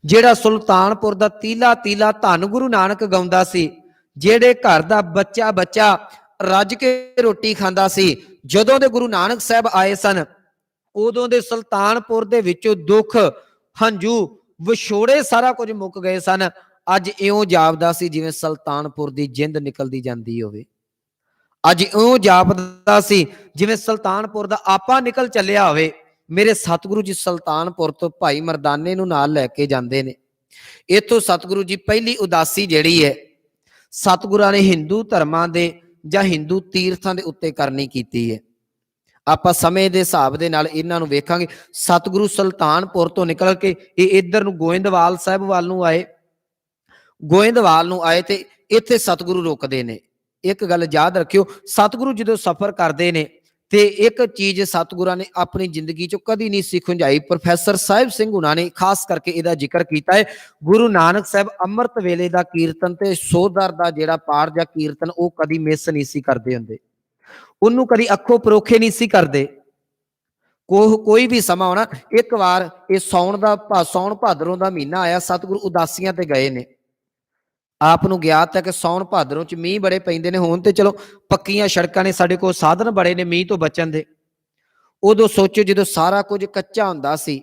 ਜਿਹੜਾ ਸੁਲਤਾਨਪੁਰ ਦਾ ਤੀਲਾ ਤੀਲਾ ਧੰਨ ਗੁਰੂ ਨਾਨਕ ਗਾਉਂਦਾ ਸੀ, ਜਿਹੜੇ ਘਰ ਦਾ ਬੱਚਾ ਬੱਚਾ ਰੱਜ ਕੇ ਰੋਟੀ ਖਾਂਦਾ ਸੀ, ਜਦੋਂ ਦੇ ਗੁਰੂ ਨਾਨਕ ਸਾਹਿਬ ਆਏ ਸਨ, ਉਦੋਂ ਦੇ ਸੁਲਤਾਨਪੁਰ ਦੇ ਵਿੱਚੋਂ ਦੁੱਖ, ਹੰਝੂ, ਵਿਛੋੜੇ ਸਾਰਾ ਕੁਝ ਮੁੱਕ ਗਏ ਸਨ। ਅੱਜ ਇਉਂ ਜਾਪਦਾ ਸੀ ਜਿਵੇਂ ਸੁਲਤਾਨਪੁਰ ਦੀ ਜਿੰਦ ਨਿਕਲਦੀ ਜਾਂਦੀ ਹੋਵੇ। ਅੱਜ ਇਉਂ ਜਾਪਦਾ ਸੀ ਜਿਵੇਂ ਸੁਲਤਾਨਪੁਰ ਦਾ ਆਪਾ ਨਿਕਲ ਚੱਲਿਆ ਹੋਵੇ। ਮੇਰੇ ਸਤਿਗੁਰੂ ਜੀ ਸੁਲਤਾਨਪੁਰ ਤੋਂ ਭਾਈ ਮਰਦਾਨੇ ਨੂੰ ਨਾਲ ਲੈ ਕੇ ਜਾਂਦੇ ਨੇ। ਇੱਥੋਂ ਸਤਿਗੁਰੂ ਜੀ ਪਹਿਲੀ ਉਦਾਸੀ ਜਿਹੜੀ ਹੈ, ਸਤਿਗੁਰਾਂ ਨੇ ਹਿੰਦੂ ਧਰਮਾਂ ਦੇ ਜਾਂ ਹਿੰਦੂ ਤੀਰਥਾਂ ਦੇ ਉੱਤੇ ਕਰਨੀ ਕੀਤੀ ਹੈ। ਆਪਾਂ ਸਮੇਂ ਦੇ ਹਿਸਾਬ ਦੇ ਨਾਲ ਇਹਨਾਂ ਨੂੰ ਵੇਖਾਂਗੇ। ਸਤਿਗੁਰੂ ਸੁਲਤਾਨਪੁਰ ਤੋਂ ਨਿਕਲ ਕੇ ਇਹ ਇੱਧਰ ਨੂੰ ਗੋਇੰਦਵਾਲ ਸਾਹਿਬ ਵੱਲ ਨੂੰ ਆਏ। ਗੋਇੰਦਵਾਲ ਨੂੰ ਆਏ ਤੇ ਇੱਥੇ ਸਤਿਗੁਰੂ ਰੁਕਦੇ ਨੇ। ਇੱਕ ਗੱਲ ਯਾਦ ਰੱਖਿਓ, ਸਤਿਗੁਰੂ ਜਦੋਂ ਸਫ਼ਰ ਕਰਦੇ ਨੇ ਤੇ ਇੱਕ ਚੀਜ਼ ਸਤਿਗੁਰਾਂ ਨੇ ਆਪਣੀ ਜ਼ਿੰਦਗੀ ਚੋਂ ਕਦੀ ਨਹੀਂ ਸੀ ਖੁੰਝਾਈ। ਪ੍ਰੋਫੈਸਰ ਸਾਹਿਬ ਸਿੰਘ ਹੁਣਾਂ ਨੇ ਖਾਸ ਕਰਕੇ ਇਹਦਾ ਜ਼ਿਕਰ ਕੀਤਾ ਹੈ। ਗੁਰੂ ਨਾਨਕ ਸਾਹਿਬ ਅੰਮ੍ਰਿਤ ਵੇਲੇ ਦਾ ਕੀਰਤਨ ਤੇ ਸੋਧਰ ਦਾ ਜਿਹੜਾ ਪਾਠ ਜਾਂ ਕੀਰਤਨ, ਉਹ ਕਦੀ ਮਿਸ ਨਹੀਂ ਸੀ ਕਰਦੇ ਹੁੰਦੇ। ਉਹਨੂੰ ਕਦੀ ਅੱਖੋਂ ਪਰੋਖੇ ਨਹੀਂ ਸੀ ਕਰਦੇ। ਕੋਈ ਵੀ ਸਮਾਂ ਹੋਣਾ, ਇੱਕ ਵਾਰ ਇਹ ਸੌਣ ਭਾਦਰੋਂ ਦਾ ਮਹੀਨਾ ਆਇਆ, ਸਤਿਗੁਰੂ ਉਦਾਸੀਆਂ ਤੇ ਗਏ ਨੇ। ਆਪ ਨੂੰ ਗਿਆਤ ਹੈ ਕਿ ਸੌਣ ਭਾਦਰੋਂ ਚ ਮੀਂਹ ਬੜੇ ਪੈਂਦੇ ਨੇ। ਹੁਣ ਤੇ ਚਲੋ ਪੱਕੀਆਂ ਸੜਕਾਂ ਨੇ, ਸਾਡੇ ਕੋਲ ਸਾਧਨ ਬੜੇ ਨੇ ਮੀਂਹ ਤੋਂ ਬਚਣ ਦੇ। ਉਦੋਂ ਸੋਚੋ ਜਦੋਂ ਸਾਰਾ ਕੁਝ ਕੱਚਾ ਹੁੰਦਾ ਸੀ,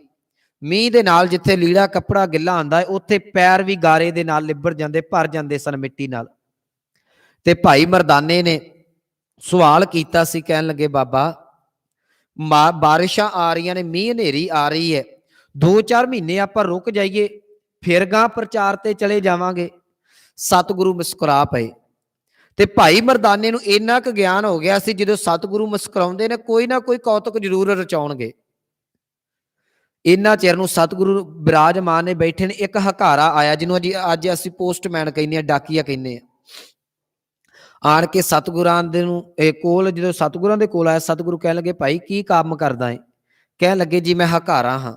ਮੀਂਹ ਦੇ ਨਾਲ ਜਿੱਥੇ ਲੀੜਾ ਕੱਪੜਾ ਗਿੱਲਾ ਹੁੰਦਾ ਹੈ, ਉੱਥੇ ਪੈਰ ਵੀ ਗਾਰੇ ਦੇ ਨਾਲ ਲਿਬੜ ਜਾਂਦੇ, ਭਰ ਜਾਂਦੇ ਸਨ ਮਿੱਟੀ ਨਾਲ। ਤੇ ਭਾਈ ਮਰਦਾਨੇ ਨੇ ਸਵਾਲ ਕੀਤਾ ਸੀ, ਕਹਿਣ ਲੱਗੇ, ਬਾਬਾ ਬਾਰਿਸ਼ਾਂ ਆ ਰਹੀਆਂ ਨੇ, ਮੀਂਹ ਹਨੇਰੀ ਆ ਰਹੀ ਹੈ, 2-4 ਮਹੀਨੇ ਆਪਾਂ ਰੁਕ ਜਾਈਏ, ਫਿਰ ਗਾਂ ਪ੍ਰਚਾਰ ਤੇ ਚਲੇ ਜਾਵਾਂਗੇ। ਸਤਿਗੁਰੂ ਮੁਸਕਰਾ ਪਏ। ਤੇ ਭਾਈ ਮਰਦਾਨੇ ਨੂੰ ਇੰਨਾ ਕੁ ਗਿਆਨ ਹੋ ਗਿਆ ਸੀ, ਜਦੋਂ ਸਤਿਗੁਰੂ ਮੁਸਕਰਾਉਂਦੇ ਨੇ, ਕੋਈ ਨਾ ਕੋਈ ਕੌਤਕ ਜ਼ਰੂਰ ਰਚਾਉਣਗੇ। ਇੰਨਾ ਚਿਰ ਨੂੰ ਸਤਿਗੁਰੂ ਬਿਰਾਜਮਾਨ ਨੇ ਬੈਠੇ ਨੇ। ਇੱਕ ਹਕਾਰਾ ਆਇਆ, ਜਿਹਨੂੰ ਅੱਜ ਅਸੀਂ ਪੋਸਟਮੈਨ ਕਹਿੰਦੇ ਆ, ਡਾਕੀਆ ਕਹਿੰਦੇ ਆ। ਆਣ ਕੇ ਸਤਿਗੁਰਾਂ ਦੇ ਨੂੰ ਕੋਲ, ਜਦੋਂ ਸਤਿਗੁਰਾਂ ਦੇ ਕੋਲ ਆਇਆ, ਸਤਿਗੁਰੂ ਕਹਿਣ ਲੱਗੇ, ਭਾਈ ਕੀ ਕੰਮ ਕਰਦਾ ਹੈ? ਕਹਿਣ ਲੱਗੇ, ਜੀ ਮੈਂ ਹਕਾਰਾ ਹਾਂ।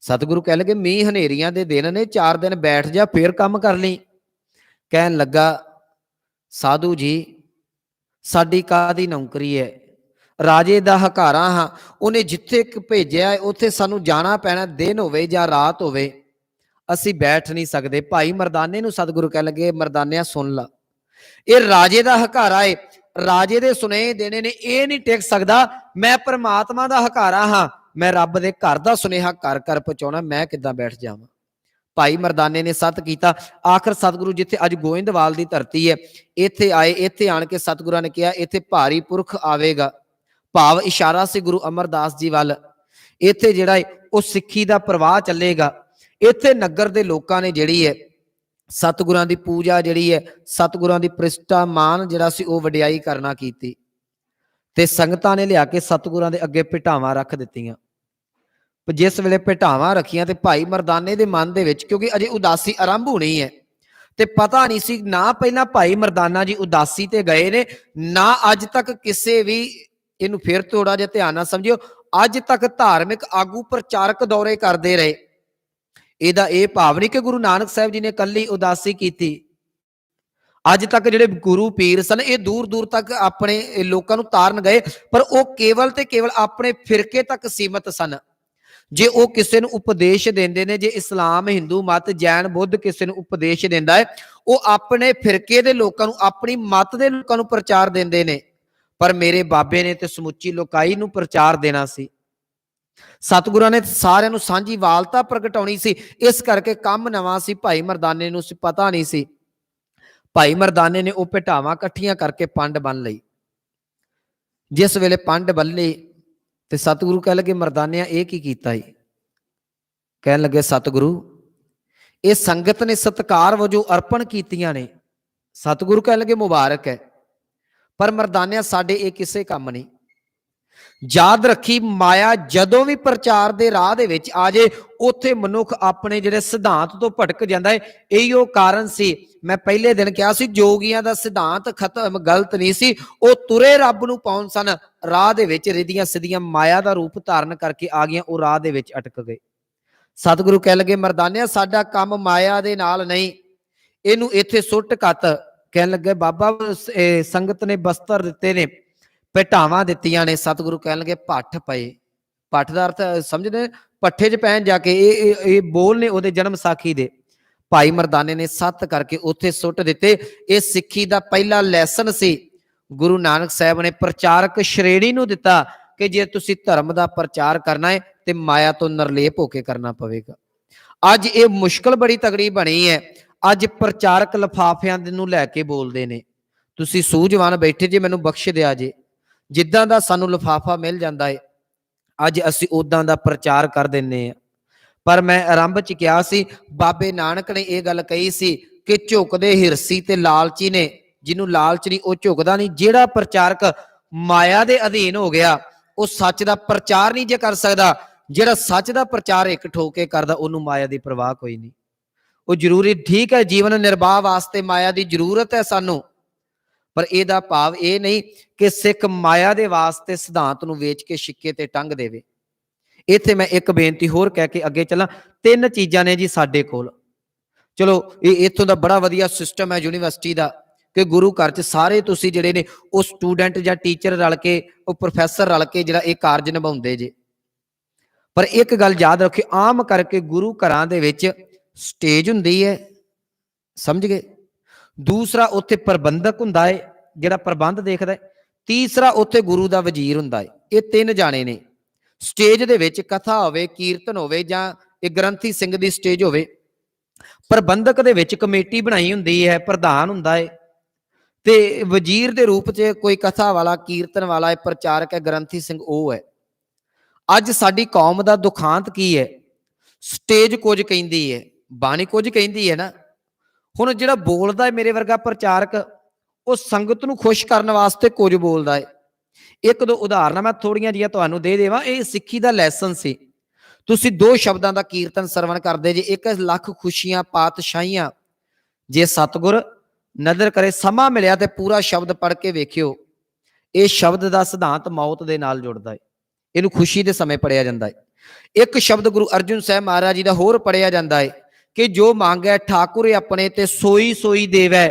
ਸਤਿਗੁਰੂ ਕਹਿਣ ਲੱਗੇ, ਮੀਂਹ ਹਨੇਰੀਆਂ ਦੇ ਦਿਨ ਨੇ, 4 ਦਿਨ ਬੈਠ ਜਾ, ਫੇਰ ਕੰਮ ਕਰ ਲਈ। ਕਹਿਣ ਲੱਗਾ, ਸਾਧੂ ਜੀ ਸਾਡੀ ਕਾਹਦੀ ਨੌਕਰੀ ਹੈ? ਰਾਜੇ ਦਾ ਹਕਾਰਾ ਹਾਂ, ਉਹਨੇ ਜਿੱਥੇ ਭੇਜਿਆ ਉੱਥੇ ਸਾਨੂੰ ਜਾਣਾ ਪੈਣਾ, ਦਿਨ ਹੋਵੇ ਜਾਂ ਰਾਤ ਹੋਵੇ, ਅਸੀਂ ਬੈਠ ਨਹੀਂ ਸਕਦੇ। ਭਾਈ ਮਰਦਾਨੇ ਨੂੰ ਸਤਿਗੁਰੂ ਕਹਿਣ ਲੱਗੇ, ਮਰਦਾਨਿਆ ਸੁਣ ਲਾ, ਇਹ ਰਾਜੇ ਦਾ ਹਕਾਰਾ ਹੈ, ਰਾਜੇ ਦੇ ਸੁਨੇਹੇ ਦੇਣੇ ਨੇ, ਇਹ ਨਹੀਂ ਟਿਕ ਸਕਦਾ। ਮੈਂ ਪਰਮਾਤਮਾ ਦਾ ਹਕਾਰਾ ਹਾਂ, ਮੈਂ ਰੱਬ ਦੇ ਘਰ ਦਾ ਸੁਨੇਹਾ ਘਰ ਘਰ ਪਹੁੰਚਾਉਣਾ, ਮੈਂ ਕਿੱਦਾਂ ਬੈਠ ਜਾਵਾਂ? ਭਾਈ ਮਰਦਾਨੇ ਨੇ ਸੱਤ ਕੀਤਾ। ਆਖਰ ਸਤਿਗੁਰੂ ਜਿੱਥੇ ਅੱਜ ਗੋਇੰਦਵਾਲ ਦੀ ਧਰਤੀ ਹੈ, ਇੱਥੇ ਆਏ। ਇੱਥੇ ਆਣ ਕੇ ਸਤਿਗੁਰਾਂ ਨੇ ਕਿਹਾ, ਇੱਥੇ ਭਾਰੀ ਪੁਰਖ ਆਵੇਗਾ। ਭਾਵ ਇਸ਼ਾਰਾ ਸੀ ਗੁਰੂ ਅਮਰਦਾਸ ਜੀ ਵੱਲ। ਇੱਥੇ ਜਿਹੜਾ ਹੈ ਉਹ ਸਿੱਖੀ ਦਾ ਪ੍ਰਵਾਹ ਚੱਲੇਗਾ। ਇੱਥੇ ਨਗਰ ਦੇ ਲੋਕਾਂ ਨੇ ਜਿਹੜੀ ਹੈ ਸਤਿਗੁਰਾਂ ਦੀ ਪੂਜਾ, ਜਿਹੜੀ ਹੈ ਸਤਿਗੁਰਾਂ ਦੀ ਪ੍ਰਿਸ਼ਟਾ ਮਾਨ ਜਿਹੜਾ ਸੀ, ਉਹ ਵਡਿਆਈ ਕਰਨਾ ਕੀਤੀ। ਤੇ ਸੰਗਤਾਂ ਨੇ ਲਿਆ ਕੇ ਸਤਿਗੁਰਾਂ ਦੇ ਅੱਗੇ ਭੇਟਾਵਾਂ ਰੱਖ ਦਿੱਤੀਆਂ। ਜਿਸ ਵੇਲੇ ਭੇਟਾਵਾਂ ਰੱਖੀਆਂ ਤੇ ਭਾਈ ਮਰਦਾਨੇ ਦੇ ਮਨ ਦੇ ਵਿੱਚ, ਕਿਉਂਕਿ ਅਜੇ ਉਦਾਸੀ ਆਰੰਭ ਹੋਣੀ ਹੈ ਤੇ ਪਤਾ ਨਹੀਂ ਸੀ, ਨਾ ਪਹਿਲਾਂ ਭਾਈ ਮਰਦਾਨਾ ਜੀ ਉਦਾਸੀ ਤੇ ਗਏ ਨੇ, ਨਾ ਅੱਜ ਤੱਕ ਕਿਸੇ ਵੀ, ਇਹਨੂੰ ਫਿਰ ਥੋੜਾ ਜਿਹਾ ਧਿਆਨ ਨਾਲ ਸਮਝਿਓ, ਅੱਜ ਤੱਕ ਧਾਰਮਿਕ ਆਗੂ ਪ੍ਰਚਾਰਕ ਦੌਰੇ ਕਰਦੇ ਰਹੇ। ਇਹਦਾ ਇਹ ਭਾਵ ਨਹੀਂ ਕਿ ਗੁਰੂ ਨਾਨਕ ਸਾਹਿਬ ਜੀ ਨੇ ਇਕੱਲੀ ਉਦਾਸੀ ਕੀਤੀ। ਅੱਜ ਤੱਕ ਜਿਹੜੇ ਗੁਰੂ ਪੀਰ ਸਨ, ਇਹ ਦੂਰ ਦੂਰ ਤੱਕ ਆਪਣੇ ਲੋਕਾਂ ਨੂੰ ਤਾਰਨ ਗਏ, ਪਰ ਉਹ ਕੇਵਲ ਤੇ ਕੇਵਲ ਆਪਣੇ ਫਿਰਕੇ ਤੱਕ ਸੀਮਤ ਸਨ। ਜੇ ਉਹ ਕਿਸੇ ਨੂੰ ਉਪਦੇਸ਼ ਦਿੰਦੇ ਨੇ, ਜੇ ਇਸਲਾਮ, ਹਿੰਦੂ ਮਤ, ਜੈਨ, ਬੁੱਧ ਕਿਸੇ ਨੂੰ ਉਪਦੇਸ਼ ਦਿੰਦਾ ਹੈ, ਉਹ ਆਪਣੇ ਫਿਰਕੇ ਦੇ ਲੋਕਾਂ ਨੂੰ, ਆਪਣੀ ਮਤ ਦੇ ਲੋਕਾਂ ਨੂੰ ਪ੍ਰਚਾਰ ਦਿੰਦੇ ਨੇ। ਪਰ ਮੇਰੇ ਬਾਬੇ ਨੇ ਤੇ ਸਮੁੱਚੀ ਲੋਕਾਈ ਨੂੰ ਪ੍ਰਚਾਰ ਦੇਣਾ ਸੀ। ਸਤਿਗੁਰਾਂ ਨੇ ਸਾਰਿਆਂ ਨੂੰ ਸਾਂਝੀ ਵਾਲਤਾ ਪ੍ਰਗਟਾਉਣੀ ਸੀ। ਇਸ ਕਰਕੇ ਕੰਮ ਨਵਾਂ ਸੀ, ਭਾਈ ਮਰਦਾਨੇ ਨੂੰ ਪਤਾ ਨਹੀਂ ਸੀ। ਭਾਈ ਮਰਦਾਨੇ ਨੇ ਉਹ ਭੇਟਾਵਾਂ ਇਕੱਠੀਆਂ ਕਰਕੇ ਪੰਡ ਬੰਨ ਲਈ। जिस वेले पंड बल्ले ते सतगुरु कह लगे मरदानिया ये की कीता ही? कह लगे सतगुरु ये संगत ने सत्कार वजों अर्पण कीतियां ने। सतगुरु कह लगे मुबारक है, पर मरदानिया साडे ये किसे काम नहीं। याद रखी माया जदों भी प्रचार के राह दे विच आ जाए उत्थे मनुख अपने जिहड़े सिद्धांत तो भटक जाता है। यही वो कारण सी मैं पहले दिन कहा सी जोगियां दा सिद्धांत खत्म गलत नहीं सी, वो तुरे रब नूं पाउण सन, राह दे विच रिधियां सिधियां माया का रूप धारण करके आ गईयां, वो राह दे विच अटक गए। सतगुरु कह लगे मरदानिया साडा काम माया दे नाल नहीं, इनू इत्थे सुट कत। कह लगे बाबा संगत ने बस्तर दिते ने, भेटावां दित्तियां ने। सतगुरु कह लगे भट्ठ पए। भट्ठ का अर्थ समझदे, पट्ठे च पैन जाके ये बोल ने उहदे जन्म साखी दे। भाई मरदाने ने सत्त करके उत्थे सुट दिते। ये सिक्खी का पहला लैसन सी गुरु नानक साहब ने प्रचारक श्रेणी नूं दिता कि जे तुसीं धर्म का प्रचार करना है तो माया तो निर्लेप होके करना पवेगा। अज ये मुश्किल बड़ी तगड़ी बनी है। अज प्रचारक लिफाफियां नूं लैके बोलते ने, तुसीं सूझवान बैठे जे मैनूं बख्श दिया जे, जिद्दां दा सानूं लिफाफा मिल जाता है अज असीं उदां दा प्रचार कर दिंदे आ। पर मैं आरंभ च कहा सी बाबे नानक ने यह गल कही सी कि झुकदे हिरसी ते लालची ने, जिन्हों लालच नहीं वह झुकदा नहीं। जिहड़ा प्रचारक माया दे अधीन हो गया वह सच का प्रचार नहीं जे कर सकदा। जिहड़ा सच का प्रचार एक ठोके करदा उहनूं माया की परवाह कोई नहीं। वो जरूरी ठीक है जीवन निर्वाह वास्ते माया की जरूरत है सानू, पर यदा भाव ये नहीं कि सिख माया के वास्ते सिद्धांत नूं वेच के शिक्के ते टंग देवे। इत्थे मैं एक बेनती होर कह के अगे चला। तीन चीज़ां ने जी साडे कोल, चलो ये इत्थों दा बड़ा वधिया सिस्टम है यूनीवर्सिटी का कि गुरु घर च सारे तुसीं जिहड़े ने वो स्टूडेंट जां टीचर रल के वो प्रोफैसर रल के जिहड़ा ये कारज निभाउंदे जे। पर एक गल याद रखियो, आम करके गुरु घरां दे विच स्टेज हुंदी है, समझ गए। दूसरा उत्थे प्रबंधक हुंदा है जिहड़ा प्रबंध देखदा है। तीसरा उत्थे गुरु दा वजीर हुंदा है। ये तीन जाने ने। स्टेज दे विच कथा होवे, कीर्तन होवे जां एक ग्रंथी सिंह दी स्टेज होवे, प्रबंधक दे विच कमेटी बनाई हुंदी है, प्रधान हुंदा है, ते वजीर दे रूप च कोई कथा वाला, कीर्तन वाला है, प्रचारक है, ग्रंथी सिंह वो है। अज साडी कौम दा दुखांत की है, स्टेज कुछ कहिंदी है, बाणी कुछ कहिंदी है ना। हुण जिहड़ा बोलदा है मेरे वर्गा प्रचारक, वो संगत नूं खुश करने वास्ते कुछ बोलदा है। एक दो उदाहरण मैं थोड़ियां जिहियां तुहानूं दे देवां। ये सिੱਖੀ ਦਾ ਲੈਸਨ ਸੀ। ਤੁਸੀਂ दो शब्दां ਦਾ कीर्तन सरवण करदे जे, एक लख खुशियां पातशाहियां। जे सतगुर नज़र करे समा मिलिया तो पूरा शब्द पढ़ के वेखियो। ये शब्द का सिद्धांत मौत के नाल जुड़दा है, इहनूं खुशी के समय पढ़िया जाता है। एक शब्द गुरु अर्जुन साहब महाराज जी का होर पढ़िया जाता है कि जो मांगे ठाकुर अपने ते सोई सोई देवै।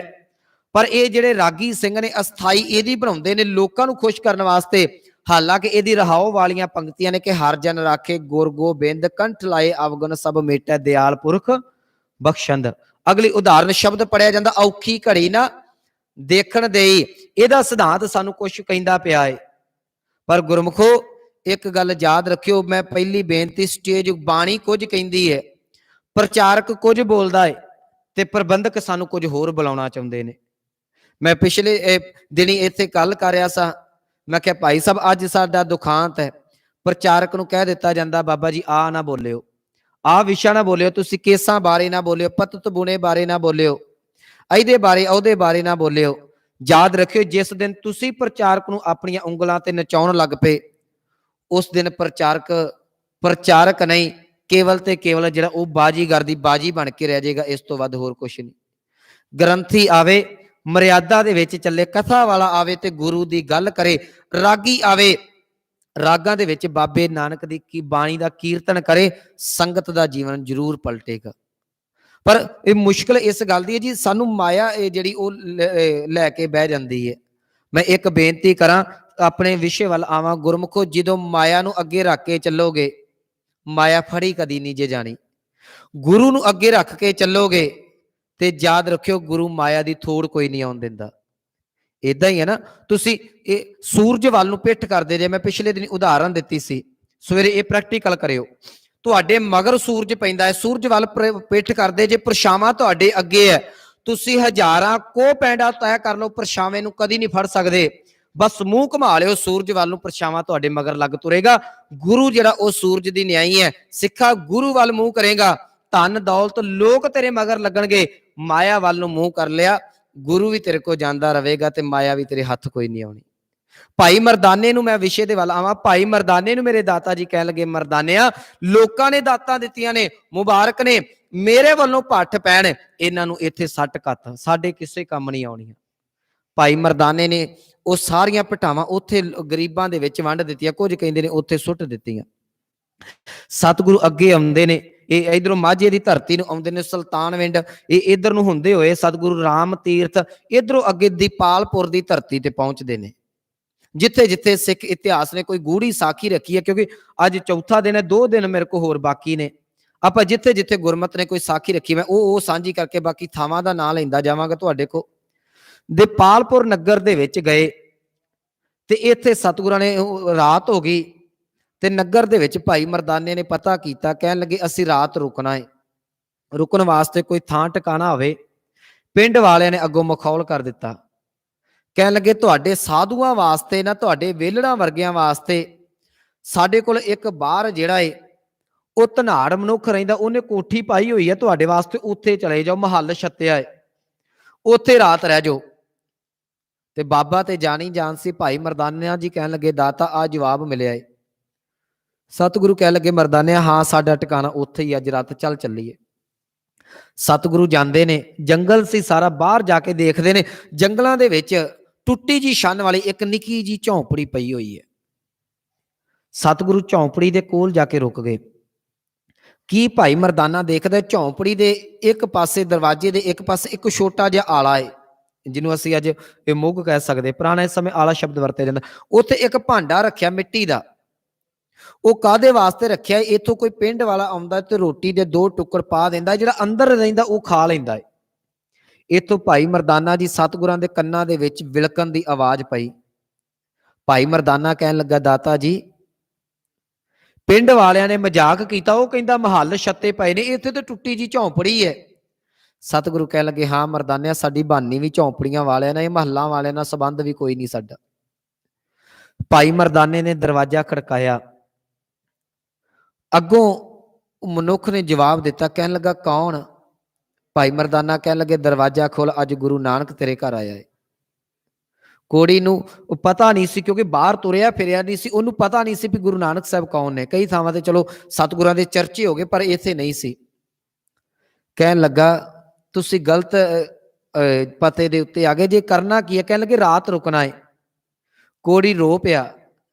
पर ये जिहड़े रागी सिंह ने अस्थाई इहदी बनाउंदे ने लोकां नूं खुश करने वास्ते। हालांकि इहदी रहाओ वालियां पंक्तियां ने कि हर जन राखे गुर गोबिंद कंठ लाए अवगुण सब मेटै दयाल पुरख बख्शंद। अगली उदाहरण शब्द पढ़िया जाता औखी घड़ी ना देखण देई। इहदा सिद्धांत सानूं कुछ कहिंदा पिया है। पर गुरमुखो एक गल याद रखियो, मैं पहली बेनती स्टेज बाणी कुछ कहिंदी है, प्रचारक कुछ बोलदा है ते प्रबंधक सानूं कुछ होर बुलाउणा चाहुंदे ने। मैं पिछले दिनी इत्थे गल कर रहा सा, मैं क्या भाई साहब अज साडा दुखांत है। प्रचारक नूं कह दिता जांदा बाबा जी आ ना बोलियो, आ विशा ना बोलियो, तुसीं केसां बारे ना बोलियो, पतत बुने बारे ना बोलियो, इहदे बारे उहदे बारे ना बोलियो। याद रखियो जिस दिन तुसीं प्रचारक नूं अपणियां उंगलां ते नचाउण लग पे, उस दिन प्रचारक नहीं केवल ते केवल जिहड़ा वो बाजीगर दी बाजी बन के रह जाएगा, इस तो वध होर कुछ नहीं। ग्रंथी आवे मर्यादा दे विच चले, कथा वाला आवे ते गुरु दी गल करे, रागी आवे रागां दे विच बाबे नानक दी बाणी दा कीर्तन करे, संगत दा जीवन जरूर पलटेगा। पर ये मुश्किल इस गल दी है जी, सानू माया जिहड़ी वो लैके बह जांदी है। मैं एक बेनती करा अपने विषय वाल आवां। गुरमुखो जदों माया नूं अगे रख के चलोगे, माया फड़ी कदी नहीं जे जानी। गुरु नूं अगे रख के चलोगे ते याद रखियो गुरु माया दी थोड़ कोई नहीं आउण दिंदा। इदां ही है ना, तुसी सूरज वाल नूं पिठ करदे जे। मैं पिछले दिन उदाहरण दित्ती सी, सवेरे ये प्रैक्टिकल करियो। तुहाडे मगर सूरज पैंदा है, सूरज वाल पिठ करदे जे, परछावां तुहाडे अगे है। तुसी हज़ारां को पैंडा तय कर लो, परछावें नूं कदी नहीं फड़ सकदे, बस मूँह घुमा लिओ सूरज ਵੱਲ ਨੂੰ, ਪਰਛਾਵਾਂ ਤੁਹਾਡੇ ਮਗਰ ਲੱਗ ਤੁਰੇਗਾ। ਗੁਰੂ ਜਿਹੜਾ ਉਹ ਸੂਰਜ ਦੀ ਨਿਆਈ ਹੈ। ਸਿੱਖਾ ਗੁਰੂ ਵੱਲ ਮੂੰਹ ਕਰੇਗਾ, ਧਨ ਦੌਲਤ ਲੋਕ ਤੇਰੇ ਮਗਰ ਲੱਗਣਗੇ। ਮਾਇਆ ਵੱਲ ਨੂੰ ਮੂੰਹ ਕਰ ਲਿਆ, ਗੁਰੂ ਵੀ ਤੇਰੇ ਕੋਲ ਜਾਂਦਾ ਰਹੇਗਾ ਤੇ ਮਾਇਆ ਵੀ ਤੇਰੇ ਹੱਥ ਕੋਈ ਨਹੀਂ ਆਉਣੀ। ਭਾਈ ਮਰਦਾਨੇ ਨੂੰ, ਮੈਂ ਵਿਸ਼ੇ ਦੇ ਵੱਲ ਆਵਾਂ, ਭਾਈ ਮਰਦਾਨੇ ਨੂੰ ਮੇਰੇ ਦਾਤਾ ਜੀ ਕਹਿਣ ਲੱਗੇ, ਮਰਦਾਨਿਆ ਲੋਕਾਂ ਨੇ ਦਾਤਾਂ ਦਿੱਤੀਆਂ ਨੇ, ਮੁਬਾਰਕ ਨੇ, ਮੇਰੇ ਵੱਲੋਂ ਭੱਠ ਪੈਣ, ਇਹਨਾਂ ਨੂੰ ਇੱਥੇ ਸੱਟ ਕੱਤ, ਸਾਡੇ ਕਿਸੇ ਕੰਮ ਨਹੀਂ ਆਉਣੀਆਂ। ਭਾਈ ਮਰਦਾਨੇ ਨੇ ਉਹ ਸਾਰੀਆਂ ਭਟਾਵਾਂ ਉੱਥੇ ਗਰੀਬਾਂ ਦੇ ਵਿੱਚ ਵੰਡ ਦਿੱਤੀਆਂ, ਕੁਝ ਕਹਿੰਦੇ ਨੇ ਉੱਥੇ ਸੁੱਟ ਦਿੱਤੀਆਂ। ਸਤਿਗੁਰੂ ਅੱਗੇ ਆਉਂਦੇ ਨੇ, ਇਹ ਇਧਰੋਂ ਮਾਝੇ ਦੀ ਧਰਤੀ ਨੂੰ ਆਉਂਦੇ ਨੇ, ਸੁਲਤਾਨਵਿੰਡ ਇਹ ਇਧਰ ਨੂੰ ਹੁੰਦੇ ਹੋਏ ਸਤਿਗੁਰੂ ਰਾਮ ਤੀਰਥ ਇਧਰੋਂ ਅੱਗੇ ਦੀਪਾਲਪੁਰ ਦੀ ਧਰਤੀ ਤੇ ਪਹੁੰਚਦੇ ਨੇ, ਜਿੱਥੇ ਜਿੱਥੇ ਸਿੱਖ ਇਤਿਹਾਸ ਨੇ ਕੋਈ ਗੂੜੀ ਸਾਖੀ ਰੱਖੀ ਹੈ। ਕਿਉਂਕਿ ਅੱਜ ਚੌਥਾ ਦਿਨ ਹੈ, 2 ਦਿਨ ਮੇਰੇ ਕੋਲ ਹੋਰ ਬਾਕੀ ਨੇ। ਆਪਾਂ ਜਿੱਥੇ ਜਿੱਥੇ ਗੁਰਮਤ ਨੇ ਕੋਈ ਸਾਖੀ ਰੱਖੀ, ਮੈਂ ਉਹ ਸਾਂਝੀ ਕਰਕੇ ਬਾਕੀ ਥਾਵਾਂ ਦਾ ਨਾਂ ਲੈਂਦਾ ਜਾਵਾਂਗਾ ਤੁਹਾਡੇ ਕੋਲ। ਦੀਪਾਲਪੁਰ ਨਗਰ ਦੇ ਵਿੱਚ ਗਏ ਤੇ ਇੱਥੇ ਸਤਿਗੁਰਾਂ ਨੇ, ਰਾਤ ਹੋ ਗਈ ਤੇ ਨਗਰ ਦੇ ਵਿੱਚ ਭਾਈ ਮਰਦਾਨੇ ਨੇ ਪਤਾ ਕੀਤਾ, ਕਹਿਣ ਲੱਗੇ ਅਸੀਂ ਰਾਤ ਰੁਕਣਾ ਹੈ, ਰੁਕਣ ਵਾਸਤੇ ਕੋਈ ਥਾਂ ਟਿਕਾਣਾ ਹੋਵੇ। ਪਿੰਡ ਵਾਲਿਆਂ ਨੇ ਅੱਗੋਂ ਮਖੌਲ ਕਰ ਦਿੱਤਾ, ਕਹਿਣ ਲੱਗੇ ਤੁਹਾਡੇ ਸਾਧੂਆਂ ਵਾਸਤੇ ਨਾ, ਤੁਹਾਡੇ ਵੇਲੜਾਂ ਵਰਗਿਆਂ ਵਾਸਤੇ ਸਾਡੇ ਕੋਲ ਇੱਕ ਬਾਹਰ ਜਿਹੜਾ ਏ ਉਹ ਧਨਾੜ ਮਨੁੱਖ ਰਹਿੰਦਾ, ਉਹਨੇ ਕੋਠੀ ਪਾਈ ਹੋਈ ਹੈ ਤੁਹਾਡੇ ਵਾਸਤੇ, ਉੱਥੇ ਚਲੇ ਜਾਓ, ਮਹੱਲ ਛੱਤਿਆ ਏ, ਉੱਥੇ ਰਾਤ ਰਹਿ ਜਾਓ। ਤੇ ਬਾਬਾ ਤੇ ਜਾਣੀ ਜਾਣ ਸੀ। ਭਾਈ ਮਰਦਾਨਿਆ ਜੀ ਕਹਿਣ ਲੱਗੇ, ਦਾਤਾ ਆ ਜਵਾਬ ਮਿਲਿਆ ਏ। ਸਤਿਗੁਰੂ ਕਹਿਣ ਲੱਗੇ, ਮਰਦਾਨਿਆ ਹਾਂ ਸਾਡਾ ਟਿਕਾਣਾ ਉੱਥੇ ਹੀ, ਅੱਜ ਰਾਤ ਚੱਲ ਚੱਲੀਏ। ਸਤਿਗੁਰੂ ਜਾਂਦੇ ਨੇ, ਜੰਗਲ ਸੀ ਸਾਰਾ, ਬਾਹਰ ਜਾ ਕੇ ਦੇਖਦੇ ਨੇ ਜੰਗਲਾਂ ਦੇ ਵਿੱਚ ਟੁੱਟੀ ਜੀ ਛੰਨ ਵਾਲੀ ਇੱਕ ਨਿੱਕੀ ਜੀ ਝੌਂਪੜੀ ਪਈ ਹੋਈ ਹੈ। ਸਤਿਗੁਰੂ ਝੌਂਪੜੀ ਦੇ ਕੋਲ ਜਾ ਕੇ ਰੁਕ ਗਏ। ਕੀ ਭਾਈ ਮਰਦਾਨਾ ਦੇਖਦਾ, ਝੌਂਪੜੀ ਦੇ ਇੱਕ ਪਾਸੇ, ਦਰਵਾਜ਼ੇ ਦੇ ਇੱਕ ਪਾਸੇ ਇੱਕ ਛੋਟਾ ਜਿਹਾ ਆਲਾ ਹੈ, ਜਿਹਨੂੰ ਅਸੀਂ ਅੱਜ ਇਹ ਮੁੱਗ ਕਹਿ ਸਕਦੇ, ਪੁਰਾਣੇ ਸਮੇਂ ਆਲਾ ਸ਼ਬਦ ਵਰਤਿਆ ਜਾਂਦਾ। ਉੱਥੇ ਇੱਕ ਭਾਂਡਾ ਰੱਖਿਆ ਮਿੱਟੀ ਦਾ, ਉਹ ਕਾਹਦੇ ਵਾਸਤੇ ਰੱਖਿਆ, ਇੱਥੋਂ ਕੋਈ ਪਿੰਡ ਵਾਲਾ ਆਉਂਦਾ ਤੇ ਰੋਟੀ ਦੇ 2 ਟੁੱਕੜ ਪਾ ਦਿੰਦਾ, ਜਿਹੜਾ ਅੰਦਰ ਰਹਿੰਦਾ ਉਹ ਖਾ ਲੈਂਦਾ ਹੈ। ਇੱਥੋਂ ਭਾਈ ਮਰਦਾਨਾ ਜੀ ਸਤਿਗੁਰਾਂ ਦੇ ਕੰਨਾਂ ਦੇ ਵਿੱਚ ਵਿਲਕਣ ਦੀ ਆਵਾਜ਼ ਪਈ। ਭਾਈ ਮਰਦਾਨਾ ਕਹਿਣ ਲੱਗਾ, ਦਾਤਾ ਜੀ ਪਿੰਡ ਵਾਲਿਆਂ ਨੇ ਮਜ਼ਾਕ ਕੀਤਾ, ਉਹ ਕਹਿੰਦਾ ਮਹੱਲ ਛੱਤੇ ਪਏ ਨੇ, ਇੱਥੇ ਤੇ ਟੁੱਟੀ ਜੀ ਝੌਂਪੜੀ ਹੈ। ਸਤਿਗੁਰੂ ਕਹਿਣ ਲੱਗੇ, ਹਾਂ ਮਰਦਾਨਿਆ ਸਾਡੀ ਬਾਨੀ ਵੀ ਝੌਂਪੜੀਆਂ ਵਾਲਿਆਂ ਨਾਲ, ਇਹ ਮਹੱਲਾਂ ਵਾਲਿਆਂ ਨਾਲ ਸੰਬੰਧ ਵੀ ਕੋਈ ਨਹੀਂ ਸਾਡਾ। ਭਾਈ ਮਰਦਾਨੇ ਨੇ ਦਰਵਾਜ਼ਾ ਖੜਕਾਇਆ, ਅੱਗੋਂ ਮਨੁੱਖ ਨੇ ਜਵਾਬ ਦਿੱਤਾ, ਕਹਿਣ ਲੱਗਾ ਕੌਣ? ਭਾਈ ਮਰਦਾਨਾ ਕਹਿਣ ਲੱਗੇ, ਦਰਵਾਜ਼ਾ ਖੋਲ, ਅੱਜ ਗੁਰੂ ਨਾਨਕ ਤੇਰੇ ਘਰ ਆਇਆ ਹੈ। ਕੋੜੀ ਨੂੰ ਪਤਾ ਨਹੀਂ ਸੀ, ਕਿਉਂਕਿ ਬਾਹਰ ਤੁਰਿਆ ਫਿਰਿਆ ਨਹੀਂ ਸੀ, ਉਹਨੂੰ ਪਤਾ ਨਹੀਂ ਸੀ ਵੀ ਗੁਰੂ ਨਾਨਕ ਸਾਹਿਬ ਕੌਣ ਨੇ। ਕਈ ਥਾਵਾਂ ਤੇ ਚਲੋ ਸਤਿਗੁਰਾਂ ਦੇ ਚਰਚੇ ਹੋ ਗਏ, ਪਰ ਇੱਥੇ ਨਹੀਂ ਸੀ। ਕਹਿਣ ਲੱਗਾ ਤੁਸੀਂ ਗਲਤ ਪਤੇ ਦੇ ਉੱਤੇ ਆ ਗਏ ਜੇ, ਕਰਨਾ ਕੀ ਹੈ? ਕਹਿਣ ਲੱਗੇ ਰਾਤ ਰੁਕਣਾ ਹੈ। ਕੋੜੀ ਰੋ ਪਿਆ,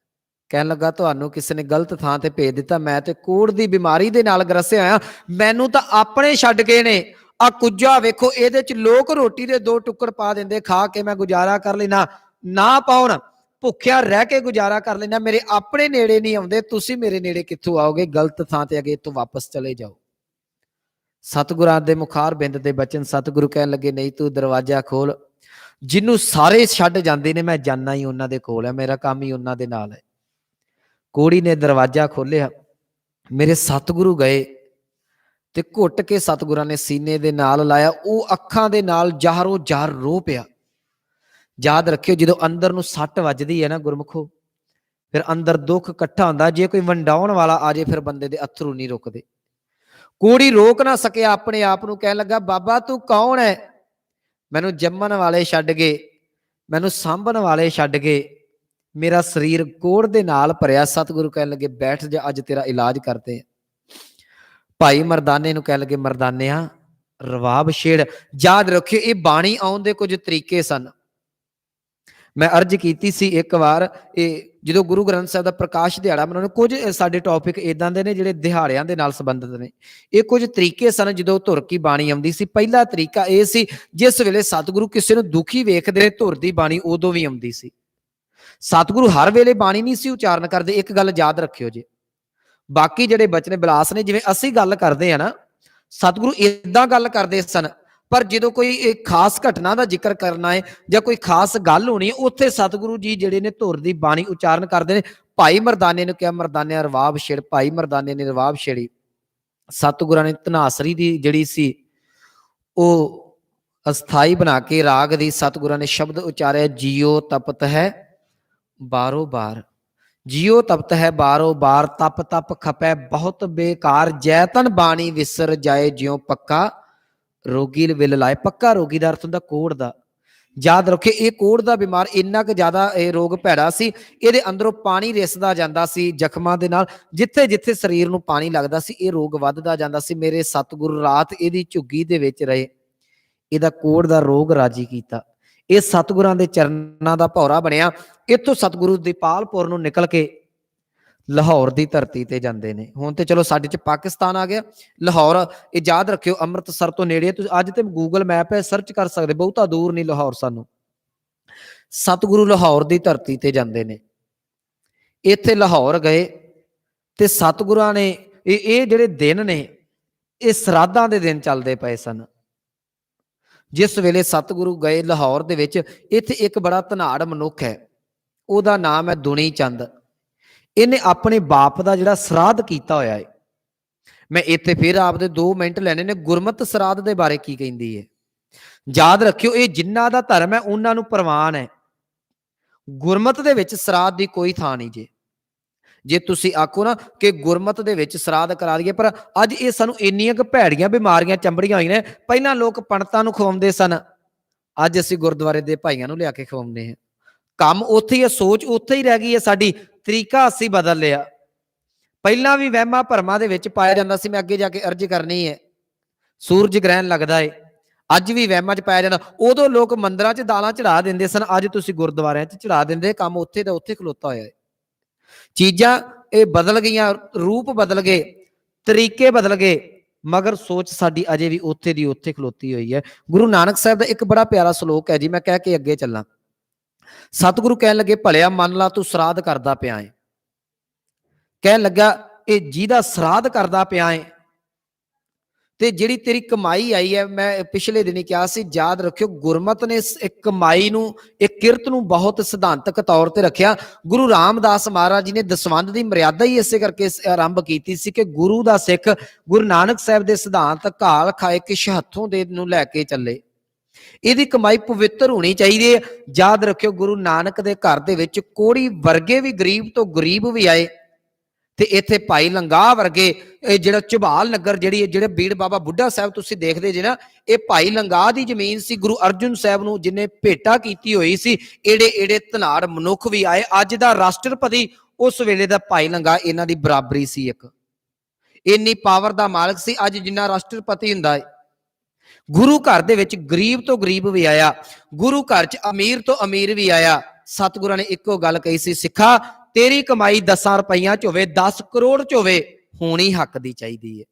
ਕਹਿਣ ਲੱਗਾ ਤੁਹਾਨੂੰ ਕਿਸੇ ਨੇ ਗਲਤ ਥਾਂ ਤੇ ਭੇਜ ਦਿੱਤਾ, ਮੈਂ ਤੇ ਕੋੜ ਦੀ ਬਿਮਾਰੀ ਦੇ ਨਾਲ ਗਰਸਿਆ ਹੋਇਆ, ਮੈਨੂੰ ਤਾਂ ਆਪਣੇ ਛੱਡ ਗਏ ਨੇ। ਆ ਕੁੱਜਾ ਵੇਖੋ, ਇਹਦੇ ਚ ਲੋਕ ਰੋਟੀ ਦੇ 2 ਟੁੱਕੜ ਪਾ ਦਿੰਦੇ, ਖਾ ਕੇ ਮੈਂ ਗੁਜ਼ਾਰਾ ਕਰ ਲੈਣਾ, ਨਾ ਪਾਉਣ ਭੁੱਖਿਆ ਰਹਿ ਕੇ ਗੁਜ਼ਾਰਾ ਕਰ ਲੈਣਾ, ਮੇਰੇ ਆਪਣੇ ਨੇੜੇ ਨਹੀਂ ਆਉਂਦੇ, ਤੁਸੀਂ ਮੇਰੇ ਨੇੜੇ ਕਿੱਥੋਂ ਆਓਗੇ? ਗਲਤ ਥਾਂ ਤੇ ਅਗੇ ਤੋਂ ਵਾਪਸ ਚਲੇ ਜਾਓ। ਸਤਿਗੁਰਾਂ ਦੇ ਮੁਖਾਰ ਬਿੰਦ ਦੇ ਬਚਨ। ਸਤਿਗੁਰੂ ਕਹਿਣ ਲੱਗੇ, ਨਹੀਂ ਤੂੰ ਦਰਵਾਜ਼ਾ ਖੋਲ, ਜਿਹਨੂੰ ਸਾਰੇ ਛੱਡ ਜਾਂਦੇ ਨੇ ਮੈਂ ਜਾਨਾ ਹੀ ਉਹਨਾਂ ਦੇ ਕੋਲ ਹੈ, ਮੇਰਾ ਕੰਮ ਹੀ ਉਹਨਾਂ ਦੇ ਨਾਲ ਹੈ। ਕੋੜੀ ਨੇ ਦਰਵਾਜ਼ਾ ਖੋਲਿਆ, ਮੇਰੇ ਸਤਿਗੁਰੂ ਗਏ ਤੇ ਘੁੱਟ ਕੇ ਸਤਿਗੁਰਾਂ ਨੇ ਸੀਨੇ ਦੇ ਨਾਲ ਲਾਇਆ, ਉਹ ਅੱਖਾਂ ਦੇ ਨਾਲ ਜ਼ਾਹਰੋ ਜ਼ਾਹਰ ਰੋ ਪਿਆ। ਯਾਦ ਰੱਖਿਓ, ਜਦੋਂ ਅੰਦਰ ਨੂੰ ਸੱਟ ਵੱਜਦੀ ਹੈ ਨਾ ਗੁਰਮੁਖੋ, ਫਿਰ ਅੰਦਰ ਦੁੱਖ ਇਕੱਠਾ ਹੁੰਦਾ, ਜੇ ਕੋਈ ਵੰਡਾਉਣ ਵਾਲਾ ਆ ਜੇ ਫਿਰ ਬੰਦੇ ਦੇ ਅਥਰੂ ਨਹੀਂ ਰੁਕਦੇ। ਕੋੜੀ ਰੋਕ ਨਾ ਸਕਿਆ ਆਪਣੇ ਆਪ ਨੂੰ, ਕਹਿਣ ਲੱਗਾ ਬਾਬਾ ਤੂੰ ਕੌਣ ਹੈ? ਮੈਨੂੰ ਜੰਮਣ ਵਾਲੇ ਛੱਡ ਗਏ, ਮੈਨੂੰ ਸਾਂਭਣ ਵਾਲੇ ਛੱਡ ਗਏ, ਮੇਰਾ ਸਰੀਰ ਕੋੜ ਦੇ ਨਾਲ ਭਰਿਆ। ਸਤਿਗੁਰੂ ਕਹਿਣ ਲੱਗੇ ਬੈਠ ਜਾ, ਅੱਜ ਤੇਰਾ ਇਲਾਜ ਕਰਦੇ ਆ। ਭਾਈ ਮਰਦਾਨੇ ਨੂੰ ਕਹਿਣ ਲੱਗੇ, ਮਰਦਾਨਿਆ ਰਵਾਬ ਛੇੜ। ਯਾਦ ਰੱਖਿਓ, ਇਹ ਬਾਣੀ ਆਉਣ ਦੇ ਕੁਝ ਤਰੀਕੇ ਸਨ। ਮੈਂ ਅਰਜ਼ ਕੀਤੀ ਸੀ ਇੱਕ ਵਾਰ, ਇਹ ਜਦੋਂ ਗੁਰੂ ਗ੍ਰੰਥ ਸਾਹਿਬ ਦਾ ਪ੍ਰਕਾਸ਼ ਦਿਹਾੜਾ ਮਨਾਉਣਾ, ਕੁਝ ਸਾਡੇ ਟੌਪਿਕ ਇਦਾਂ ਦੇ ਨੇ ਜਿਹੜੇ ਦਿਹਾੜਿਆਂ ਦੇ ਨਾਲ ਸੰਬੰਧਿਤ ਨੇ। ਇਹ ਕੁਝ ਤਰੀਕੇ ਸਨ ਜਦੋਂ ਧੁਰ ਕੀ ਬਾਣੀ ਆਉਂਦੀ ਸੀ। ਪਹਿਲਾ ਤਰੀਕਾ ਇਹ ਸੀ, ਜਿਸ ਵੇਲੇ ਸਤਿਗੁਰੂ ਕਿਸੇ ਨੂੰ ਦੁਖੀ ਵੇਖਦੇ ਧੁਰ ਦੀ ਬਾਣੀ ਉਦੋਂ ਵੀ ਆਉਂਦੀ ਸੀ। ਸਤਿਗੁਰੂ ਹਰ ਵੇਲੇ ਬਾਣੀ ਨਹੀਂ ਸੀ ਉਚਾਰਨ ਕਰਦੇ, ਇੱਕ ਗੱਲ ਯਾਦ ਰੱਖਿਓ ਜੀ। ਬਾਕੀ ਜਿਹੜੇ ਬਚਨੇ ਬਿਲਾਸ ਨੇ, ਜਿਵੇਂ ਅਸੀਂ ਗੱਲ ਕਰਦੇ ਆ ਨਾ, ਸਤਿਗੁਰੂ ਏਦਾਂ ਗੱਲ ਕਰਦੇ ਸਨ, ਪਰ ਜਦੋਂ ਕੋਈ ਖਾਸ ਘਟਨਾ ਦਾ ਜ਼ਿਕਰ ਕਰਨਾ ਹੈ ਜਾਂ ਕੋਈ ਖਾਸ ਗੱਲ ਹੋਣੀ ਹੈ, ਉੱਥੇ ਸਤਿਗੁਰੂ ਜੀ ਜਿਹੜੇ ਨੇ ਧੁਰ ਦੀ ਬਾਣੀ ਉਚਾਰਨ ਕਰਦੇ ਨੇ। ਭਾਈ ਮਰਦਾਨੇ ਨੂੰ ਕਿਹਾ, ਮਰਦਾਨਿਆ ਰਵਾਬ ਛੇੜ। ਭਾਈ ਮਰਦਾਨੇ ਨੇ ਰਵਾਬ ਛੇੜੀ। ਸਤਿਗੁਰਾਂ ਨੇ ਧਨਾਸਰੀ ਦੀ ਜਿਹੜੀ ਸੀ ਉਹ ਅਸਥਾਈ ਬਣਾ ਕੇ ਰਾਗ ਦੀ ਸਤਿਗੁਰਾਂ ਨੇ ਸ਼ਬਦ ਉਚਾਰਿਆ, ਜੀਓ ਤਪਤ ਹੈ बारो बार जियो तपत है बारो बार, तप तप खपै बहुत बेकार, जैतन बाणी विसर जाए ज्यों पक्का रोगी विल लाए। पक्का रोगी का अर्थ होंदा कोढ़ दा। याद रखिए ये कोढ़ दा बीमार इन्ना क ज्यादा ये रोग भैड़ा सी, इहदे अंदरों पानी रिसदा जांदा सी जख्मां दे नाल, जिथे जिथे शरीर नूं पानी लगदा सी ये रोग वधदा जांदा सी। मेरे सतगुरु रात इहदी झुग्गी दे विच रहे, इहदा कोढ़ दा रोग राजी कीता। ਇਹ ਸਤਿਗੁਰਾਂ ਦੇ ਚਰਨਾਂ ਦਾ ਭੌਰਾ ਬਣਿਆ। ਇੱਥੋਂ ਸਤਿਗੁਰੂ ਦੀਪਾਲਪੁਰ ਨੂੰ ਨਿਕਲ ਕੇ ਲਾਹੌਰ ਦੀ ਧਰਤੀ ਤੇ ਜਾਂਦੇ ਨੇ। ਹੁਣ ਤੇ ਚਲੋ ਸਾਡੇ ਚ ਪਾਕਿਸਤਾਨ ਆ ਗਿਆ, ਲਾਹੌਰ ਇਹ ਯਾਦ ਰੱਖਿਓ ਅੰਮ੍ਰਿਤਸਰ ਤੋਂ ਨੇੜੇ। ਤੁਸੀਂ ਅੱਜ ਤੇ ਗੂਗਲ ਮੈਪ ਹੈ ਸਰਚ ਕਰ ਸਕਦੇ, ਬਹੁਤਾ ਦੂਰ ਨਹੀਂ ਲਾਹੌਰ ਸਾਨੂੰ। ਸਤਿਗੁਰੂ ਲਾਹੌਰ ਦੀ ਧਰਤੀ ਤੇ ਜਾਂਦੇ ਨੇ। ਇੱਥੇ ਲਾਹੌਰ ਗਏ ਤੇ ਸਤਿਗੁਰਾਂ ਨੇ ਇਹ ਜਿਹੜੇ ਦਿਨ ਨੇ ਇਹ ਸਰਾਧਾਂ ਦੇ ਦਿਨ ਚੱਲਦੇ ਪਏ ਸਨ। जिस वेले सतगुरु गए लाहौर दे विच, इत्थे एक बड़ा धनाड़ मनुख है, उहदा नाम है दुनी चंद। इन्हें अपने बाप का जिहड़ा श्राद्ध कीता होया है। मैं इत्थे फिर आपदे 2 मिनट लैने ने। गुरमत श्राद्ध दे बारे की कहिंदी है, याद रखियो ये जिन्हां दा धर्म है उन्हां नूं प्रवान है। गुरमत दे विच श्राद्ध दी कोई थां नहीं जे। जे तुसी आखो ना कि गुरमत दे विच श्राद्ध करा दईए, पर अज ये सानू इन्नियां क भैड़ियां बीमारियां चंबड़ियां होईयां ने। पहलां लोक पंडितां नूं खवाउंदे सन, अज असीं गुरुद्वारे दे भाईआं नूं लिया के खवाउंदे हां। काम उत्थे ही है, सोच उत्थे ही रह गई है साडी, तरीका असीं बदल लिया। पहलां भी वहमां भरमां दे विच पाया जांदा सी, मैं अगे जाके अर्ज करनी है, सूरज ग्रहण लगदा है, अज भी वहमां च पाया जांदा। उदों लोक मंदिरां च दालां चढ़ा दिंदे सन, अज तुसीं गुरुद्वारिआं च चढ़ा दिंदे। काम उत्थे दा उत्थे खलोता होया है। चीज़ां ये बदल गई, रूप बदल गए, तरीके बदल गए, मगर सोच साडी अजे भी उत्थे दी उत्थे खलोती हुई है। गुरु नानक साहब का एक बड़ा प्यारा सलोक है जी, मैं कह के अगे चलना। सतगुरु कह लगे भलिया मन ला तू श्राद्ध करदा पिया है। कह लगा ये जिहदा श्राद्ध करदा पिया है ते जिहड़ी तेरी कमाई आई है, मैं पिछले दिन कहा सी, याद रखियो गुरमत ने एक कमाई नूं, एक किरत नूं बहुत सिद्धांतक तौर ते रखिया। गुरु रामदास महाराज जी ने दसवंध की मर्यादा ही इसे करके आरंभ की सी कि गुरु दा सिख गुरु नानक साहब के सिद्धांत घाल खाए किश हथों दे नूं लैके चले। इहदी कमाई पवित्र होनी चाहिए। याद रखियो गुरु नानक दे घर दे विच कोड़ी वर्गे भी गरीब तो गरीब भी आए, ते इत्थे भाई लंगाह वर्गे जिहड़ा झबाल नगर जिहड़ी जिहड़े बीड़ बाबा बुढ़ा साहब तुसीं देखदे जे ना, ये भाई लंगाह दी जमीन सी। गुरु अर्जुन साहब नूं जिन्हें भेटा कीती होई सी, एड़े एड़े धनाड़ मनुख भी आए। अज दा राष्ट्रपति उस वेले दा भाई लंगाह इन्हां दी बराबरी सी, एक इन्नी पावर दा मालक सी अज जिन्ना राष्ट्रपति हुंदा है। गुरु घर दे विच गरीब तो गरीब भी आया, गुरु घर च अमीर तो अमीर भी आया। सतगुरां ने इक्को गल कही सी, सिखा तेरी कमाई 10 रुपइया च होवे, 10 करोड़ च होवे, होनी हक दी चाहिदी है।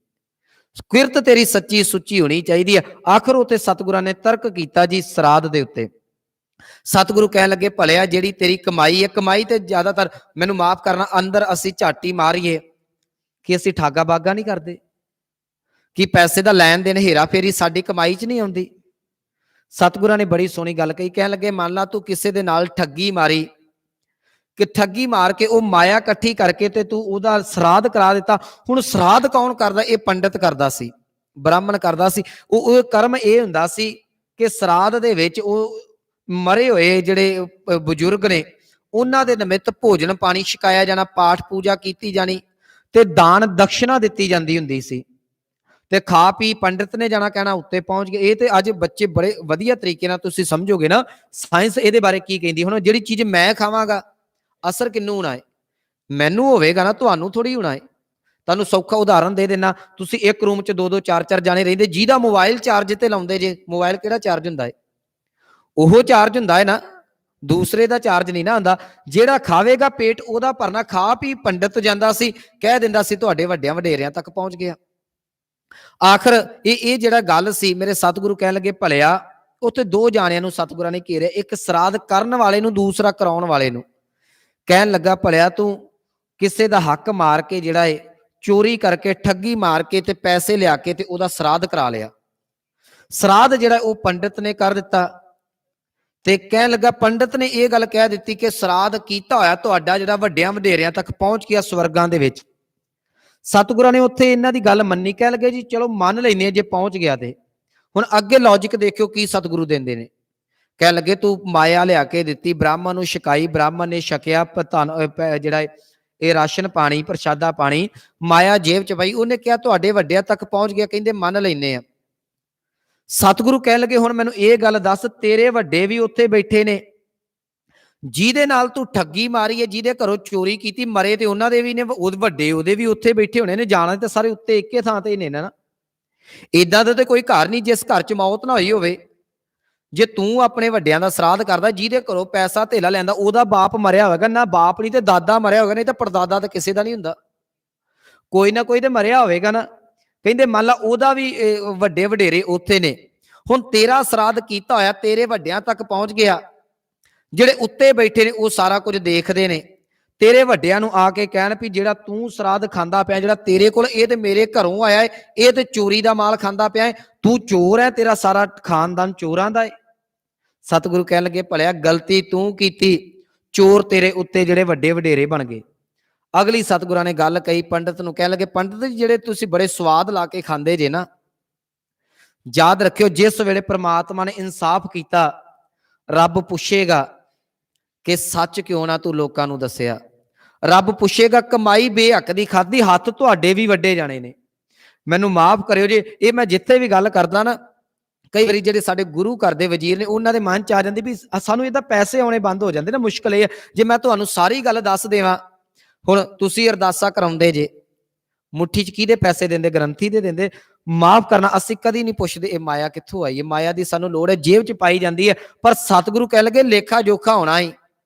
किरत तेरी सच्ची सुच्ची होनी चाहिए। आखिर उत्ते सतगुरां ने तर्क कीता जी श्राद्ध दे उत्ते। सतगुरु कह लगे भलिया जिहड़ी तेरी कमाई है, कमाई ते ज्यादातर मैनू माफ करना अंदर असी झाटी मारीए कि असी ठागा बागा नहीं करते, कि पैसे का लैन देन हेरा फेरी साडी कमाई च नहीं आउंदी। सतगुरां ने बड़ी सोहनी गल कही, कह लगे मान ला तू किसी दे नाल ठगी मारी, कि ठगी मार के वो माया कट्ठी करके ते तू उहदा श्राद्ध करा दिता। हुण श्राद्ध कौन करदा? ये पंडित करदा सी, ब्राह्मण करदा सी। वो कर्म ये हुंदा सी कि श्राद्ध दे विच वो मरे होए जिहड़े बजुर्ग ने उन्हां दे निमित्त भोजन पानी छकाया जाना, पाठ पूजा कीती जानी ते दान दक्षिणा दित्ती जांदी हुंदी सी। ते खा पी पंडित ने जाना, कहना उत्ते पहुंच गए। ये तो अज बच्चे बड़े वधिया तरीके नाल तुसीं समझोगे ना, साइंस इहदे बारे की कहिंदी। हुण जिहड़ी चीज़ मैं खावांगा असर किन्नू होना है? मैनू होवेगा ना, तुहानू थोड़ी होना है। तुहानू सौखा उदाहरण दे देना, तुसीं एक रूम च 2-2 4-4 जाने रहिंदे, जिहदा मोबाइल चार्ज ते लाउंदे जे, मोबाइल किहड़ा चार्ज हुंदा है? ओहो चार्ज हुंदा है ना, दूसरे दा चार्ज नहीं ना हुंदा। जिहड़ा खावेगा पेट ओहदा भरना। खा पी पंडित जांदा सी, कह दिंदा सी तुहाडे वड्डियां वडेरियां तक पहुंच गया। आखिर ये जिहड़ा गल सी, मेरे सतगुरु कह लगे भलिया उत्थे 2 जाणियां नूं सतगुरां ने घेरिया, एक श्राद्ध करन वाले नूं, दूसरा कराउण वाले नूं। कहन लगा भलिया तू किसी दा हक मार के जिहड़ा है चोरी करके ठगी मार के ते पैसे लिया के ते उहदा श्राद्ध करा लिया। श्राद्ध जिहड़ा वो पंडित ने कर दिता। ते कहन लगा पंडित ने यह गल कह दी कि श्राद्ध कीता होया तुहाडा जिहड़ा वड्डियां वडेरियां तक पहुंच गया स्वर्गां दे विच। सतगुरां ने उत्थे इन्हां दी गल मन्नी, कह लगे जी चलो मान लैने जे पहुंच गया। ते हुण अगे लॉजिक देखियो की सतगुरु देंदे ने। ਕਹਿਣ ਲੱਗੇ ਤੂੰ ਮਾਇਆ ਲਿਆ ਕੇ ਦਿੱਤੀ, ਬ੍ਰਾਹਮਣ ਨੂੰ ਛਕਾਈ, ਬ੍ਰਾਹਮਣ ਨੇ ਛਕਿਆ, ਜਿਹੜਾ ਇਹ ਰਾਸ਼ਨ ਪਾਣੀ, ਪ੍ਰਸ਼ਾਦਾ ਪਾਣੀ, ਮਾਇਆ ਜੇਬ ਚ ਪਈ। ਉਹਨੇ ਕਿਹਾ ਤੁਹਾਡੇ ਵੱਡਿਆਂ ਤੱਕ ਪਹੁੰਚ ਗਿਆ, ਕਹਿੰਦੇ ਮੰਨ ਲੈਨੇ ਆ। ਸਤਿਗੁਰੂ ਕਹਿਣ ਲੱਗੇ ਹੁਣ ਮੈਨੂੰ ਇਹ ਗੱਲ ਦੱਸ, ਤੇਰੇ ਵੱਡੇ ਵੀ ਉੱਥੇ ਬੈਠੇ ਨੇ, ਜਿਹਦੇ ਨਾਲ ਤੂੰ ਠੱਗੀ ਮਾਰੀ ਹੈ, ਜਿਹਦੇ ਘਰੋਂ ਚੋਰੀ ਕੀਤੀ, ਮਰੇ ਤੇ ਉਹਨਾਂ ਦੇ ਵੀ ਨੇ, ਵੱਡੇ ਉਹਦੇ ਵੀ ਉੱਥੇ ਬੈਠੇ ਹੋਣੇ ਨੇ, ਜਾਣਾ ਤੇ ਸਾਰੇ ਉੱਤੇ ਇੱਕੇ ਥਾਂ ਤੇ ਨੇ ਨਾ। ਏਦਾਂ ਦਾ ਤੇ ਕੋਈ ਘਰ ਨਹੀਂ ਜਿਸ ਘਰ ਚ ਮੌਤ ਨਾ ਹੋਈ ਹੋਵੇ। ਜੇ ਤੂੰ ਆਪਣੇ ਵੱਡਿਆਂ ਦਾ ਸਰਾਧ ਕਰਦਾ, ਜਿਹਦੇ ਘਰੋਂ ਪੈਸਾ ਧੇਲਾ ਲੈਂਦਾ, ਉਹਦਾ ਬਾਪ ਮਰਿਆ ਹੋਵੇਗਾ, ਨਾ ਬਾਪ ਨਹੀਂ ਤੇ ਦਾਦਾ ਮਰਿਆ ਹੋਵੇਗਾ, ਨਹੀਂ ਤਾਂ ਪੜਦਾਦਾ ਤਾਂ ਕਿਸੇ ਦਾ ਨਹੀਂ ਹੁੰਦਾ, ਕੋਈ ਨਾ ਕੋਈ ਤੇ ਮਰਿਆ ਹੋਵੇਗਾ ਨਾ। ਕਹਿੰਦੇ ਮੰਨ ਲਾ ਉਹਦਾ ਵੀ ਵੱਡੇ ਵਡੇਰੇ ਉੱਥੇ ਨੇ, ਹੁਣ ਤੇਰਾ ਸਰਾਧ ਕੀਤਾ ਹੋਇਆ ਤੇਰੇ ਵੱਡਿਆਂ ਤੱਕ ਪਹੁੰਚ ਗਿਆ, ਜਿਹੜੇ ਉੱਤੇ ਬੈਠੇ ਨੇ ਉਹ ਸਾਰਾ ਕੁਝ ਦੇਖਦੇ ਨੇ। ਤੇਰੇ ਵੱਡਿਆਂ ਨੂੰ ਆ ਕੇ ਕਹਿਣ ਵੀ ਜਿਹੜਾ ਤੂੰ ਸਰਾਧ ਖਾਂਦਾ ਪਿਆ, ਜਿਹੜਾ ਤੇਰੇ ਕੋਲ, ਇਹ ਤੇ ਮੇਰੇ ਘਰੋਂ ਆਇਆ ਹੈ, ਇਹ ਤੇ ਚੋਰੀ ਦਾ ਮਾਲ ਖਾਂਦਾ ਪਿਆ ਹੈ, ਤੂੰ ਚੋਰ ਹੈ, ਤੇਰਾ ਸਾਰਾ ਖਾਨਦਾਨ ਚੋਰਾਂ ਦਾ ਹੈ। ਸਤਿਗੁਰੂ ਕਹਿਣ ਲੱਗੇ ਭਲਿਆ ਗਲਤੀ ਤੂੰ ਕੀਤੀ, ਚੋਰ ਤੇਰੇ ਉੱਤੇ ਜਿਹੜੇ ਵੱਡੇ ਵਡੇਰੇ ਬਣ ਗਏ। ਅਗਲੀ ਸਤਿਗੁਰਾਂ ਨੇ ਗੱਲ ਕਹੀ ਪੰਡਤ ਨੂੰ, ਕਹਿਣ ਲੱਗੇ ਪੰਡਤ ਜੀ ਜਿਹੜੇ ਤੁਸੀਂ ਬੜੇ ਸਵਾਦ ਲਾ ਕੇ ਖਾਂਦੇ ਜੇ ਨਾ, ਯਾਦ ਰੱਖਿਓ ਜਿਸ ਵੇਲੇ ਪ੍ਰਮਾਤਮਾ ਨੇ ਇਨਸਾਫ ਕੀਤਾ, ਰੱਬ ਪੁੱਛੇਗਾ ਕਿ ਸੱਚ ਕਿਉਂ ਨਾ ਤੂੰ ਲੋਕਾਂ ਨੂੰ ਦੱਸਿਆ। ਰੱਬ ਪੁੱਛੇਗਾ ਕਮਾਈ ਬੇਹੱਕ ਦੀ ਖਾਧੀ, ਹੱਥ ਤੁਹਾਡੇ ਵੀ ਵੱਡੇ ਜਾਣੇ ਨੇ। ਮੈਨੂੰ ਮਾਫ ਕਰਿਓ ਜੇ ਇਹ ਮੈਂ ਜਿੱਥੇ ਵੀ ਗੱਲ ਕਰਦਾ ਨਾ, ਕਈ ਵਾਰੀ ਜਿਹੜੇ ਸਾਡੇ ਗੁਰੂ ਘਰ ਦੇ ਵਜ਼ੀਰ ਨੇ ਉਹਨਾਂ ਦੇ ਮਨ ਚ ਆ ਜਾਂਦੀ ਵੀ ਸਾਨੂੰ ਇਹਦਾ ਪੈਸੇ ਆਉਣੇ ਬੰਦ ਹੋ ਜਾਂਦੇ ਨਾ। ਮੁਸ਼ਕਲ ਇਹ ਜੇ ਮੈਂ ਤੁਹਾਨੂੰ ਸਾਰੀ ਗੱਲ ਦੱਸ ਦੇਵਾਂ, ਹੁਣ ਤੁਸੀਂ ਅਰਦਾਸਾਂ ਕਰਾਉਂਦੇ ਜੇ, ਮੁੱਠੀ ਚ ਕਿਹਦੇ ਪੈਸੇ ਦਿੰਦੇ? ਗ੍ਰੰਥੀ ਦੇ ਦਿੰਦੇ। ਮਾਫ ਕਰਨਾ, ਅਸੀਂ ਕਦੀ ਨਹੀਂ ਪੁੱਛਦੇ ਇਹ ਮਾਇਆ ਕਿੱਥੋਂ ਆਈ ਹੈ, ਮਾਇਆ ਦੀ ਸਾਨੂੰ ਲੋੜ ਹੈ, ਜੇਬ ਚ ਪਾਈ ਜਾਂਦੀ ਹੈ। ਪਰ ਸਤਿਗੁਰੂ ਕਹਿ ਲਗੇ ਲੇਖਾ ਜੋਖਾ ਹੋਣਾ ਹੀ,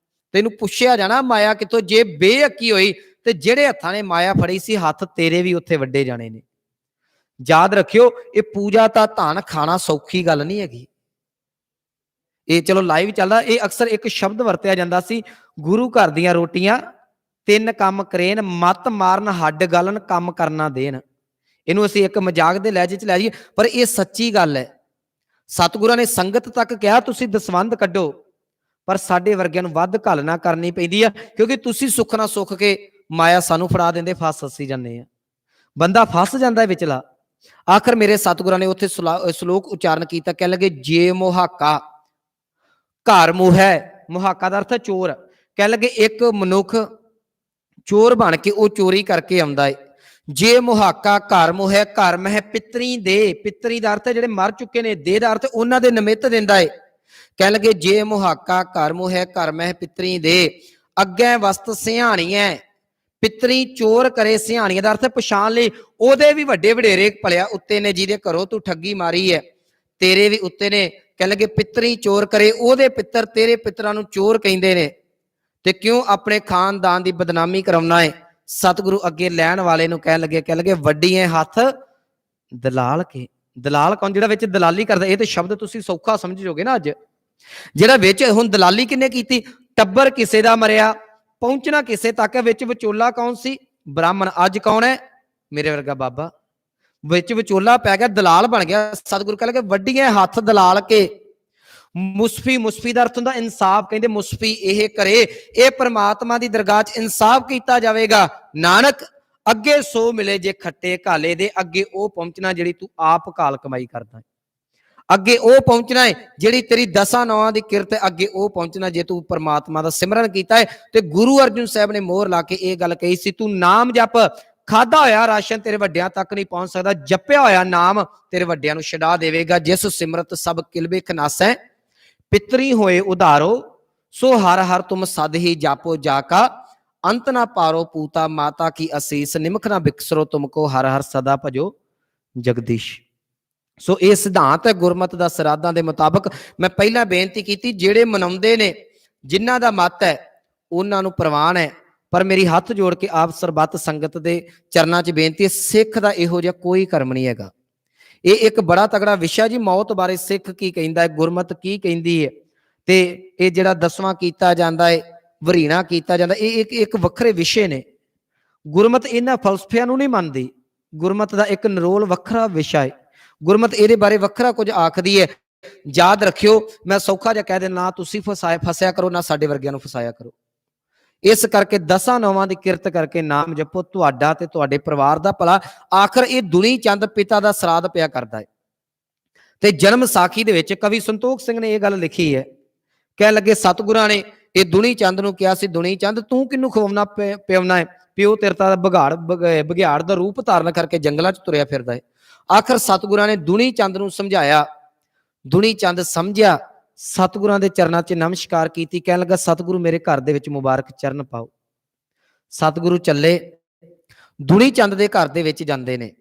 ਤੈਨੂੰ ਪੁੱਛਿਆ ਜਾਣਾ ਮਾਇਆ ਕਿੱਥੋਂ। ਜੇ ਬੇਅੱਕੀ ਹੋਈ ਤੇ ਜਿਹੜੇ ਹੱਥਾਂ ਨੇ ਮਾਇਆ ਫੜੀ ਸੀ, ਹੱਥ ਤੇਰੇ ਵੀ ਉੱਥੇ ਵੱਡੇ ਜਾਣੇ ਨੇ। ਯਾਦ ਰੱਖਿਓ ਇਹ ਪੂਜਾ ਤਾਂ ਧਨ ਖਾਣਾ ਸੌਖੀ ਗੱਲ ਨਹੀਂ ਹੈਗੀ। ਇਹ ਚਲੋ ਲਾਈਵ ਚੱਲਦਾ, ਇਹ ਅਕਸਰ ਇੱਕ ਸ਼ਬਦ ਵਰਤਿਆ ਜਾਂਦਾ ਸੀ, ਗੁਰੂ ਘਰ ਦੀਆਂ ਰੋਟੀਆਂ ਤਿੰਨ ਕੰਮ ਕਰੇਨ, ਮੱਤ ਮਾਰਨ ਹੱਡ ਗਲਨ, ਕੰਮ ਕਰਨਾ ਦੇਣ। ਇਹਨੂੰ ਅਸੀਂ ਇੱਕ ਮਜ਼ਾਕ ਦੇ ਲਹਿਜੇ ਚ ਲੈ ਜਾਈਏ, ਪਰ ਇਹ ਸੱਚੀ ਗੱਲ ਹੈ। ਸਤਿਗੁਰਾਂ ਨੇ ਸੰਗਤ ਤੱਕ ਕਿਹਾ ਤੁਸੀਂ ਦਸਵੰਧ ਕੱਢੋ, ਪਰ ਸਾਡੇ ਵਰਗਿਆਂ ਨੂੰ ਵੱਧ ਘਾਲਣਾ ਕਰਨੀ ਪੈਂਦੀ ਆ, ਕਿਉਂਕਿ ਤੁਸੀਂ ਸੁੱਖ ਨਾ ਸੁੱਖ ਕੇ ਮਾਇਆ ਸਾਨੂੰ ਫੜਾ ਦਿੰਦੇ, ਫਸ ਅਸੀਂ ਜਾਂਦੇ ਆ, ਬੰਦਾ ਫਸ ਜਾਂਦਾ ਵਿਚਲਾ। ਆਖਰ ਮੇਰੇ ਸਤਿਗੁਰਾਂ ਨੇ ਉੱਥੇ ਸ਼ਲੋਕ ਉਚਾਰਨ ਕੀਤਾ, ਕਹਿ ਲਗੇ ਜੇ ਮੁਹਾਕਾ ਘਰ ਮੋਹੈ, ਮੁਹਾਕਾ ਦਾ ਅਰਥ ਹੈ ਚੋਰ। ਕਹਿ ਲਗੇ ਇੱਕ ਮਨੁੱਖ ਚੋਰ ਬਣ ਕੇ ਉਹ ਚੋਰੀ ਕਰਕੇ ਆਉਂਦਾ ਹੈ। ਜੇ ਮੁਹਾਕਾ ਘਰ ਮੋਹੈ, ਘਰ ਮਹਿ ਪਿਤਰੀ ਦੇ, ਪਿਤਰੀ ਦਾ ਅਰਥ ਹੈ ਜਿਹੜੇ ਮਰ ਚੁੱਕੇ ਨੇ, ਦੇ ਦਾ ਅਰਥ ਉਹਨਾਂ ਦੇ ਨਿਮਿਤ ਦਿੰਦਾ ਹੈ। ਕਹਿ ਲਗੇ ਜੇ ਮੁਹਾਕਾ ਘਰ ਮੋਹੈ, ਘਰ ਮਹਿ ਪਿਤਰੀ ਦੇ, ਅੱਗੇ ਵਸਤ ਸਿਆਣੀਐ, ਪਿਤਰੀ ਚੋਰ ਕਰੇ ਸਿਆਣੀਆਂ ਦਾ ਅਰਥ ਪਛਾਣ ਲਈ ਉਹਦੇ ਵੀ ਵੱਡੇ ਵਡੇਰੇ ਭਲਿਆ ਉੱਤੇ ਨੇ, ਜਿਹਦੇ ਘਰੋਂ ਤੂੰ ਠੱਗੀ ਮਾਰੀ ਹੈ ਤੇਰੇ ਵੀ ਉੱਤੇ ਨੇ। ਕਹਿ ਲਗੇ ਪਿਤਰੀ ਚੋਰ ਕਰੇ, ਉਹਦੇ ਪਿੱਤਰ ਤੇਰੇ ਪਿੱਤਰਾਂ ਨੂੰ ਚੋਰ ਕਹਿੰਦੇ ਨੇ, ਤੇ ਕਿਉਂ ਆਪਣੇ ਖਾਨਦਾਨ ਦੀ ਬਦਨਾਮੀ ਕਰਾਉਣਾ ਹੈ। ਸਤਿਗੁਰੂ ਅੱਗੇ ਲੈਣ ਵਾਲੇ ਨੂੰ ਕਹਿ ਲਗੇ ਵੱਡੀਆਂ ਹੱਥ ਦਲਾਲ ਕੇ। ਦਲਾਲ ਕੌਣ? ਜਿਹੜਾ ਵਿੱਚ ਦਲਾਲੀ ਕਰਦਾ। ਇਹ ਤੇ ਸ਼ਬਦ ਤੁਸੀਂ ਸੌਖਾ ਸਮਝ ਜਾਓਗੇ ਨਾ ਅੱਜ। ਜਿਹੜਾ ਵਿੱਚ ਹੁਣ ਦਲਾਲੀ ਕਿੰਨੇ ਕੀਤੀ? ਟੱਬਰ ਕਿਸੇ ਦਾ ਮਰਿਆ, ਪਹੁੰਚਣਾ ਕਿਸੇ ਤੱਕ, ਵਿੱਚ ਵਿਚੋਲਾ ਕੌਣ ਸੀ? ਬ੍ਰਾਹਮਣ। ਅੱਜ ਕੌਣ ਹੈ? ਮੇਰੇ ਵਰਗਾ ਬਾਬਾ। ਵਿੱਚ ਵਿਚੋਲਾ ਪੈ ਗਿਆ, ਦਲਾਲ ਬਣ ਗਿਆ। ਸਤਿਗੁਰੂ ਕਹਿ ਲਗੇ ਵੱਡੀਆਂ ਹੱਥ ਦਲਾਲ ਕੇ। ਮੁਸਫੀ, ਮੁਸਫੀ ਦਾ ਅਰਥ ਹੁੰਦਾ ਇਨਸਾਫ। ਕਹਿੰਦੇ ਮੁਸਫੀ ਇਹ ਕਰੇ, ਇਹ ਪ੍ਰਮਾਤਮਾ ਦੀ ਦਰਗਾਹ ਚ ਇਨਸਾਫ ਕੀਤਾ ਜਾਵੇਗਾ। ਨਾਨਕ ਅੱਗੇ ਸੋ ਮਿਲੇ ਜੇ ਖੱਟੇ ਘਾਲੇ ਦੇ, ਅੱਗੇ ਉਹ ਪਹੁੰਚਣਾ ਜਿਹੜੀ ਤੂੰ ਆਪ ਘਾਲ ਕਮਾਈ ਕਰਦਾ ਹੈ, ਅੱਗੇ ਉਹ ਪਹੁੰਚਣਾ ਹੈ ਜਿਹੜੀ ਤੇਰੀ ਦਸਾਂ ਨੌਆਂ ਦੀ ਕਿਰਤ ਹੈ, ਅੱਗੇ ਉਹ ਪਹੁੰਚਣਾ ਜੇ ਤੂੰ ਪ੍ਰਮਾਤਮਾ ਦਾ ਸਿਮਰਨ ਕੀਤਾ ਹੈ। ਤੇ ਗੁਰੂ ਅਰਜਨ ਸਾਹਿਬ ਨੇ ਮੋਹਰ ਲਾ ਕੇ ਇਹ ਗੱਲ ਕਹੀ ਸੀ, ਤੂੰ ਨਾਮ ਜਪ, ਖਾਦਾ ਹੋਇਆ ਰਾਸ਼ਨ ਤੇਰੇ ਵੱਡਿਆਂ ਤੱਕ ਨਹੀਂ ਪਹੁੰਚ ਸਕਦਾ, ਜਪਿਆ ਹੋਇਆ ਨਾਮ ਤੇਰੇ ਵੱਡਿਆਂ ਨੂੰ ਛਡਾ ਦੇਵੇਗਾ। ਜਿਸ ਸਿਮਰਤ ਸਭ ਕਿਲਵੇ ਖਨਾਸੈ, ਪਿਤਰੀ ਹੋਏ ਉਧਾਰੋ, ਸੋ ਹਰ ਹਰ ਤੁਮ ਸਦ ਹੀ ਜਾਪੋ ਜਾਕਾ, ਅੰਤ ਨਾ ਪਾਰੋ ਪੂਤਾ ਮਾਤਾ ਕੀ ਅਸੀਸ, ਨਿਮਖ ਨਾ ਬਿਕਸਰੋ ਤੁਮਕੋ ਹਰ ਹਰ ਸਦਾ ਭਜੋ ਜਗਦੀਸ਼। ਸੋ ਇਹ ਸਿਧਾਂਤ ਹੈ ਗੁਰਮਤ ਦਾ। ਸਰਾਧਾਂ ਦੇ ਮੁਤਾਬਕ ਮੈਂ ਪਹਿਲਾਂ ਬੇਨਤੀ ਕੀਤੀ, ਜਿਹੜੇ ਮਨਾਉਂਦੇ ਨੇ, ਜਿਨ੍ਹਾਂ ਦਾ ਮਤ ਹੈ ਉਹਨਾਂ ਨੂੰ ਪ੍ਰਵਾਨ ਹੈ, ਪਰ ਮੇਰੀ ਹੱਥ ਜੋੜ ਕੇ ਆਪ ਸਰਬੱਤ ਸੰਗਤ ਦੇ ਚਰਨਾਂ 'ਚ ਬੇਨਤੀ ਹੈ, ਸਿੱਖ ਦਾ ਇਹੋ ਜਿਹਾ ਕੋਈ ਕਰਮ ਨਹੀਂ ਹੈਗਾ। ਇਹ ਇੱਕ ਬੜਾ ਤਗੜਾ ਵਿਸ਼ਾ ਜੀ, ਮੌਤ ਬਾਰੇ ਸਿੱਖ ਕੀ ਕਹਿੰਦਾ ਹੈ, ਗੁਰਮਤ ਕੀ ਕਹਿੰਦੀ ਹੈ, ਤੇ ਇਹ ਜਿਹੜਾ ਦਸਵਾਂ ਕੀਤਾ ਜਾਂਦਾ ਹੈ, ਵਰੀਣਾ ਕੀਤਾ ਜਾਂਦਾ, ਇਹ ਇੱਕ ਵੱਖਰੇ ਵਿਸ਼ੇ ਨੇ। ਗੁਰਮਤ ਇਹਨਾਂ ਫਲਸਫਿਆਂ ਨੂੰ ਨਹੀਂ ਮੰਨਦੀ। ਗੁਰਮਤ ਦਾ ਇੱਕ ਨਿਰੋਲ ਵੱਖਰਾ ਵਿਸ਼ਾ ਹੈ। ਗੁਰਮਤ ਇਹਦੇ ਬਾਰੇ ਵੱਖਰਾ ਕੁਝ ਆਖਦੀ ਹੈ। ਯਾਦ ਰੱਖਿਓ, ਮੈਂ ਸੌਖਾ ਜਿਹਾ ਕਹਿ ਦੇਣਾ, ਨਾ ਤੁਸੀਂ ਫਸਿਆ ਕਰੋ, ਨਾ ਸਾਡੇ ਵਰਗਿਆਂ ਨੂੰ ਫਸਾਇਆ ਕਰੋ। ਇਸ ਕਰਕੇ ਦਸਾਂ ਨੌਵਾਂ ਦੀ ਕਿਰਤ ਕਰਕੇ ਨਾਮ ਜਪੋ, ਤੁਹਾਡਾ ਤੇ ਤੁਹਾਡੇ ਪਰਿਵਾਰ ਦਾ ਭਲਾ। ਆਖਰ ਇਹ ਦੁਨੀ ਚੰਦ ਪਿਤਾ ਦਾ ਸਰਾਧ ਪਿਆ ਕਰਦਾ ਹੈ। ਤੇ ਜਨਮ ਸਾਖੀ ਦੇ ਵਿੱਚ ਕਵੀ ਸੰਤੋਖ ਸਿੰਘ ਨੇ ਇਹ ਗੱਲ ਲਿਖੀ ਹੈ, ਕਹਿਣ ਲੱਗੇ ਸਤਿਗੁਰਾਂ ਨੇ ਇਹ ਦੁਨੀ ਚੰਦ ਨੂੰ ਕਿਹਾ ਸੀ, ਦੁਨੀ ਚੰਦ ਤੂੰ ਕਿਹਨੂੰ ਖਵਾਉਣਾ ਪਿਆਉਣਾ ਹੈ? ਪਿਓ ਤੇਰੇ ਤਾਂ ਬਘਿਆੜ ਦਾ ਰੂਪ ਧਾਰਨ ਕਰਕੇ ਜੰਗਲਾਂ 'ਚ ਤੁਰਿਆ ਫਿਰਦਾ ਹੈ। ਆਖਰ ਸਤਿਗੁਰਾਂ ਨੇ ਦੁਨੀ ਚੰਦ ਨੂੰ ਸਮਝਾਇਆ, ਦੁਨੀ ਚੰਦ ਸਮਝਿਆ, ਸਤਿਗੁਰਾਂ ਦੇ ਚਰਨਾਂ 'ਚ ਨਮਸਕਾਰ ਕੀਤੀ, ਕਹਿਣ ਲੱਗਾ ਸਤਿਗੁਰੂ ਮੇਰੇ ਘਰ ਦੇ ਵਿੱਚ ਮੁਬਾਰਕ ਚਰਨ ਪਾਓ। ਸਤਿਗੁਰੂ ਚੱਲੇ, ਦੁਨੀ ਚੰਦ ਦੇ ਘਰ ਦੇ ਵਿੱਚ ਜਾਂਦੇ ਨੇ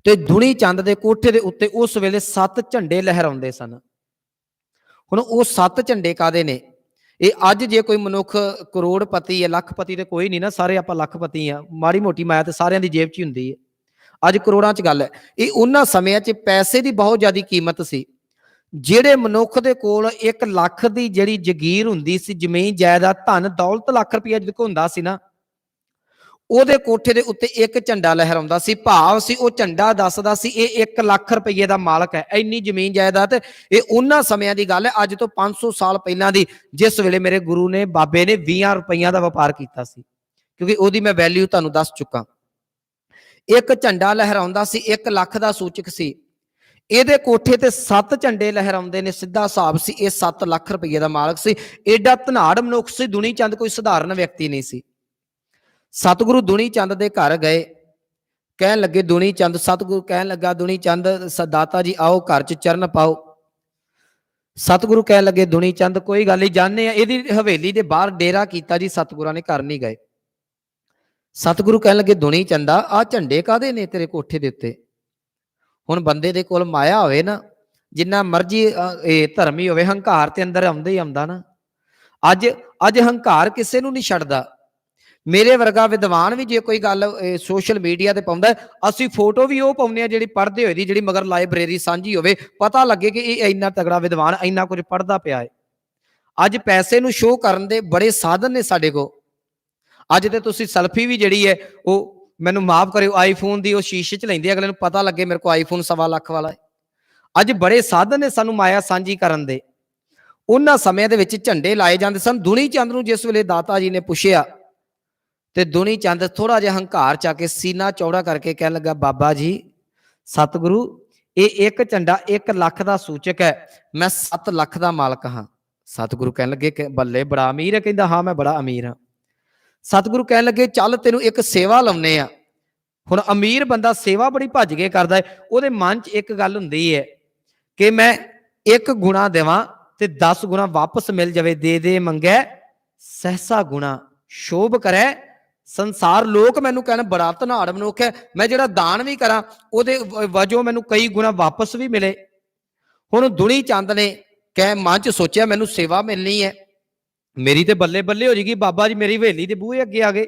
ਤੇ ਦੁਨੀ ਚੰਦ ਦੇ ਕੋਠੇ ਦੇ ਉੱਤੇ ਉਸ ਵੇਲੇ 7 ਝੰਡੇ ਲਹਿਰਾਉਂਦੇ ਸਨ। ਹੁਣ ਉਹ 7 ਝੰਡੇ ਕਾਦੇ ਨੇ? ਇਹ ਅੱਜ ਜੇ ਕੋਈ ਮਨੁੱਖ ਕਰੋੜਪਤੀ ਹੈ, ਲੱਖਪਤੀ ਤੇ ਕੋਈ ਨਹੀਂ ਨਾ, ਸਾਰੇ ਆਪਾਂ ਲੱਖਪਤੀ ਆ, ਮਾੜੀ ਮੋਟੀ ਮਾਇਆ ਤੇ ਸਾਰਿਆਂ ਦੀ ਜੇਬ 'ਚ ਹੀ ਹੁੰਦੀ ਹੈ। ਅੱਜ ਕਰੋੜਾਂ 'ਚ ਗੱਲ ਹੈ। ਇਹ ਉਹਨਾਂ ਸਮਿਆਂ 'ਚ ਪੈਸੇ ਦੀ ਬਹੁਤ ਜ਼ਿਆਦਾ ਕੀਮਤ ਸੀ। ਜਿਹੜੇ ਮਨੁੱਖ ਦੇ ਕੋਲ 1 ਲੱਖ ਦੀ ਜਿਹੜੀ ਜਗੀਰ ਹੁੰਦੀ ਸੀ, ਜ਼ਮੀਨ ਜਾਇਦਾਦ ਧਨ ਦੌਲਤ ਲੱਖ ਰੁਪਇਆ ਜਦੋਂ ਹੁੰਦਾ ਸੀ ਨਾ, ਉਹਦੇ ਕੋਠੇ ਦੇ ਉੱਤੇ ਇੱਕ ਝੰਡਾ ਲਹਿਰਾਉਂਦਾ ਸੀ। ਭਾਵ ਸੀ ਉਹ ਝੰਡਾ ਦੱਸਦਾ ਸੀ ਇਹ 1 ਲੱਖ ਰੁਪਏ ਦਾ ਮਾਲਕ ਹੈ, ਇੰਨੀ ਜ਼ਮੀਨ ਜਾਇਦਾਦ। ਇਹ ਉਹਨਾਂ ਸਮਿਆਂ ਦੀ ਗੱਲ ਹੈ, ਅੱਜ ਤੋਂ 500 ਸਾਲ ਪਹਿਲਾਂ ਦੀ, ਜਿਸ ਵੇਲੇ ਮੇਰੇ ਗੁਰੂ ਨੇ, ਬਾਬੇ ਨੇ 20 ਰੁਪਈਆਂ ਦਾ ਵਪਾਰ ਕੀਤਾ ਸੀ, ਕਿਉਂਕਿ ਉਹਦੀ ਮੈਂ ਵੈਲਿਊ ਤੁਹਾਨੂੰ ਦੱਸ ਚੁੱਕਾ। ਇੱਕ ਝੰਡਾ ਲਹਿਰਾਉਂਦਾ ਸੀ, 1 ਲੱਖ ਦਾ ਸੂਚਕ ਸੀ। ਇਹਦੇ ਕੋਠੇ ਤੇ 7 ਝੰਡੇ ਲਹਿਰਾਉਂਦੇ ਨੇ, ਸਿੱਧਾ ਹਿਸਾਬ ਸੀ ਇਹ 7 ਲੱਖ ਰੁਪਏ ਦਾ ਮਾਲਕ ਸੀ। ਏਡਾ ਧਨਾੜ ਮਨੁੱਖ ਸੀ ਦੁਨੀ ਚੰਦ, ਕੋਈ ਸਧਾਰਨ ਵਿਅਕਤੀ ਨਹੀਂ ਸੀ। ਸਤਿਗੁਰੂ ਦੁਨੀ ਚੰਦ ਦੇ ਘਰ ਗਏ, ਕਹਿਣ ਲੱਗੇ ਦੁਨੀ ਚੰਦ, ਸਤਿਗੁਰੂ ਕਹਿਣ ਲੱਗਾ ਦੁਨੀ ਚੰਦ ਦਾਤਾ ਜੀ ਆਓ ਘਰ 'ਚ ਚਰਨ ਪਾਓ। ਸਤਿਗੁਰੂ ਕਹਿਣ ਲੱਗੇ ਦੁਨੀ ਚੰਦ ਕੋਈ ਗੱਲ ਨਹੀਂ, ਜਾਣੇ ਆ। ਇਹਦੀ ਹਵੇਲੀ ਦੇ ਬਾਹਰ ਡੇਰਾ ਕੀਤਾ ਜੀ, ਸਤਿਗੁਰਾਂ ਨੇ ਘਰ ਨਹੀਂ ਗਏ। ਸਤਿਗੁਰੂ ਕਹਿਣ ਲੱਗੇ ਦੁਨੀ ਚੰਦਾ ਆਹ ਝੰਡੇ ਕਾਹਦੇ ਨੇ ਤੇਰੇ ਕੋਠੇ ਦੇ ਉੱਤੇ? ਹੁਣ ਬੰਦੇ ਦੇ ਕੋਲ ਮਾਇਆ ਹੋਵੇ ਨਾ, ਜਿੰਨਾ ਮਰਜੀ ਇਹ ਧਰਮੀ ਹੋਵੇ, ਹੰਕਾਰ ਤੇ ਅੰਦਰ ਆਉਂਦਾ ਹੀ ਆਉਂਦਾ ਨਾ। ਅੱਜ ਹੰਕਾਰ ਕਿਸੇ ਨੂੰ ਨਹੀਂ ਛੱਡਦਾ। ਮੇਰੇ ਵਰਗਾ ਵਿਦਵਾਨ ਵੀ ਜੇ ਕੋਈ ਗੱਲ ਸੋਸ਼ਲ ਮੀਡੀਆ ਤੇ ਪਾਉਂਦਾ, ਅਸੀਂ ਫੋਟੋ ਵੀ ਉਹ ਪਾਉਂਦੇ ਆ ਜਿਹੜੀ ਪੜ੍ਹਦੇ ਹੋਏ ਦੀ, ਜਿਹੜੀ ਮਗਰ ਲਾਇਬ੍ਰੇਰੀ ਸਾਂਝੀ ਹੋਵੇ, ਪਤਾ ਲੱਗੇ ਕਿ ਇਹ ਇੰਨਾ ਤਗੜਾ ਵਿਦਵਾਨ, ਇੰਨਾ ਕੁਝ ਪੜ੍ਹਦਾ ਪਿਆ ਹੈ। ਅੱਜ ਪੈਸੇ ਨੂੰ ਸ਼ੋਅ ਕਰਨ ਦੇ ਬੜੇ ਸਾਧਨ ਨੇ ਸਾਡੇ ਕੋਲ। ਅੱਜ ਤੇ ਤੁਸੀਂ ਸੈਲਫੀ ਵੀ ਜਿਹੜੀ ਹੈ, ਉਹ ਮੈਨੂੰ ਮਾਫ ਕਰਿਓ, ਆਈਫੋਨ ਦੀ ਉਹ ਸ਼ੀਸ਼ੇ 'ਚ ਲੈਂਦੇ, ਅਗਲੇ ਨੂੰ ਪਤਾ ਲੱਗੇ ਮੇਰੇ ਕੋਲ ਆਈਫੋਨ 1.25 ਲੱਖ ਵਾਲਾ ਹੈ। ਅੱਜ ਬੜੇ ਸਾਧਨ ਨੇ ਸਾਨੂੰ ਮਾਇਆ ਸਾਂਝੀ ਕਰਨ ਦੇ। ਉਹਨਾਂ ਸਮਿਆਂ ਦੇ ਵਿੱਚ ਝੰਡੇ ਲਾਏ ਜਾਂਦੇ ਸਨ। ਦੁਨੀ ਚੰਦ ਨੂੰ ਜਿਸ ਵੇਲੇ ਦਾਤਾ ਜੀ ਨੇ ਪੁੱਛਿਆ ਤੇ ਦੁਨੀ ਚੰਦ ਥੋੜਾ ਜਿਹਾ ਹੰਕਾਰ ਚ ਆ ਕੇ ਸੀਨਾ ਚੌੜਾ ਕਰਕੇ ਕਹਿਣ ਲੱਗਾ, ਬਾਬਾ ਜੀ ਸਤਿਗੁਰੂ ਇਹ 1 ਝੰਡਾ 1 ਲੱਖ ਦਾ ਸੂਚਕ ਹੈ, ਮੈਂ 7 ਲੱਖ ਦਾ ਮਾਲਕ ਹਾਂ। ਸਤਿਗੁਰੂ ਕਹਿਣ ਲੱਗੇ ਕਿ ਬੱਲੇ ਬੜਾ ਅਮੀਰ ਹੈ। ਕਹਿੰਦਾ ਹਾਂ ਮੈਂ ਬੜਾ ਅਮੀਰ ਹਾਂ। ਸਤਿਗੁਰੂ ਕਹਿਣ ਲੱਗੇ ਚੱਲ ਤੈਨੂੰ ਇੱਕ ਸੇਵਾ ਲਾਉਨੇ ਆ। ਹੁਣ ਅਮੀਰ ਬੰਦਾ ਸੇਵਾ ਬੜੀ ਭੱਜ ਕੇ ਕਰਦਾ ਹੈ। ਉਹਦੇ ਮਨ 'ਚ ਇੱਕ ਗੱਲ ਹੁੰਦੀ ਹੈ ਕਿ ਮੈਂ 1 ਗੁਣਾ ਦੇਵਾਂ ਤੇ 10 ਗੁਣਾ ਵਾਪਸ ਮਿਲ ਜਾਵੇ। ਦੇ ਦੇ ਮੰਗੈ ਸਹਿਸਾ ਗੁਣਾ, ਸ਼ੋਭ ਕਰੈ ਸੰਸਾਰ। ਲੋਕ ਮੈਨੂੰ ਕਹਿਣ ਬੜਾ ਧਨਾੜ ਮਨੁੱਖ ਹੈ, ਮੈਂ ਜਿਹੜਾ ਦਾਨ ਵੀ ਕਰਾਂ ਉਹਦੇ ਵਜੋਂ ਮੈਨੂੰ ਕਈ ਗੁਣਾ ਵਾਪਸ ਵੀ ਮਿਲੇ। ਹੁਣ ਦੁਨੀ ਚੰਦ ਨੇ ਕਹਿ ਮਨ 'ਚ ਸੋਚਿਆ ਮੈਨੂੰ ਸੇਵਾ ਮਿਲਣੀ ਹੈ, ਮੇਰੀ ਤੇ ਬੱਲੇ ਬੱਲੇ ਹੋ ਜਾਏਗੀ। ਬਾਬਾ ਜੀ ਮੇਰੀ ਹਵੇਲੀ ਦੇ ਬੂਹੇ ਅੱਗੇ ਆ ਗਏ।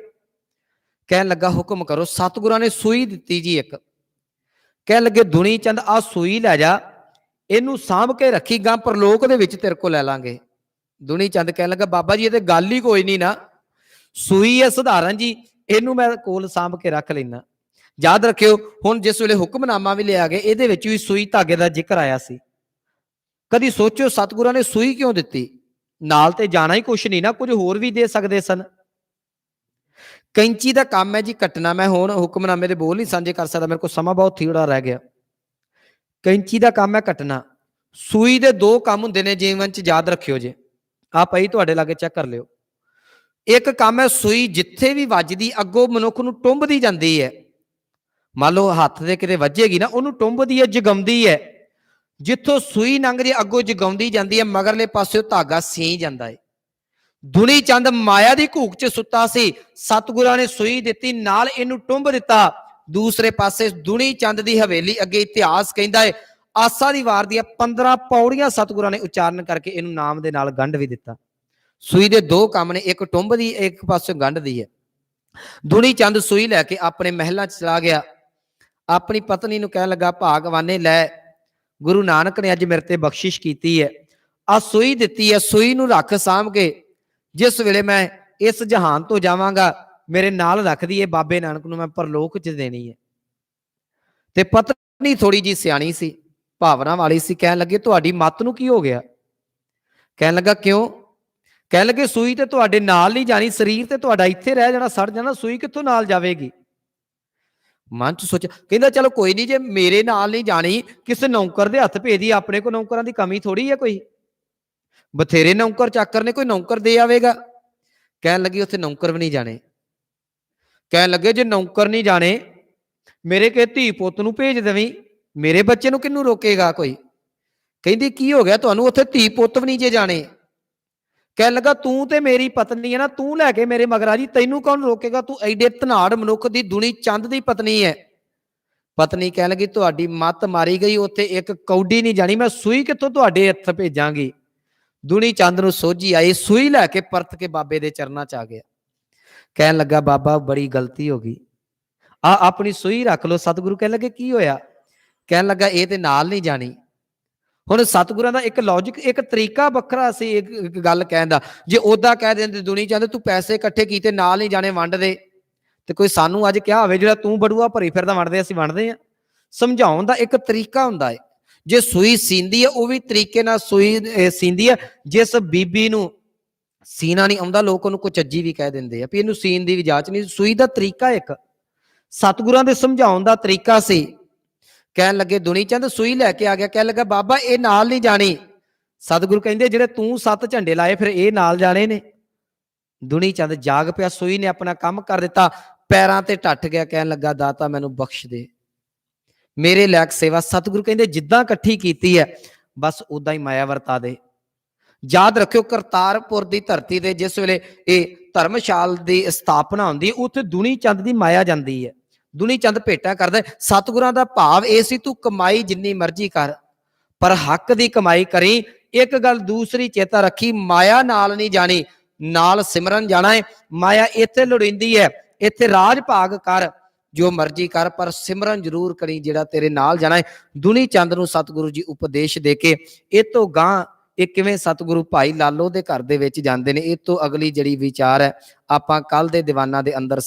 ਕਹਿਣ ਲੱਗਾ ਹੁਕਮ ਕਰੋ। ਸਤਿਗੁਰਾਂ ਨੇ ਸੂਈ ਦਿੱਤੀ ਜੀ ਇੱਕ। ਕਹਿਣ ਲੱਗੇ ਦੁਨੀ ਚੰਦ ਆਹ ਸੂਈ ਲੈ ਜਾ, ਇਹਨੂੰ ਸਾਂਭ ਕੇ ਰੱਖੀ, ਗਾਂ ਪਰਲੋਕ ਦੇ ਵਿੱਚ ਤੇਰੇ ਕੋਲ ਲੈ ਲਾਂਗੇ। ਦੁਨੀ ਚੰਦ ਕਹਿਣ ਲੱਗਾ ਬਾਬਾ ਜੀ ਇਹ ਤੇ ਗੱਲ ਹੀ ਕੋਈ ਨਹੀਂ ਨਾ, ਸੂਈ ਹੈ ਸਧਾਰਨ ਜੀ, ਇਹਨੂੰ ਮੈਂ ਕੋਲ ਸਾਂਭ ਕੇ ਰੱਖ ਲੈਣਾ। ਯਾਦ ਰੱਖਿਓ ਹੁਣ ਜਿਸ ਵੇਲੇ ਹੁਕਮਨਾਮਾ ਵੀ ਲਿਆ ਗਿਆ, ਇਹਦੇ ਵਿੱਚ ਵੀ ਸੂਈ ਧਾਗੇ ਦਾ ਜ਼ਿਕਰ ਆਇਆ ਸੀ। ਕਦੀ ਸੋਚਿਓ ਸਤਿਗੁਰਾਂ ਨੇ ਸੂਈ ਕਿਉਂ ਦਿੱਤੀ? ਨਾਲ ਤੇ ਜਾਣਾ ਹੀ ਕੁਛ ਨਹੀਂ ਨਾ, ਕੁਝ ਹੋਰ ਵੀ ਦੇ ਸਕਦੇ ਸਨ। ਕੈਂਚੀ ਦਾ ਕੰਮ ਹੈ ਜੀ ਕੱਟਣਾ। ਮੈਂ ਹੁਣ ਹੁਕਮਨਾਮੇ ਦੇ ਬੋਲ ਨਹੀਂ ਸਾਂਝੇ ਕਰ ਸਕਦਾ, ਮੇਰੇ ਕੋਲ ਸਮਾਂ ਬਹੁਤ ਥੋੜਾ ਰਹਿ ਗਿਆ। ਕੈਂਚੀ ਦਾ ਕੰਮ ਹੈ ਕੱਟਣਾ। ਸੂਈ ਦੇ 2 ਕੰਮ ਹੁੰਦੇ ਨੇ, ਜੀਵਨ 'ਚ ਯਾਦ ਰੱਖਿਓ ਜੇ। ਆ ਪਈ ਤੁਹਾਡੇ ਲਾਗੇ, ਚੈੱਕ ਕਰ ਲਿਓ। ਇੱਕ ਕੰਮ ਹੈ ਸੂਈ ਜਿੱਥੇ ਵੀ ਵੱਜਦੀ ਅੱਗੋਂ ਮਨੁੱਖ ਨੂੰ ਟੁੰਬਦੀ ਜਾਂਦੀ ਹੈ। ਮੰਨ ਲਓ ਹੱਥ ਦੇ ਕਿਤੇ ਵੱਜੇਗੀ ਨਾ, ਉਹਨੂੰ ਟੁੰਬਦੀ ਹੈ, ਜਗਾਉਂਦੀ ਹੈ। ਜਿੱਥੋਂ ਸੂਈ ਲੰਘ ਜੇ ਅੱਗੋਂ ਜਗਾਉਂਦੀ ਜਾਂਦੀ ਹੈ, ਮਗਰਲੇ ਪਾਸੇ ਧਾਗਾ ਸੀਂ ਜਾਂਦਾ ਹੈ। ਦੁਨੀ ਚੰਦ ਮਾਇਆ ਦੀ ਘੂਕ 'ਚ ਸੁੱਤਾ ਸੀ, ਸਤਿਗੁਰਾਂ ਨੇ ਸੂਈ ਦਿੱਤੀ, ਨਾਲ ਇਹਨੂੰ ਟੁੰਬ ਦਿੱਤਾ। ਦੂਸਰੇ ਪਾਸੇ ਦੁਨੀ ਚੰਦ ਦੀ ਹਵੇਲੀ ਅੱਗੇ ਇਤਿਹਾਸ ਕਹਿੰਦਾ ਹੈ ਆਸਾ ਦੀ ਵਾਰ ਦੀਆਂ 15 ਪੌੜੀਆਂ ਸਤਿਗੁਰਾਂ ਨੇ ਉਚਾਰਨ ਕਰਕੇ ਇਹਨੂੰ ਨਾਮ ਦੇ ਨਾਲ ਗੰਢ ਵੀ ਦਿੱਤਾ। ਸੂਈ ਦੇ 2 ਕੰਮ ਨੇ, ਇੱਕ ਟੁੰਬਦੀ, ਇੱਕ ਪਾਸੇ ਗੰਢਦੀ ਹੈ। ਦੁਨੀ ਚੰਦ ਸੂਈ ਲੈ ਕੇ ਆਪਣੇ ਮਹਿਲਾਂ 'ਚ ਚਲਾ ਗਿਆ। ਆਪਣੀ ਪਤਨੀ ਨੂੰ ਕਹਿਣ ਲੱਗਾ ਭਾਗਵਾਨੇ ਲੈ, ਗੁਰੂ ਨਾਨਕ ਨੇ ਅੱਜ ਮੇਰੇ ਤੇ ਬਖਸ਼ਿਸ਼ ਕੀਤੀ ਹੈ, ਆ ਸੂਈ ਦਿੱਤੀ ਹੈ, ਸੂਈ ਨੂੰ ਰੱਖ ਸਾਂਭ ਕੇ, ਜਿਸ ਵੇਲੇ ਮੈਂ ਇਸ ਜਹਾਨ ਤੋਂ ਜਾਵਾਂਗਾ ਮੇਰੇ ਨਾਲ ਰੱਖਦੀ ਹੈ, ਬਾਬੇ ਨਾਨਕ ਨੂੰ ਮੈਂ ਪਰਲੋਕ 'ਚ ਦੇਣੀ ਹੈ। ਤੇ ਪਤਨੀ ਥੋੜੀ ਜੀ ਸਿਆਣੀ ਸੀ, ਭਾਵਨਾ ਵਾਲੀ ਸੀ। ਕਹਿਣ ਲੱਗੇ ਤੁਹਾਡੀ ਮੱਤ ਨੂੰ ਕੀ ਹੋ ਗਿਆ? ਕਹਿਣ ਲੱਗਾ ਕਿਉਂ? ਕਹਿਣ ਲੱਗੇ ਸੂਈ ਤੇ ਤੁਹਾਡੇ ਨਾਲ ਨਹੀਂ ਜਾਣੀ, ਸਰੀਰ ਤੇ ਤੁਹਾਡਾ ਇੱਥੇ ਰਹਿ ਜਾਣਾ, ਸੜ ਜਾਣਾ, ਸੂਈ ਕਿੱਥੋਂ ਨਾਲ ਜਾਵੇਗੀ? ਮਨ 'ਚ ਸੋਚਿਆ, ਕਹਿੰਦਾ ਚਲੋ ਕੋਈ ਨਹੀਂ, ਜੇ ਮੇਰੇ ਨਾਲ ਨਹੀਂ ਜਾਣੀ ਕਿਸੇ ਨੌਕਰ ਦੇ ਹੱਥ ਭੇਜੀ, ਆਪਣੇ ਕੋਲ ਨੌਕਰਾਂ ਦੀ ਕਮੀ ਥੋੜੀ ਹੈ ਕੋਈ। ਬਥੇਰੇ ਨੌਕਰ ਚਾਕਰ ਨੇ, ਕੋਈ ਨੌਕਰ ਦੇ ਆਵੇਗਾ। ਕਹਿਣ ਲੱਗੀ ਉੱਥੇ ਨੌਕਰ ਵੀ ਨਹੀਂ ਜਾਣੇ। ਕਹਿਣ ਲੱਗੇ ਜੇ ਨੌਕਰ ਨਹੀਂ ਜਾਣੇ, ਮੇਰੇ ਕਿਸੇ ਧੀ ਪੁੱਤ ਨੂੰ ਭੇਜ ਦੇਵੀਂ, ਮੇਰੇ ਬੱਚੇ ਨੂੰ ਕਿਹਨੂੰ ਰੋਕੇਗਾ ਕੋਈ। ਕਹਿੰਦੀ ਕੀ ਹੋ ਗਿਆ ਤੁਹਾਨੂੰ, ਉੱਥੇ ਧੀ ਪੁੱਤ ਵੀ ਨਹੀਂ ਜੇ ਜਾਣੇ। ਕਹਿਣ ਲੱਗਾ ਤੂੰ ਤੇ ਮੇਰੀ ਪਤਨੀ ਹੈ ਨਾ, ਤੂੰ ਲੈ ਕੇ ਮੇਰੇ ਮਗਰ ਆ ਜੀ, ਤੈਨੂੰ ਕੌਣ ਰੋਕੇਗਾ, ਤੂੰ ਐਡੇ ਧਨਾੜ ਮਨੁੱਖ ਦੀ, ਦੁਨੀ ਚੰਦ ਦੀ ਪਤਨੀ ਹੈ। ਪਤਨੀ ਕਹਿਣ ਲੱਗੀ ਤੁਹਾਡੀ ਮੱਤ ਮਾਰੀ ਗਈ, ਉੱਥੇ ਇੱਕ ਕੌਡੀ ਨਹੀਂ ਜਾਣੀ, ਮੈਂ ਸੂਈ ਕਿੱਥੋਂ ਤੁਹਾਡੇ ਹੱਥ ਭੇਜਾਂਗੀ। ਦੁਨੀ ਚੰਦ ਨੂੰ ਸੋਝੀ ਆਈ, ਸੂਈ ਲੈ ਕੇ ਪਰਤ ਕੇ ਬਾਬੇ ਦੇ ਚਰਨਾਂ ਚ ਆ ਗਿਆ। ਕਹਿਣ ਲੱਗਾ ਬਾਬਾ ਬੜੀ ਗਲਤੀ ਹੋ ਗਈ, ਆ ਆਪਣੀ ਸੂਈ ਰੱਖ ਲਓ। ਸਤਿਗੁਰੂ ਕਹਿਣ ਲੱਗੇ ਕੀ ਹੋਇਆ। ਕਹਿਣ ਲੱਗਾ ਇਹ ਤੇ ਨਾਲ ਨਹੀਂ ਜਾਣੀ। ਹੁਣ ਸਤਿਗੁਰਾਂ ਦਾ ਇੱਕ ਲੌਜਿਕ, ਇੱਕ ਤਰੀਕਾ ਵੱਖਰਾ ਸੀ ਇੱਕ ਗੱਲ ਕਹਿਣ ਦਾ। ਜੇ ਉਦਾਂ ਕਹਿ ਦਿੰਦੇ ਦੁਨੀ ਚੰਦ ਤੂੰ ਪੈਸੇ ਇਕੱਠੇ ਕੀਤੇ, ਨਾਲ ਨਹੀਂ ਜਾਣੇ, ਵੰਡ ਦੇ, ਤੇ ਕੋਈ ਸਾਨੂੰ ਅੱਜ ਕਿਹਾ ਹੋਵੇ ਜਿਹੜਾ ਤੂੰ ਬੜੂਆ ਭਰੀ ਫਿਰਦਾ ਵੰਡਦੇ, ਅਸੀਂ ਵੰਡਦੇ ਹਾਂ। ਸਮਝਾਉਣ ਦਾ ਇੱਕ ਤਰੀਕਾ ਹੁੰਦਾ ਹੈ। ਜੇ ਸੂਈ ਸੀਂਦੀ ਹੈ ਉਹ ਵੀ ਤਰੀਕੇ ਨਾਲ ਸੂਈ ਸੀਂਦੀ ਹੈ। ਜਿਸ ਬੀਬੀ ਨੂੰ ਸੀਨਾ ਨਹੀਂ ਆਉਂਦਾ, ਲੋਕ ਉਹਨੂੰ ਕੁਚੱਜੀ ਵੀ ਕਹਿ ਦਿੰਦੇ ਆ ਵੀ ਇਹਨੂੰ ਸੀਨ ਦੀ ਵੀ ਜਾਚ ਨਹੀਂ। ਸੂਈ ਦਾ ਤਰੀਕਾ ਇੱਕ ਸਤਿਗੁਰਾਂ ਦੇ ਸਮਝਾਉਣ ਦਾ ਤਰੀਕਾ ਸੀ। ਕਹਿਣ ਲੱਗੇ ਦੁਨੀ ਚੰਦ ਸੂਈ ਲੈ ਕੇ ਆ ਗਿਆ। ਕਹਿਣ ਲੱਗਾ ਬਾਬਾ ਇਹ ਨਾਲ ਨਹੀਂ ਜਾਣੀ। ਸਤਿਗੁਰੂ ਕਹਿੰਦੇ ਜਿਹੜੇ ਤੂੰ 7 ਝੰਡੇ ਲਾਏ ਫਿਰ ਇਹ ਨਾਲ ਜਾਣੇ ਨੇ। ਦੁਨੀ ਚੰਦ ਜਾਗ ਪਿਆ, ਸੂਈ ਨੇ ਆਪਣਾ ਕੰਮ ਕਰ ਦਿੱਤਾ, ਪੈਰਾਂ ਤੇ ਟੱਟ ਗਿਆ। ਕਹਿਣ ਲੱਗਾ ਦਾਤਾ ਮੈਨੂੰ ਬਖਸ਼ ਦੇ, ਮੇਰੇ ਲਾਇਕ ਸੇਵਾ। ਸਤਿਗੁਰੂ ਕਹਿੰਦੇ ਜਿੱਦਾਂ ਇਕੱਠੀ ਕੀਤੀ ਹੈ ਬਸ ਉਦਾਂ ਹੀ ਮਾਇਆ ਵਰਤਾ ਦੇ। ਯਾਦ ਰੱਖਿਓ ਕਰਤਾਰਪੁਰ ਦੀ ਧਰਤੀ ਤੇ ਜਿਸ ਵੇਲੇ ਇਹ ਧਰਮਸ਼ਾਲ ਦੀ ਸਥਾਪਨਾ ਹੁੰਦੀ ਹੈ, ਉੱਥੇ ਦੁਨੀ ਚੰਦ ਦੀ ਮਾਇਆ ਜਾਂਦੀ ਹੈ। ਦੁਨੀ ਚੰਦ ਭੇਟਾ ਕਰਦਾ। ਸਤਿਗੁਰਾਂ ਦਾ ਭਾਵ ਇਹ ਸੀ ਤੂੰ ਕਮਾਈ ਜਿੰਨੀ ਮਰਜ਼ੀ ਕਰ, ਪਰ ਹੱਕ ਦੀ ਕਮਾਈ ਕਰੀ। ਇੱਕ ਗੱਲ ਦੂਸਰੀ ਚੇਤਾ ਰੱਖੀ, ਮਾਇਆ ਨਾਲ ਨਹੀਂ ਜਾਣੀ, ਨਾਲ ਸਿਮਰਨ ਜਾਣਾ ਹੈ। ਮਾਇਆ ਇੱਥੇ ਲੋੜੀਂਦੀ ਹੈ, ਇੱਥੇ ਰਾਜ ਭਾਗ ਕਰ, ਜੋ ਮਰਜ਼ੀ ਕਰ, ਪਰ ਸਿਮਰਨ ਜ਼ਰੂਰ ਕਰੀ ਜਿਹੜਾ ਤੇਰੇ ਨਾਲ ਜਾਣਾ ਹੈ। ਦੁਨੀ ਚੰਦ ਨੂੰ ਸਤਿਗੁਰੂ ਜੀ ਉਪਦੇਸ਼ ਦੇ ਕੇ ਇਹ ਤੋਂ ਗਾਂ ਇਹ ਕਿਵੇਂ ਸਤਿਗੁਰੂ ਭਾਈ ਲਾਲੋ ਦੇ ਘਰ ਦੇ ਵਿੱਚ ਜਾਂਦੇ ਨੇ, ਇਹ ਤੋਂ ਅਗਲੀ ਜਿਹੜੀ ਵਿਚਾਰ ਹੈ ਆਪਾਂ ਕੱਲ ਦੇ ਦੀਵਾਨਾਂ ਦੇ ਅੰਦਰ